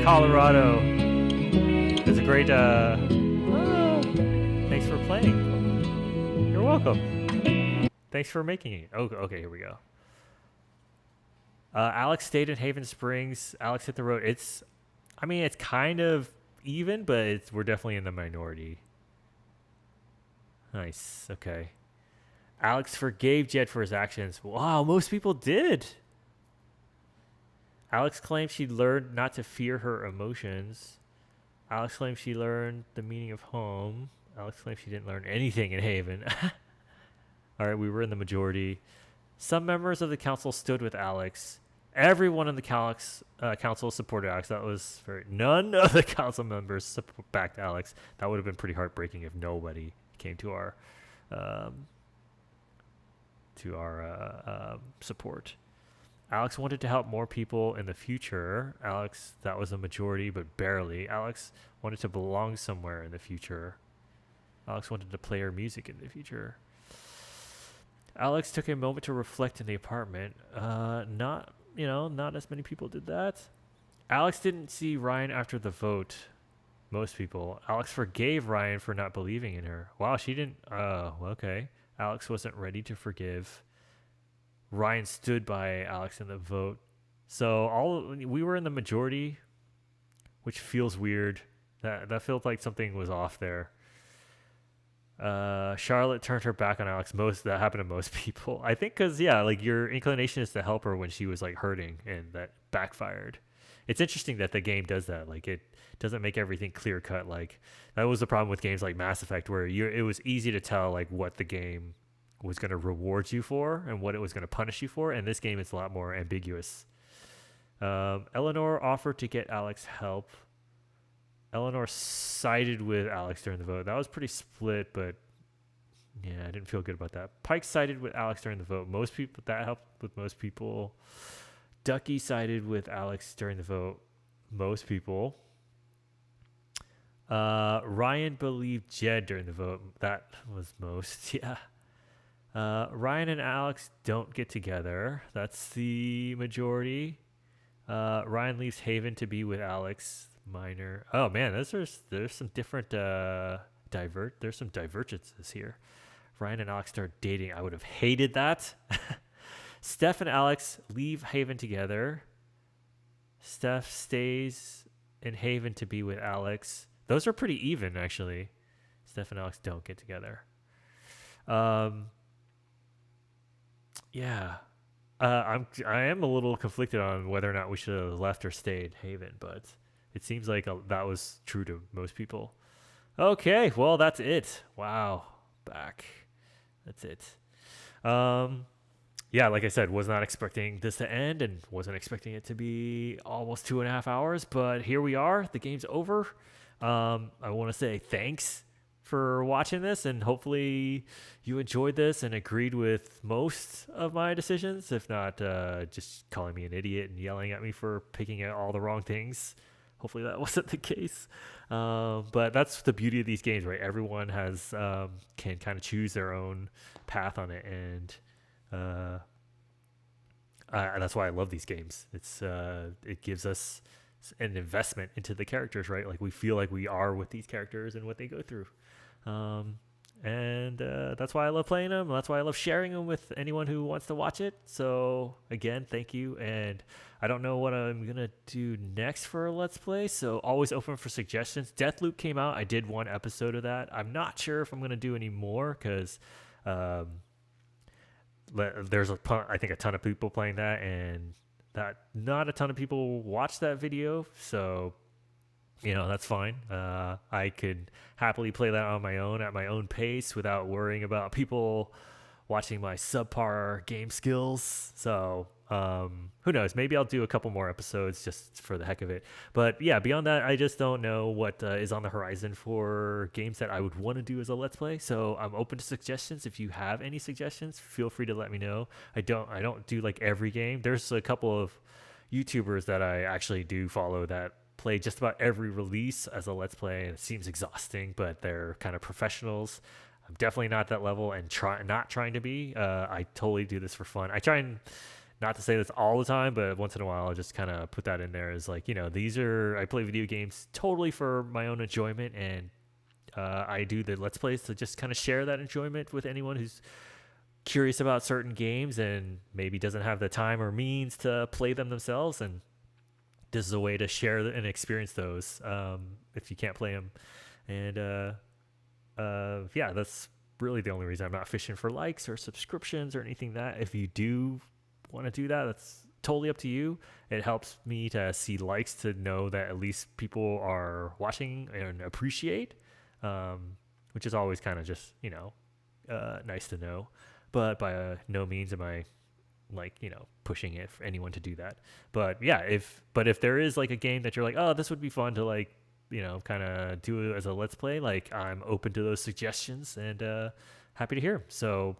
S1: Colorado. It's a great, thanks for playing. You're welcome. Thanks for making it. Oh, okay, here we go. Alex stayed in Haven Springs. Alex hit the road. It's kind of even, but we're definitely in the minority. Nice, okay. Alex forgave Jed for his actions. Wow, most people did. Alex claimed she learned not to fear her emotions. Alex claimed she learned the meaning of home. Alex claimed she didn't learn anything in Haven. All right, we were in the majority. Some members of the council stood with Alex. Everyone in the council supported Alex. That was none of the council members backed Alex. That would have been pretty heartbreaking if nobody came to our support. Alex wanted to help more people in the future. Alex, that was a majority, but barely. Alex wanted to belong somewhere in the future. Alex wanted to play her music in the future. Alex took a moment to reflect in the apartment. Not as many people did that. Alex didn't see Ryan after the vote. Most people. Alex forgave Ryan for not believing in her. Wow, she didn't. Okay. Alex wasn't ready to forgive. Ryan stood by Alex in the vote. So we were in the majority, which feels weird. That felt like something was off there. Charlotte turned her back on Alex. That happened to most people. I think because, like your inclination is to help her when she was like hurting, and that backfired. It's interesting that the game does that. Like it doesn't make everything clear cut. Like that was the problem with games like Mass Effect, where it was easy to tell like what the game was going to reward you for and what it was going to punish you for. And this game is a lot more ambiguous. Eleanor offered to get Alex help. Eleanor sided with Alex during the vote. That was pretty split, but yeah, I didn't feel good about that. Pike sided with Alex during the vote. Most people, that helped with most people. Ducky sided with Alex during the vote. Most people. Ryan believed Jed during the vote. That was most, yeah. Ryan and Alex don't get together. That's the majority. Ryan leaves Haven to be with Alex. Minor. Oh man, there's some different there's some divergences here. Ryan and Alex start dating. I would have hated that. Steph and Alex leave Haven together. Steph stays in Haven to be with Alex. Those are pretty even, actually. Steph and Alex don't get together. Yeah. I am a little conflicted on whether or not we should have left or stayed Haven, but it seems like that was true to most people. Okay, well, that's it. Wow. Back. That's it. Yeah, like I said, was not expecting this to end and wasn't expecting it to be almost 2.5 hours, but here we are. The game's over. I want to say thanks for watching this, and hopefully you enjoyed this and agreed with most of my decisions, if not just calling me an idiot and yelling at me for picking out all the wrong things. Hopefully that wasn't the case. But that's the beauty of these games, right? Everyone has can kind of choose their own path on it, and that's why I love these games. It gives us an investment into the characters, right? Like we feel like we are with these characters and what they go through. And that's why I love playing them. That's why I love sharing them with anyone who wants to watch it. So again, thank you. And I don't know what I'm going to do next for a Let's Play. So always open for suggestions. Deathloop came out. I did one episode of that. I'm not sure if I'm going to do any more because there's I think a ton of people playing that, and that not a ton of people watch that video. So that's fine. I could happily play that on my own at my own pace without worrying about people watching my subpar game skills. So who knows? Maybe I'll do a couple more episodes just for the heck of it. But yeah, beyond that, I just don't know what is on the horizon for games that I would want to do as a Let's Play. So I'm open to suggestions. If you have any suggestions, feel free to let me know. I don't do like every game. There's a couple of YouTubers that I actually do follow that play just about every release as a Let's Play, and it seems exhausting, but they're kind of professionals. I'm definitely not that level, and not trying to be. I totally do this for fun. I try and not to say this all the time, but once in a while I'll just kind of put that in there as like, I play video games totally for my own enjoyment, and I do the Let's Plays to just kind of share that enjoyment with anyone who's curious about certain games and maybe doesn't have the time or means to play them themselves, and this is a way to share and experience those if you can't play them. And yeah, that's really the only reason. I'm not fishing for likes or subscriptions or anything that. If you do want to do that, that's totally up to you. It helps me to see likes to know that at least people are watching and appreciate, which is always kind of just, nice to know. But by no means am I pushing it for anyone to do that. But yeah, if there is like a game that you're like, oh, this would be fun to kind of do as a Let's Play, I'm open to those suggestions and happy to hear them. So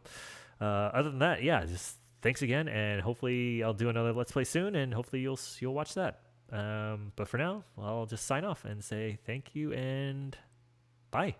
S1: other than that, yeah, just thanks again, and hopefully I'll do another Let's Play soon, and hopefully you'll watch that. But for now, I'll just sign off and say thank you and bye.